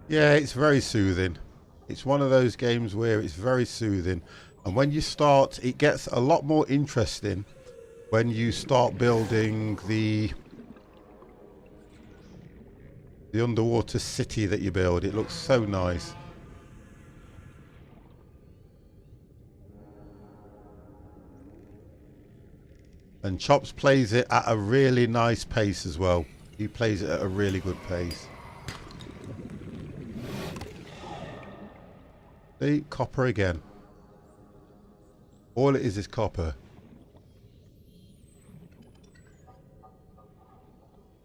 Yeah, it's very soothing. It's one of those games where it's very soothing. And when you start, it gets a lot more interesting when you start building the underwater city that you build. It looks so nice. And Chops plays it at a really nice pace as well. He plays it at a really good pace. See, copper again. All it is copper.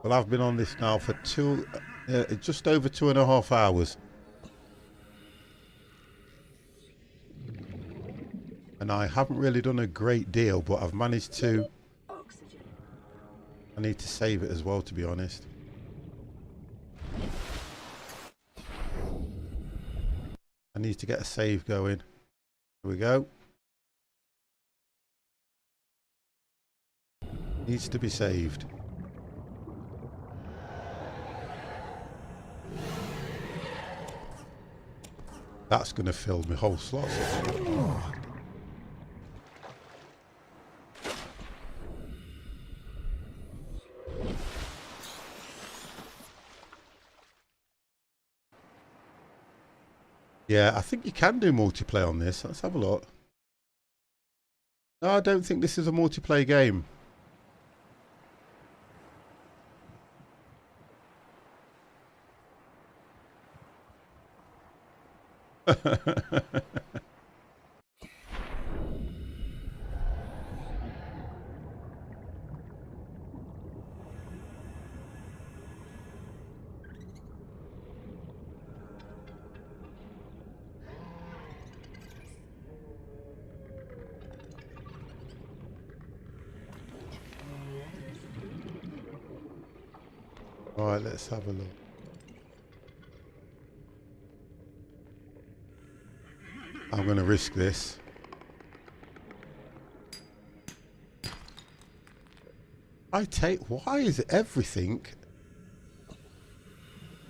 Well, I've been on this now for just over 2.5 hours. And I haven't really done a great deal, but I've managed to... Oxygen. I need to save it as well, to be honest. I need to get a save going. Here we go. Needs to be saved. That's going to fill my whole slot. Yeah, I think you can do multiplayer on this. Let's have a look. No, I don't think this is a multiplayer game. Alright, let's have a look. I'm going to risk this. Why is everything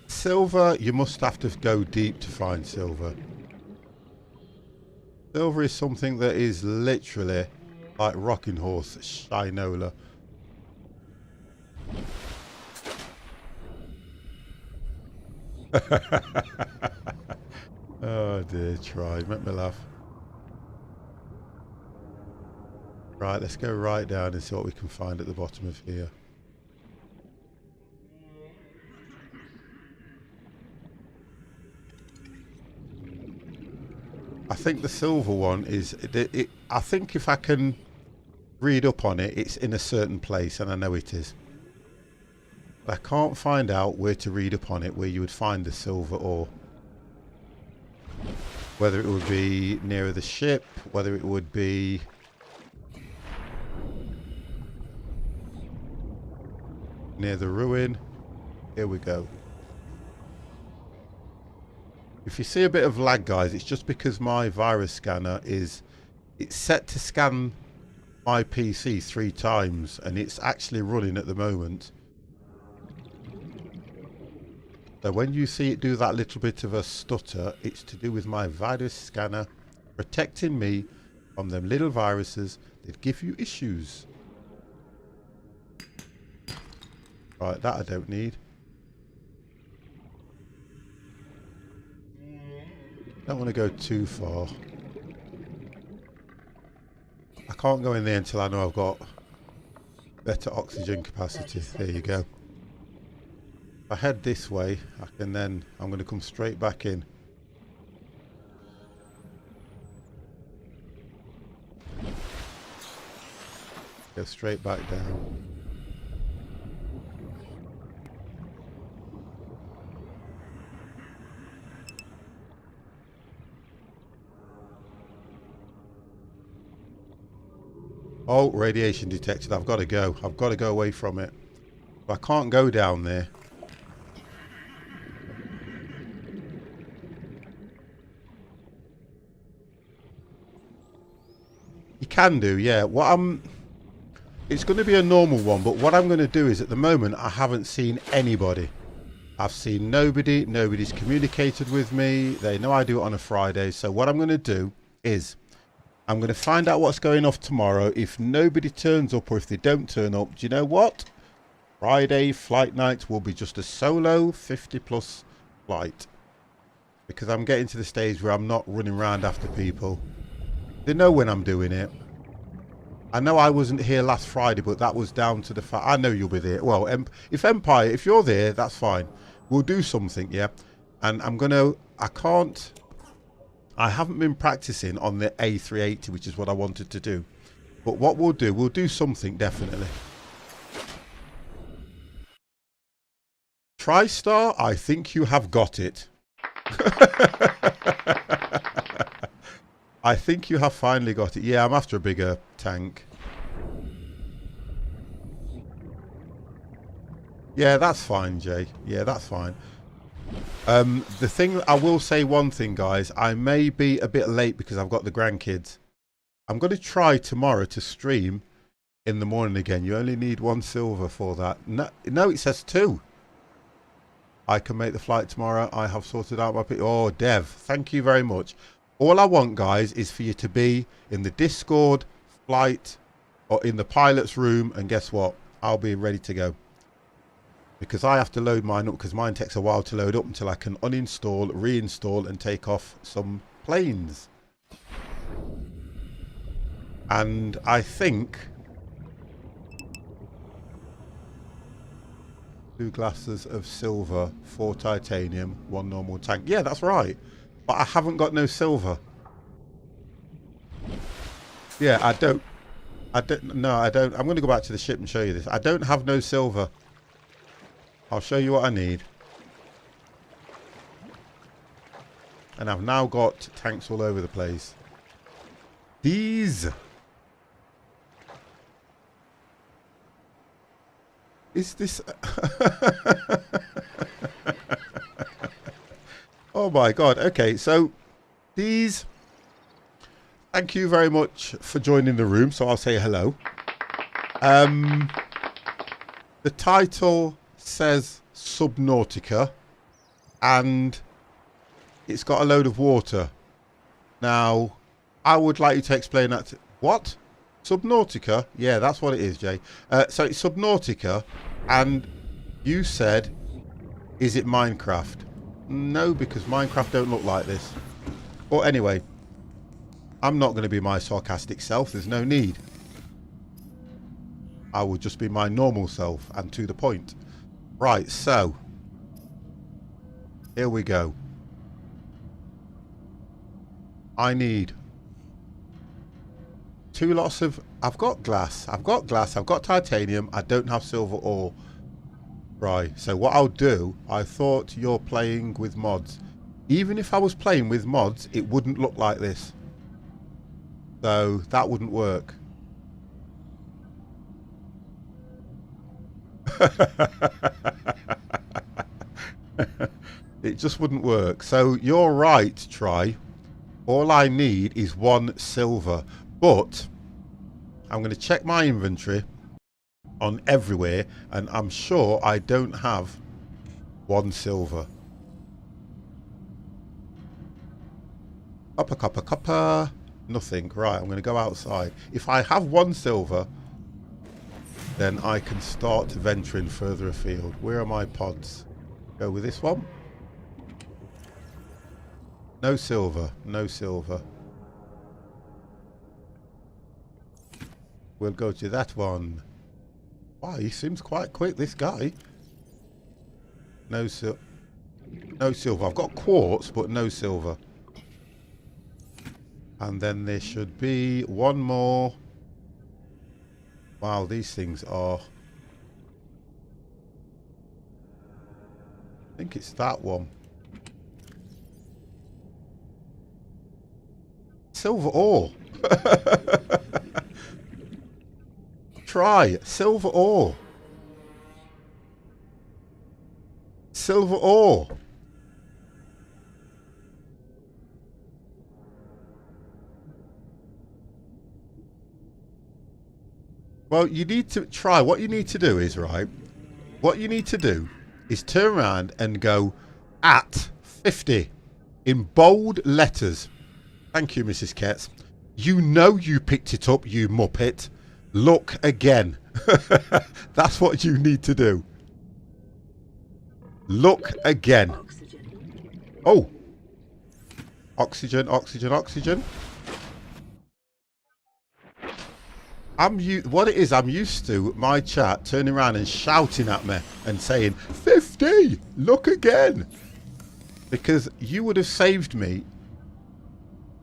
silver? You must have to go deep to find silver. Silver is something that is literally like rocking horse shinola. Oh dear, try. Make me laugh. Right, let's go right down and see what we can find at the bottom of here. I think the silver one is... I think if I can read up on it, it's in a certain place, and I know it is. But I can't find out where to read up on it, where you would find the silver ore. Whether it would be nearer the ship, whether it would be... near the ruin. Here we go. If you see a bit of lag, guys, it's just because my virus scanner it's set to scan my PC 3 times, and it's actually running at the moment. So when you see it do that little bit of a stutter, it's to do with my virus scanner protecting me from them little viruses that give you issues. Right, that I don't need. Don't want to go too far. I can't go in there until I know I've got better oxygen capacity. There you go. If I head this way, I'm going to come straight back in. Go straight back down. Oh, radiation detected. I've got to go. I've got to go away from it. But I can't go down there. You can do, yeah. It's going to be a normal one, but what I'm going to do is, at the moment, I haven't seen anybody. I've seen nobody. Nobody's communicated with me. They know I do it on a Friday. So what I'm going to do is I'm going to find out what's going off tomorrow. If nobody turns up, or if they don't turn up, do you know what? Friday flight night will be just a solo 50+ flight. Because I'm getting to the stage where I'm not running around after people. They know when I'm doing it. I know I wasn't here last Friday, but that was down to the fact I know you'll be there. Well, if Empire, if you're there, that's fine. We'll do something, yeah. And I haven't been practicing on the A380, which is what I wanted to do. But what we'll do something definitely. TriStar, I think you have got it. I think you have finally got it. Yeah, I'm after a bigger tank. Yeah, that's fine, Jay. Yeah, that's fine. The thing, I will say one thing, guys. I may be a bit late because I've got the grandkids. I'm going to try tomorrow to stream in the morning again. You only need 1 silver for that. No, it says 2. I can make the flight tomorrow. I have sorted out my... Oh, Dev, thank you very much. All I want, guys, is for you to be in the Discord flight or in the pilot's room. And guess what? I'll be ready to go. Because I have to load mine up, because mine takes a while to load up until I can uninstall, reinstall and take off some planes. And I think 2 glasses of silver, 4 titanium, 1 normal tank. Yeah, that's right. But I haven't got no silver. Yeah, I don't. No, I don't. I'm going to go back to the ship and show you this. I don't have no silver. I'll show you what I need. And I've now got tanks all over the place. These. Is this... Oh my god. Okay, so these... Thank you very much for joining the room. So I'll say hello. The title says Subnautica. And it's got a load of water. Now, I would like you to explain that to... What? Subnautica? Yeah, that's what it is, Jay. So it's Subnautica, and you said, is it Minecraft? No, because Minecraft don't look like this. But anyway, I'm not going to be my sarcastic self. There's no need. I will just be my normal self and to the point. Right, so here we go. I need 2 lots of... I've got glass, I've got titanium, I don't have silver ore. Right, so what I'll do, I thought you're playing with mods. Even if I was playing with mods, it wouldn't look like this. So that wouldn't work. It just wouldn't work. So you're right, Try. All I need is 1 silver. But I'm going to check my inventory on everywhere, and I'm sure I don't have 1 silver. Copper. Nothing. Right, I'm going to go outside. If I have 1 silver, then I can start venturing further afield. Where are my pods? Go with this one. No silver. No silver. We'll go to that one. Wow, he seems quite quick, this guy. No silver. I've got quartz, but no silver. And then there should be 1 more. Wow, these things are... I think it's that one. Silver ore. Try silver ore. Silver ore. Well, you need to try. What you need to do is, right, what you need to do is turn around and go at 50 in bold letters. Thank you, Mrs. Ketz. You know you picked it up, you muppet. Look again. That's what you need to do. Look again. Oxygen. Oh. Oxygen, oxygen, oxygen. What it is, I'm used to my chat turning around and shouting at me and saying, 50! Look again! Because you would have saved me.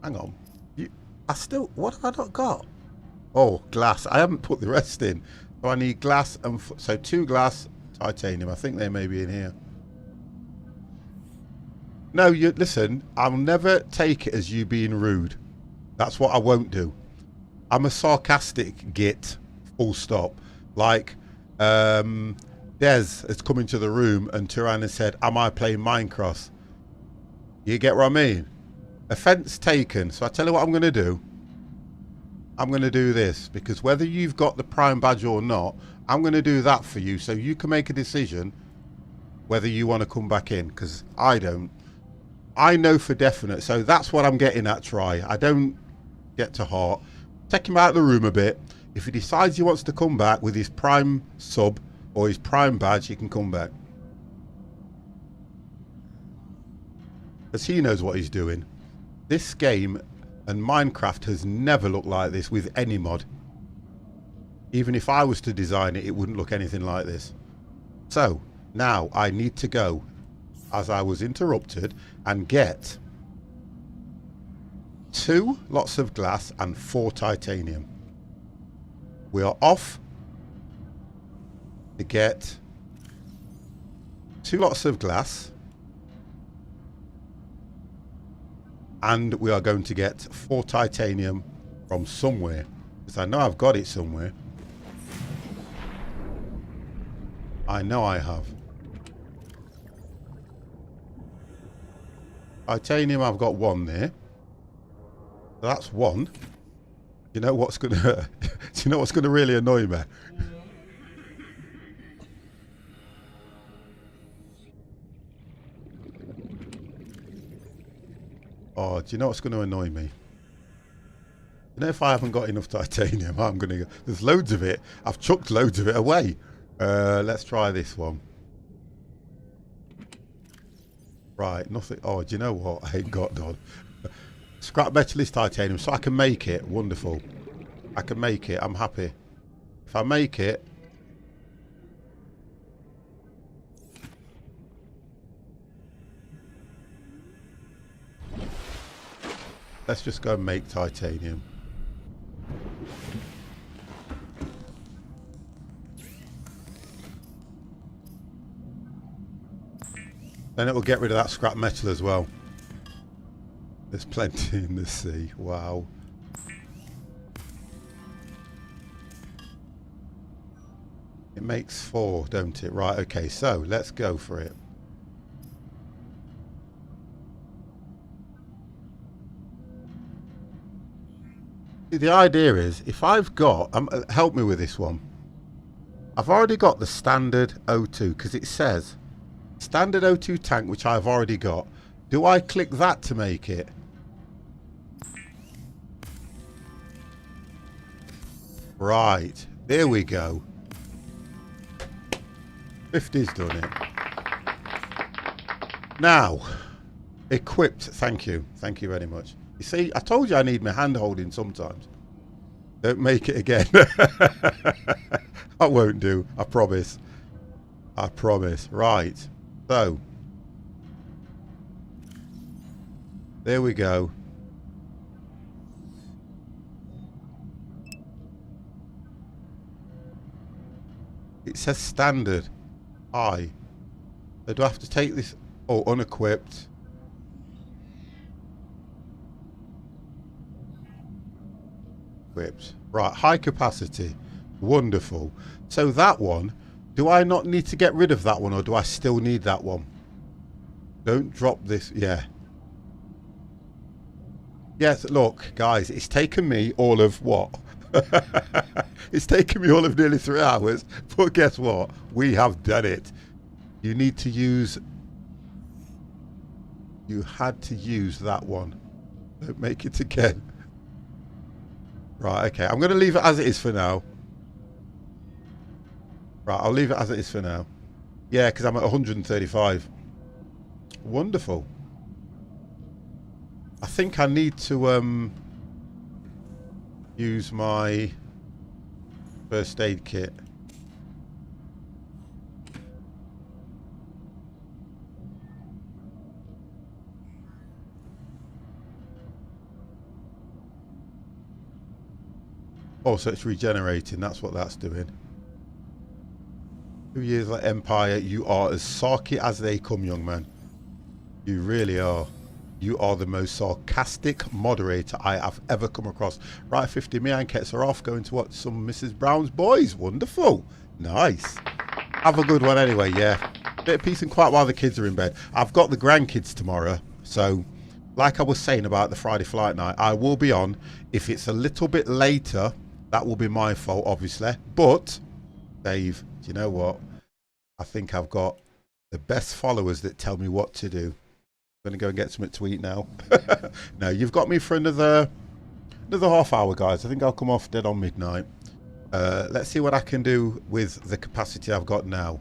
Hang on. What have I not got? Oh, glass. I haven't put the rest in. So I need glass and... So 2 glass, titanium. I think they may be in here. No, listen, I'll never take it as you being rude. That's what I won't do. I'm a sarcastic git, full stop. Like, Des has come into the room and Turan has said, am I playing Minecraft? You get what I mean? Offence taken. So I tell you what I'm going to do. I'm going to do this, because whether you've got the Prime badge or not, I'm going to do that for you so you can make a decision whether you want to come back in, because I don't. I know for definite, so that's what I'm getting at, Try. I don't get to heart. Take him out of the room a bit. If he decides he wants to come back with his Prime sub or his Prime badge, he can come back. Because he knows what he's doing. This game and Minecraft has never looked like this with any mod. Even if I was to design it, it wouldn't look anything like this. So, now I need to go, as I was interrupted, and get 2 lots of glass and 4 titanium. We are off to get 2 lots of glass, and we are going to get 4 titanium from somewhere, because I know I've got it somewhere. I know I have. Titanium, I've got 1 there. So that's 1. You know what's gonna do you know what's gonna really annoy me? Oh, do you know what's gonna annoy me? You know, if I haven't got enough titanium, I'm gonna go. There's loads of it. I've chucked loads of it away. Let's try this one. Right, nothing. Oh, do you know what? I ain't got none. Scrap metal is titanium, so I can make it. Wonderful. I can make it. I'm happy. If I make it... Let's just go and make titanium. Then it will get rid of that scrap metal as well. There's plenty in the sea. Wow. It makes 4, don't it? Right, okay, so let's go for it. The idea is, if I've got... help me with this one. I've already got the standard O2, because it says standard O2 tank, which I've already got. Do I click that to make it? Right, there we go. 50's done it. Now, equipped. Thank you very much. You see, I told you I need my hand holding sometimes. Don't make it again. I won't do, I promise. I promise. Right, so there we go. It says standard. High. So do I have to take this? Oh, unequipped. Equipped. Right, high capacity. Wonderful. So that one, do I not need to get rid of that one, or do I still need that one? Don't drop this. Yeah. Yes, look, guys, it's taken me all of what? It's taken me all of nearly 3 hours, but guess what? We have done it. You need to use... You had to use that one. Don't make it again. Right, okay. I'm going to leave it as it is for now. Right, I'll leave it as it is for now. Yeah, because I'm at 135. Wonderful. I think I need to use my first aid kit. Oh, so it's regenerating. That's what that's doing. 2 years like Empire, you are as sarky as they come, young man. You really are. You are the most sarcastic moderator I have ever come across. Right, 50 Miankets are off, going to watch some Mrs. Brown's Boys. Wonderful. Nice. Have a good one anyway, yeah. Bit of peace and quiet while the kids are in bed. I've got the grandkids tomorrow, so like I was saying about the Friday flight night, I will be on. If it's a little bit later, that will be my fault, obviously. But, Dave, do you know what? I think I've got the best followers that tell me what to do. I'm going to go and get something to eat now. No, you've got me for another half hour, guys. I think I'll come off dead on midnight. Let's see what I can do with the capacity I've got now.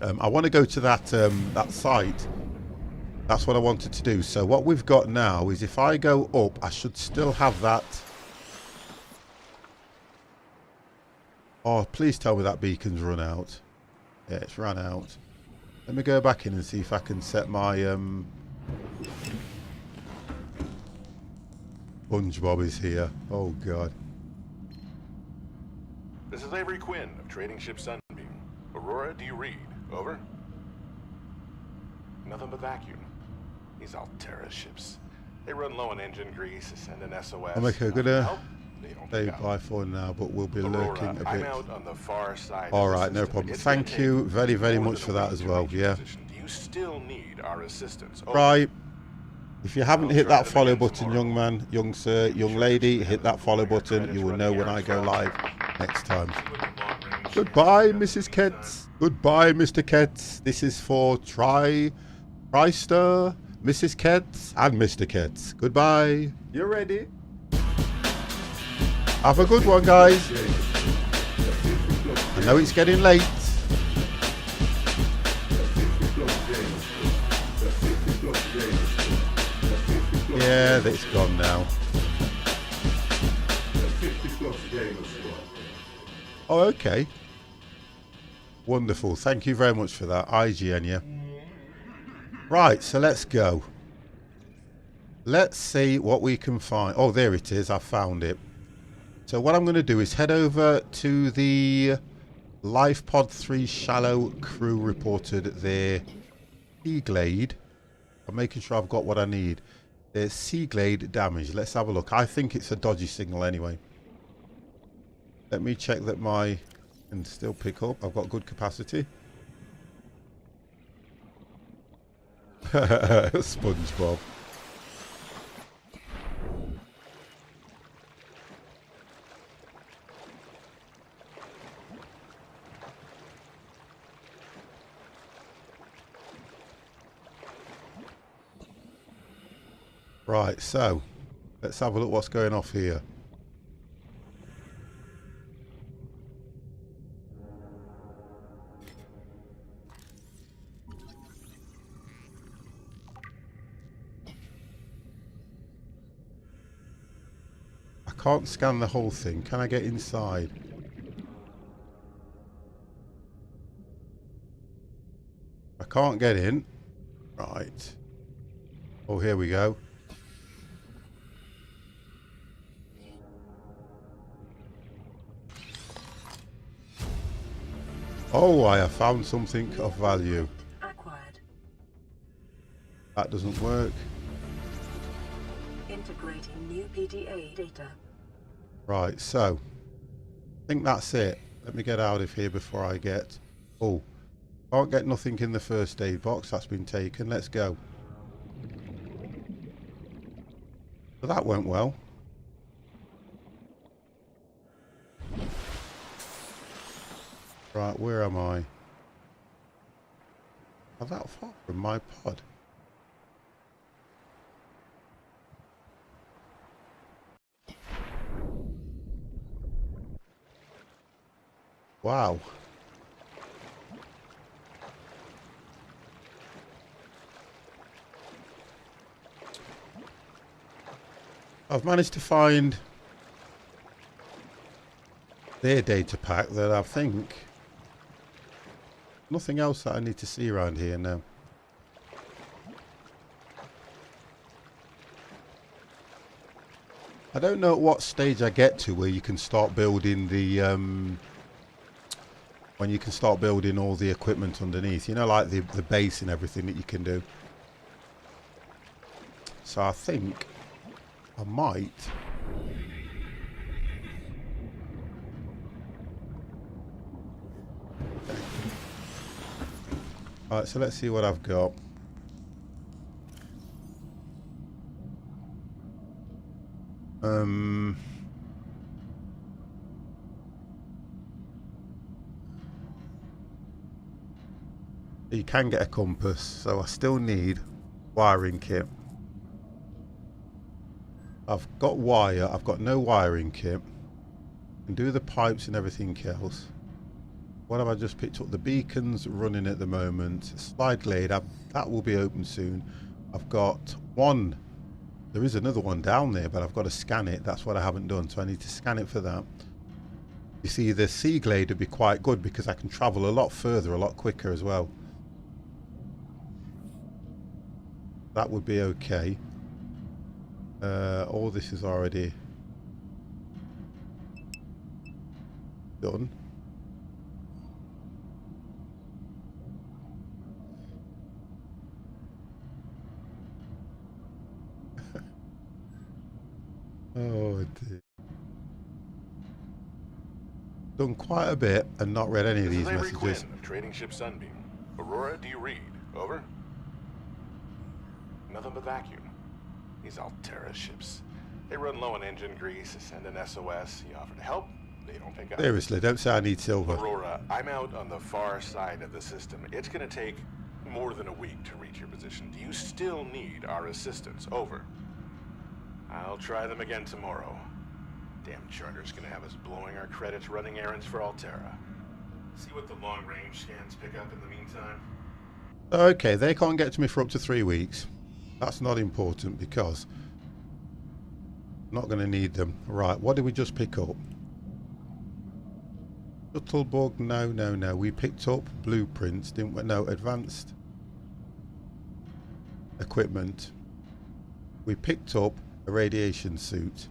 I want to go to that site. That's what I wanted to do. So what we've got now is if I go up, I should still have that. Oh, please tell me that beacon's run out. Yeah, it's run out. Let me go back in and see if I can set my SpongeBob is here. Oh God. This is Avery Quinn of Trading Ship Sunbeam. Aurora, do you read? Over? Nothing but vacuum. These Altera ships. They run low on engine grease, send an SOS. I'm okay, gonna stay by for now, but we'll be lurking a bit. I'm out on the far side. All right, no problem. Thank you very, very much for that as well. Yeah. Do you still need our assistance? Right. If you haven't hit that follow button, young man, young sir, young lady, hit that follow button. You will know when I go live next time. Goodbye, Mrs. Ketz. Goodbye, Mr. Ketz. This is for Tryster, Mrs. Ketz, and Mr. Ketz. Goodbye. You ready? Have a good one, guys. I know it's getting late. Yeah, it's gone now. Oh, okay. Wonderful. Thank you very much for that, IGN, yeah. Right, so let's go. Let's see what we can find. Oh, there it is. I found it. So what I'm going to do is head over to the Life Pod 3 Shallow crew reported their Seaglade. I'm making sure I've got what I need. There's Seaglade damage. Let's have a look. I think it's a dodgy signal anyway. Let me check that my can still pick up. I've got good capacity. SpongeBob. Right, so let's have a look what's going off here. I can't scan the whole thing. Can I get inside? I can't get in. Right. Oh, here we go. Oh, I have found something of value. Acquired. That doesn't work. Integrating new PDA data. Right, so I think that's it. Let me get out of here before I get... Oh, can't get nothing in the first aid box. That's been taken. Let's go. So that went well. Right, where am I? I'm that far from my pod. Wow. I've managed to find their data pack that I think nothing else that I need to see around here now. I don't know at what stage I get to where you can start building the when you can start building all the equipment underneath, you know, like the base and everything that you can do. So I think I might alright, so let's see what I've got. You can get a compass, so I still need wiring kit. I've got wire, I've got no wiring kit. I can do the pipes and everything else. What have I just picked up? The beacon's running at the moment. Slide glade, that will be open soon. I've got one. There is another one down there, but I've got to scan it. That's what I haven't done, so I need to scan it for that. You see, the sea glade would be quite good because I can travel a lot further, a lot quicker as well. That would be okay. All this is already done. Oh dear. Done quite a bit and not read any of these This is messages. Avery Quinn of Trading Ship Sunbeam. Aurora, do you read? Over. Nothing but vacuum. These Altera ships. They run low on engine grease, send an SOS, you offer to help, they don't pick up. Seriously, don't say I need silver. Aurora, I'm out on the far side of the system. It's gonna take more than a week to reach your position. Do you still need our assistance? Over. I'll try them again tomorrow. Damn charter's gonna have us blowing our credits running errands for Altera. See what the long-range scans pick up in the meantime. Okay, they can't get to me for up to 3 weeks. That's not important because I'm not going to need them. Right, what did we just pick up? Shuttlebug, no. We picked up blueprints, didn't we? No, advanced equipment. We picked up a radiation suit.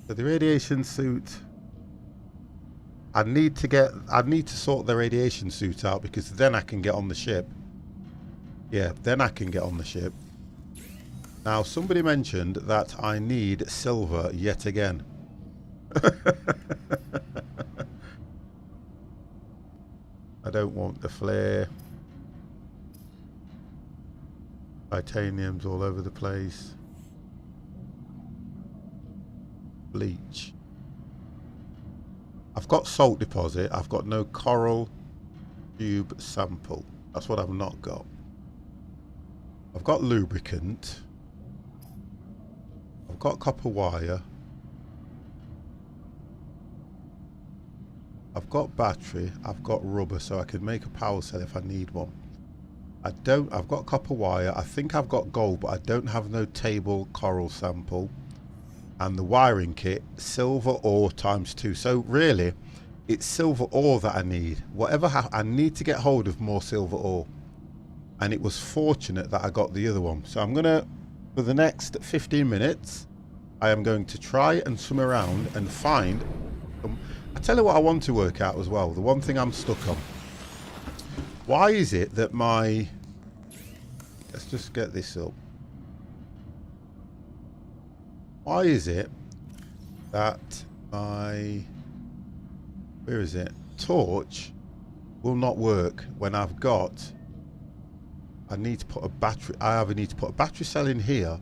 So the radiation suit, I need to sort the radiation suit out because then I can get on the ship. Yeah, then I can get on the ship. Now, somebody mentioned that I need silver yet again. I don't want the flare. Titanium's all over the place. Bleach. I've got salt deposit. I've got no coral tube sample. That's what I've not got. I've got lubricant. I've got copper wire. I've got battery. I've got rubber, so I can make a power cell if I need one. I've got copper wire. I think I've got gold, but I don't have no table coral sample. And the wiring kit, silver ore ×2. So really, it's silver ore that I need. I need to get hold of more silver ore. And it was fortunate that I got the other one. So I'm going to, for the next 15 minutes, I am going to try and swim around and find I tell you what I want to work out as well. The one thing I'm stuck on. Why is it that let's just get this up. Why is it that where is it? Torch will not work when I need to put a battery. I either need to put a battery cell in here,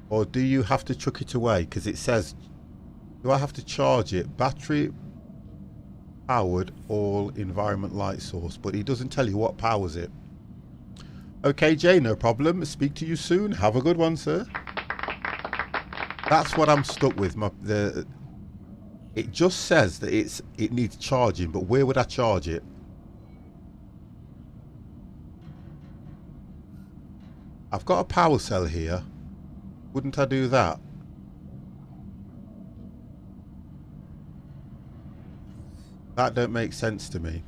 or do you have to chuck it away? Because it says Do I have to charge it? Battery powered all environment light source, but he doesn't tell you what powers it. Okay, Jay, no problem. Speak to you soon. Have a good one, sir. That's what I'm stuck with. It just says that it needs charging, but where would I charge it? I've got a power cell here. Wouldn't I do that? That don't make sense to me.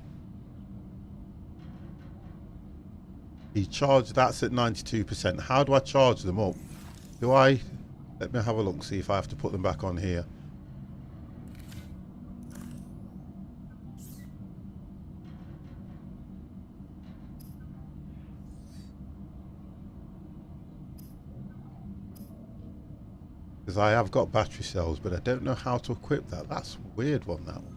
He charged, that's at 92%. How do I charge them up? Do I... Let me have a look, see if I have to put them back on here. Because I have got battery cells, but I don't know how to equip that. That's a weird one, that one.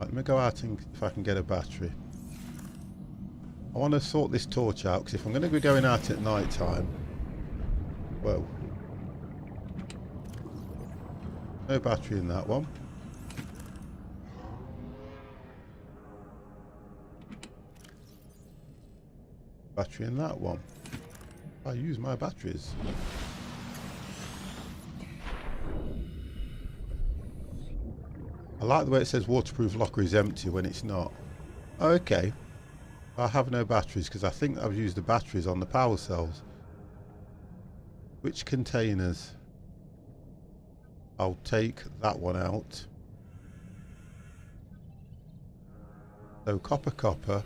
Right, let me go out and if I can get a battery. I want to sort this torch out, because if I'm going to be going out at night time... Whoa. No battery in that one. Battery in that one. I use my batteries. I like the way it says waterproof locker is empty when it's not. Oh, okay. I have no batteries because I think I've used the batteries on the power cells. Which containers? I'll take that one out. So copper.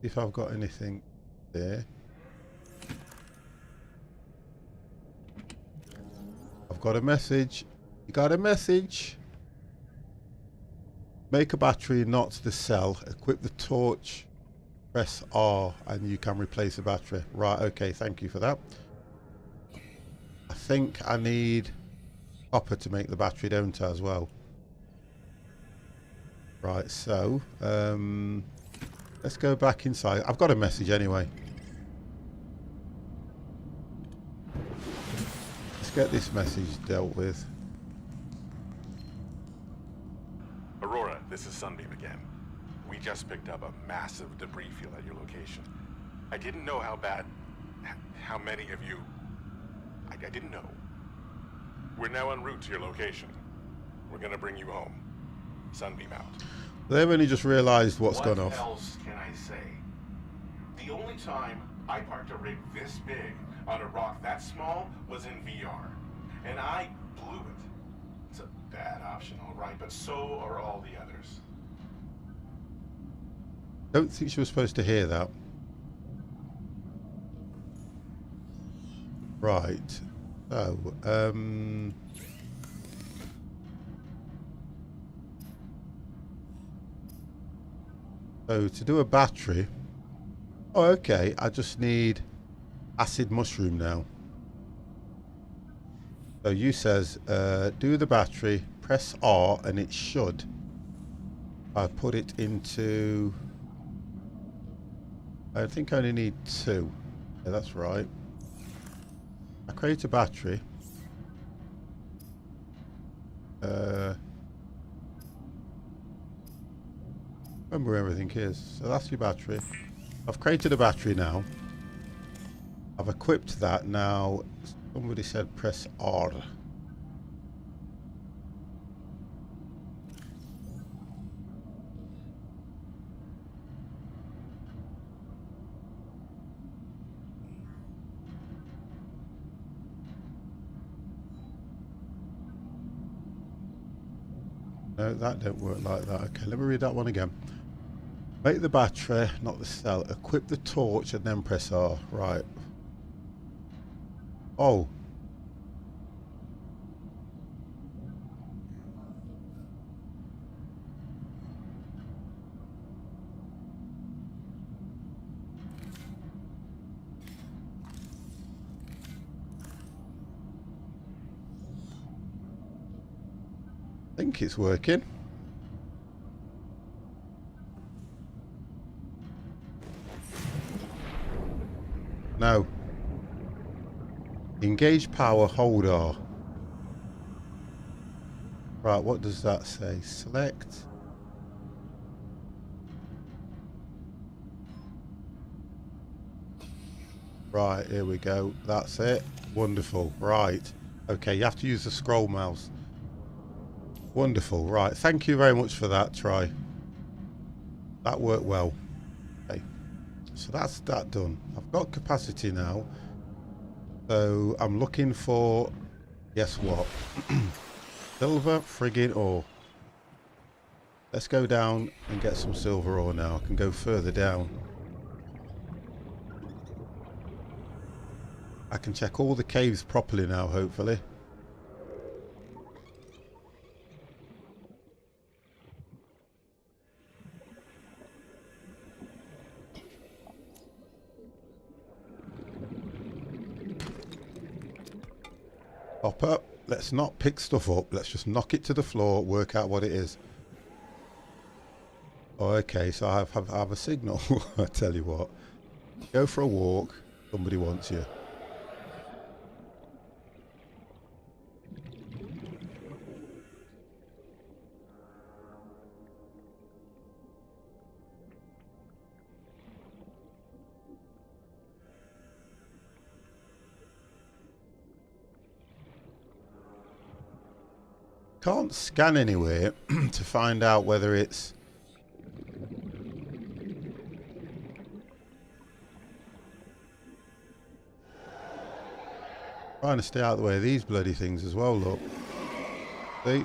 If I've got anything there. I've got a message. You got a message? Make a battery, not the cell. Equip the torch. Press R and you can replace the battery. Right, okay, thank you for that. I think I need copper to make the battery, don't I, as well? Right, so let's go back inside. I've got a message anyway. Let's get this message dealt with. Aurora, this is Sunbeam again. We just picked up a massive debris field at your location. I didn't know how many of you... I didn't know. We're now en route to your location. We're gonna bring you home. Sunbeam out. They've only just realised what's gone off. What else can I say? The only time I parked a rig this big on a rock that small was in VR. And I blew it. It's a bad option, alright, but so are all the others. Don't think she was supposed to hear that. Right. So, so to do a battery... Oh, okay. I just need acid mushroom now. So you says, do the battery, press R, and it should. I put it into... I think I only need 2. Yeah, that's right. I create a battery. Remember where everything is. So that's your battery. I've created a battery now. I've equipped that now. Somebody said press R. No, that don't work like that. Okay, let me read that one again. Make the battery, not the cell. Equip the torch and then press R. Right. Oh. I think it's working. No. Engage power, hold R. Right, what does that say? Select. Right, here we go. That's it. Wonderful. Right. Okay, you have to use the scroll mouse. Wonderful. Right, thank you very much for that, Try. That worked well. Okay, so that's that done. I've got capacity now. So I'm looking for, guess what? Silver friggin' ore. Let's go down and get some silver ore now. I can go further down. I can check all the caves properly now, hopefully. Hop up. Let's not pick stuff up. Let's just knock it to the floor, work out what it is. Oh, okay, so I have a signal. I tell you what. Go for a walk. Somebody wants you. Can't scan anywhere to find out whether it's... Trying to stay out of the way of these bloody things as well, look. See?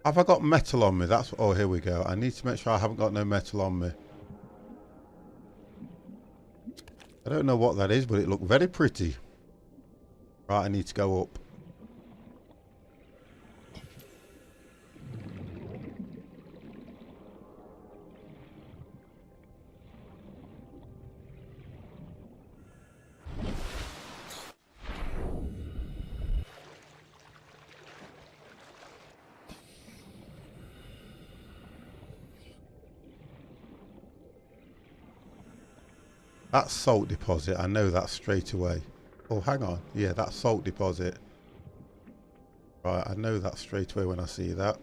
Have I got metal on me? That's... Oh, here we go. I need to make sure I haven't got no metal on me. I don't know what that is, but it looked very pretty. Right, I need to go up. That's salt deposit. I know that straight away. Oh, hang on. Yeah, that's salt deposit. Right, I know that straight away when I see that.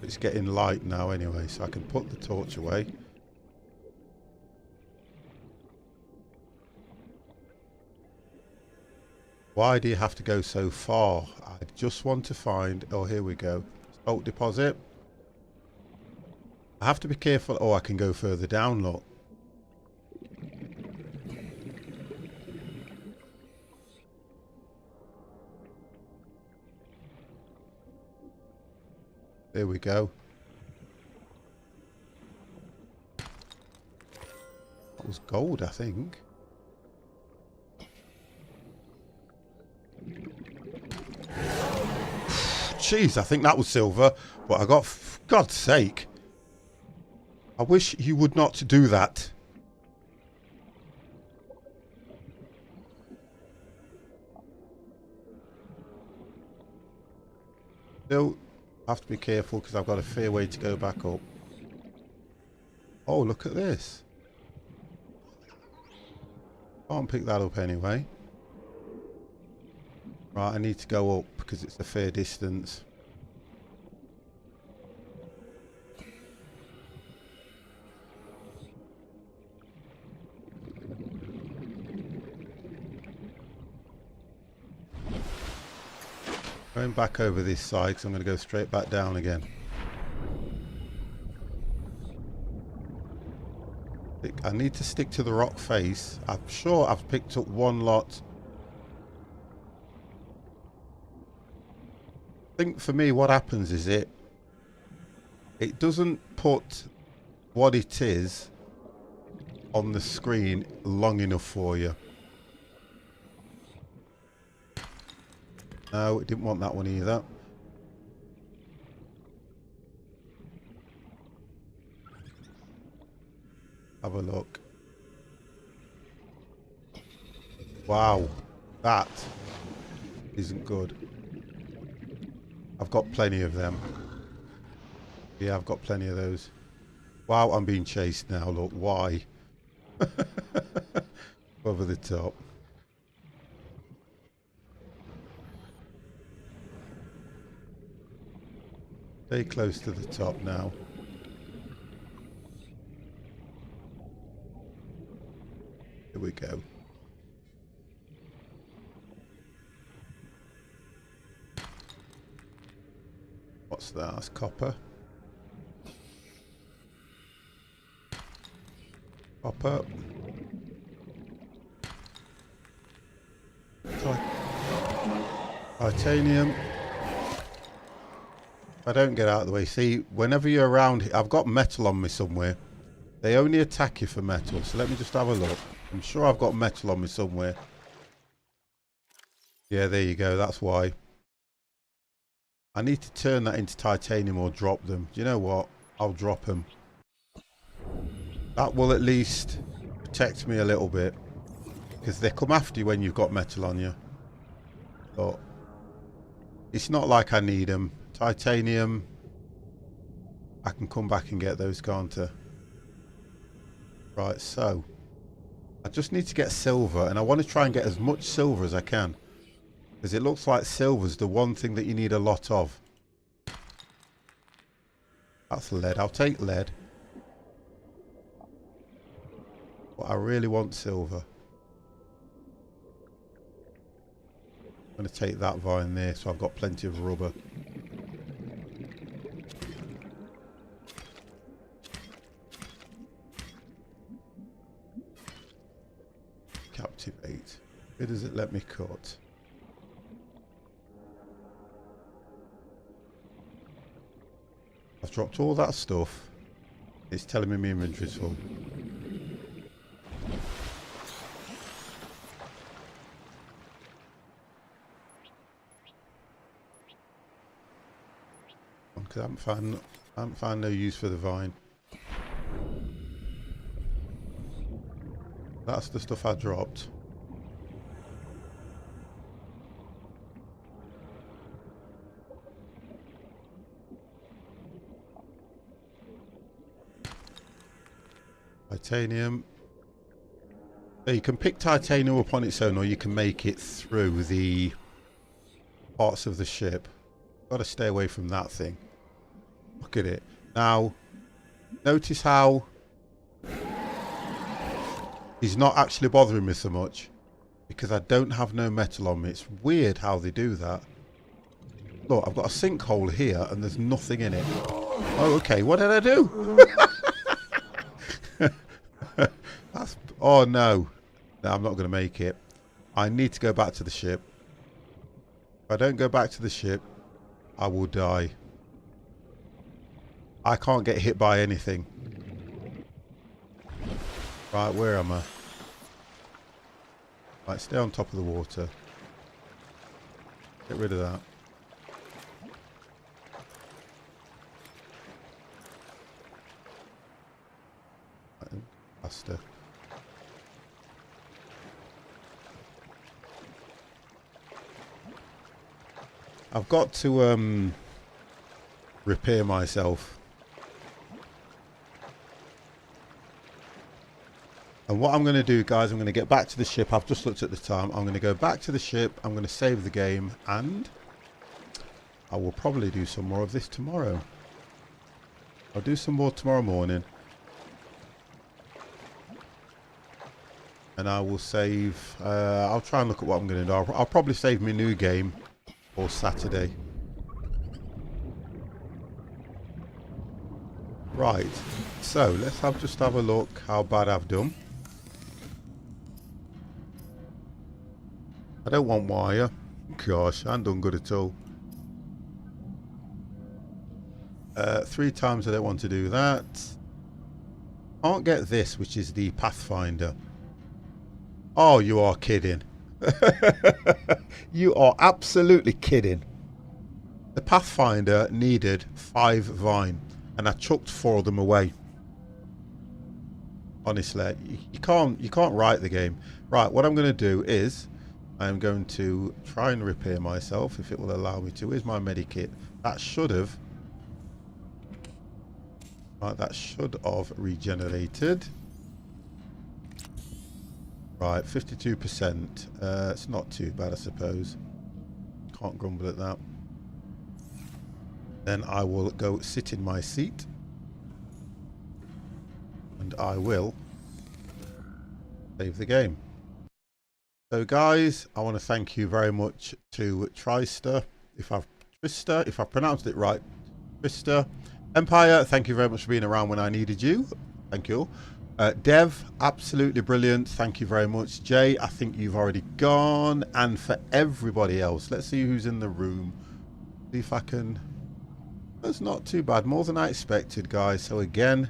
It's getting light now anyway, so I can put the torch away. Why do you have to go so far? I just want to find... Oh, here we go. Salt deposit. I have to be careful. Oh, I can go further down, look. There we go. That was gold, I think. Jeez, I think that was silver. But I got... For God's sake. I wish you would not do that. Still have to be careful because I've got a fair way to go back up. Oh, look at this. Can't pick that up anyway. Right, I need to go up because it's a fair distance. Going back over this side because I'm going to go straight back down again. I need to stick to the rock face. I'm sure I've picked up one lot. I think for me what happens is it doesn't put what it is on the screen long enough for you. No, it didn't want that one either. Have a look. Wow, that isn't good. I've got plenty of them. Yeah, I've got plenty of those. Wow, I'm being chased now. Look, why? Over the top. Stay close to the top now. Here we go. What's that? That's copper. Copper. Titanium. If I don't get out of the way, see, whenever you're around here, I've got metal on me somewhere. They only attack you for metal, so let me just have a look. I'm sure I've got metal on me somewhere. Yeah, there you go, that's why. I need to turn that into titanium or drop them. Do you know what? I'll drop them. That will at least protect me a little bit. Because they come after you when you've got metal on you. But it's not like I need them. Titanium, I can come back and get those, can't I? Right, so I just need to get silver, and I want to try and get as much silver as I can, because it looks like silver's the one thing that you need a lot of. That's lead. I'll take lead, but I really want silver. I'm going to take that vine there, so I've got plenty of rubber. Captivate. Where does it let me cut? I've dropped all that stuff. It's telling me my inventory's full. Because I haven't found no use for the vine. That's the stuff I dropped. Titanium. So you can pick titanium up on its own, or you can make it through the parts of the ship. Got to stay away from that thing. Look at it. Now, notice how he's not actually bothering me so much because I don't have no metal on me. It's weird how they do that. Look, I've got a sinkhole here and there's nothing in it. Oh, okay. What did I do? Oh, no. No, I'm not going to make it. I need to go back to the ship. If I don't go back to the ship, I will die. I can't get hit by anything. Right, where am I? Right, stay on top of the water. Get rid of that. Faster. I've got to repair myself. And what I'm going to do, guys, I'm going to get back to the ship. I've just looked at the time. I'm going to go back to the ship. I'm going to save the game. And I will probably do some more of this tomorrow. I'll do some more tomorrow morning. And I will save. I'll try and look at what I'm going to do. I'll probably save my new game for Saturday. Right. So let's just have a look how bad I've done. I don't want wire. Gosh, I haven't done good at all. 3 times I don't want to do that. Can't get this, which is the Pathfinder. Oh, you are kidding. You are absolutely kidding. The Pathfinder needed 5 vine, and I chucked 4 of them away. Honestly, you can't write the game. Right, what I'm going to do is I'm going to try and repair myself if it will allow me to. Here's my medikit. That should have regenerated. Right, 52%. It's not too bad, I suppose. Can't grumble at that. Then I will go sit in my seat. And I will save the game. So guys, I want to thank you very much to Trista, if I've pronounced it right. Trista. Empire, thank you very much for being around when I needed you. Thank you. Dev, absolutely brilliant. Thank you very much. Jay, I think you've already gone. And for everybody else, let's see who's in the room. See if I can... That's not too bad. More than I expected, guys. So again,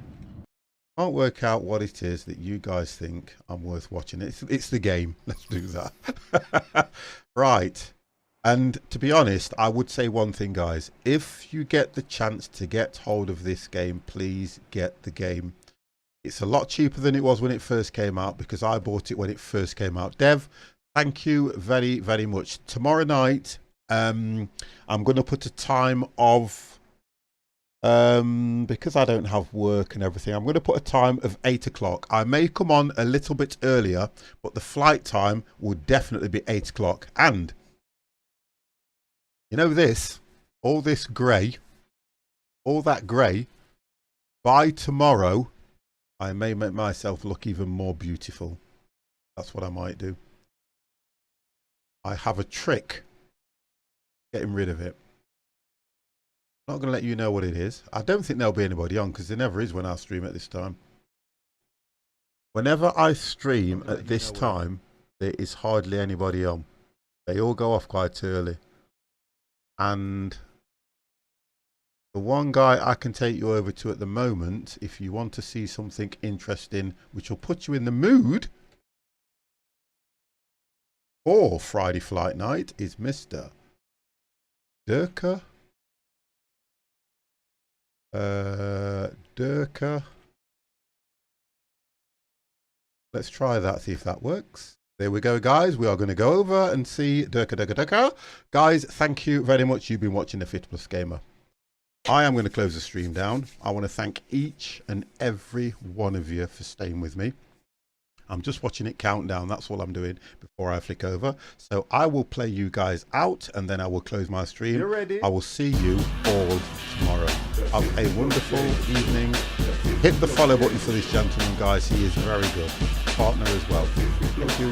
can't work out what it is that you guys think I'm worth watching. It's the game. Let's do that. Right. And to be honest, I would say one thing, guys. If you get the chance to get hold of this game, please get the game. It's a lot cheaper than it was when it first came out because I bought it when it first came out. Dev, thank you very, very much. Tomorrow night, I'm going to put a time of, because I don't have work and everything, I'm going to put a time of 8 o'clock. I may come on a little bit earlier, but the flight time will definitely be 8 o'clock. And, you know this, all this grey, all that grey, by tomorrow, I may make myself look even more beautiful. That's what I might do. I have a trick getting rid of it. I'm not going to let you know what it is. I don't think there'll be anybody on because there never is when I stream at this time. Whenever I stream at this time, there is hardly anybody on. They all go off quite early. And the one guy I can take you over to at the moment, if you want to see something interesting, which will put you in the mood for Friday Flight Night, is Mr. Durka. Durka. Let's try that, see if that works. There we go, guys. We are going to go over and see Durka. Guys, thank you very much. You've been watching the Fit Plus Gamer. I am going to close the stream down. I want to thank each and every one of you for staying with me. I'm just watching it count down. That's all I'm doing before I flick over. So I will play you guys out and then I will close my stream. You're ready. I will see you all tomorrow. Have a wonderful evening. Hit the follow button for this gentleman, guys. He is very good. Partner as well. Thank you.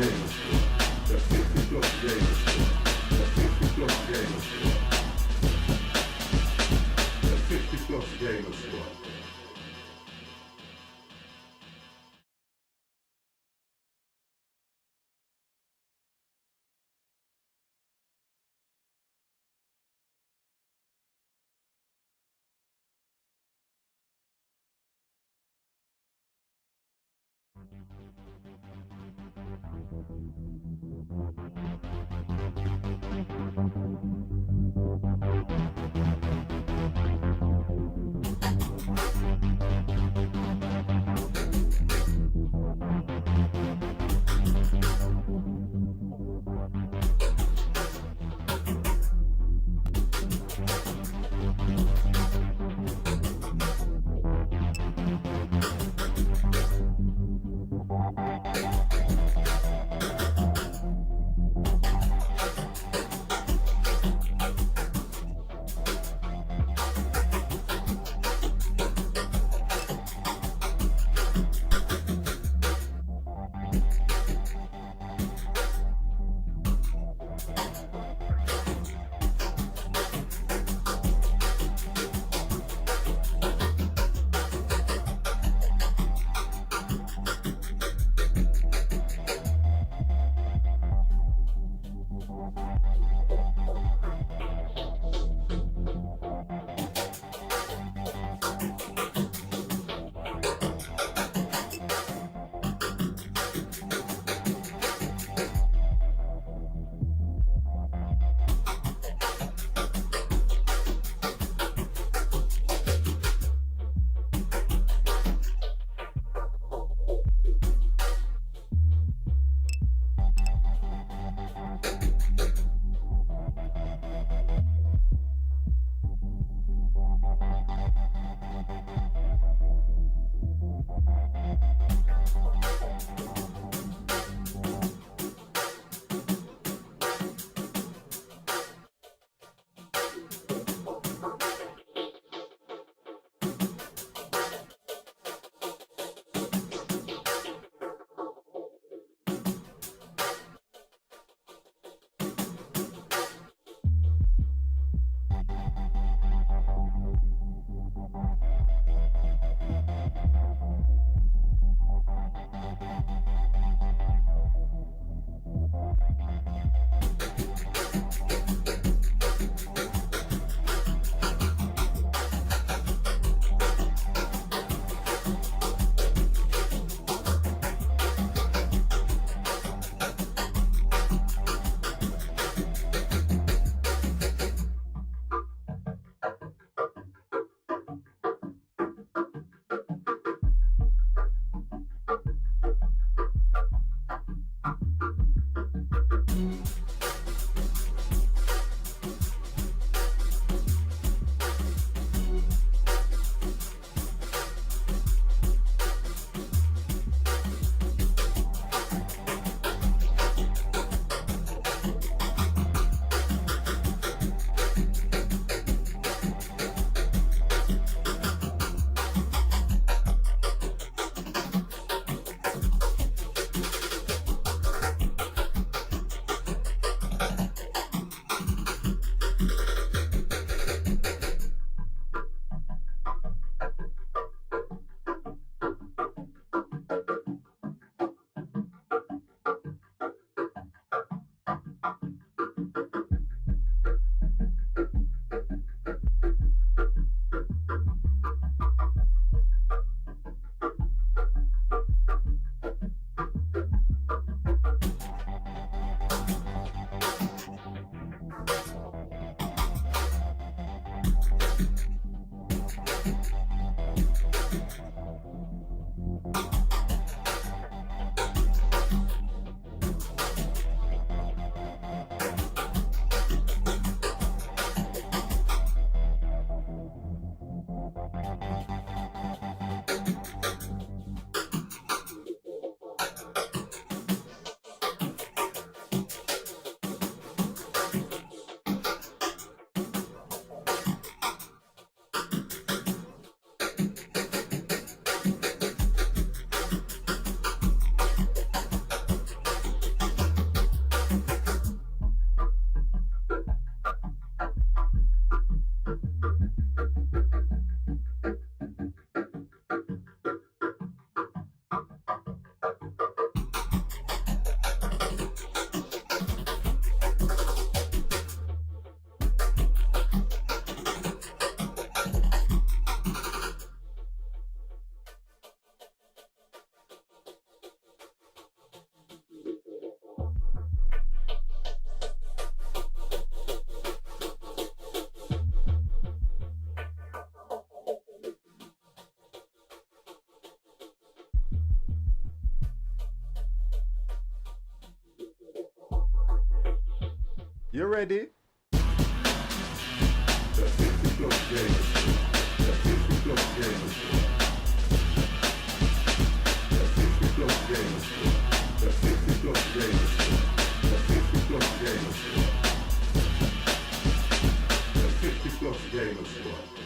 You ready? Gamers Squad.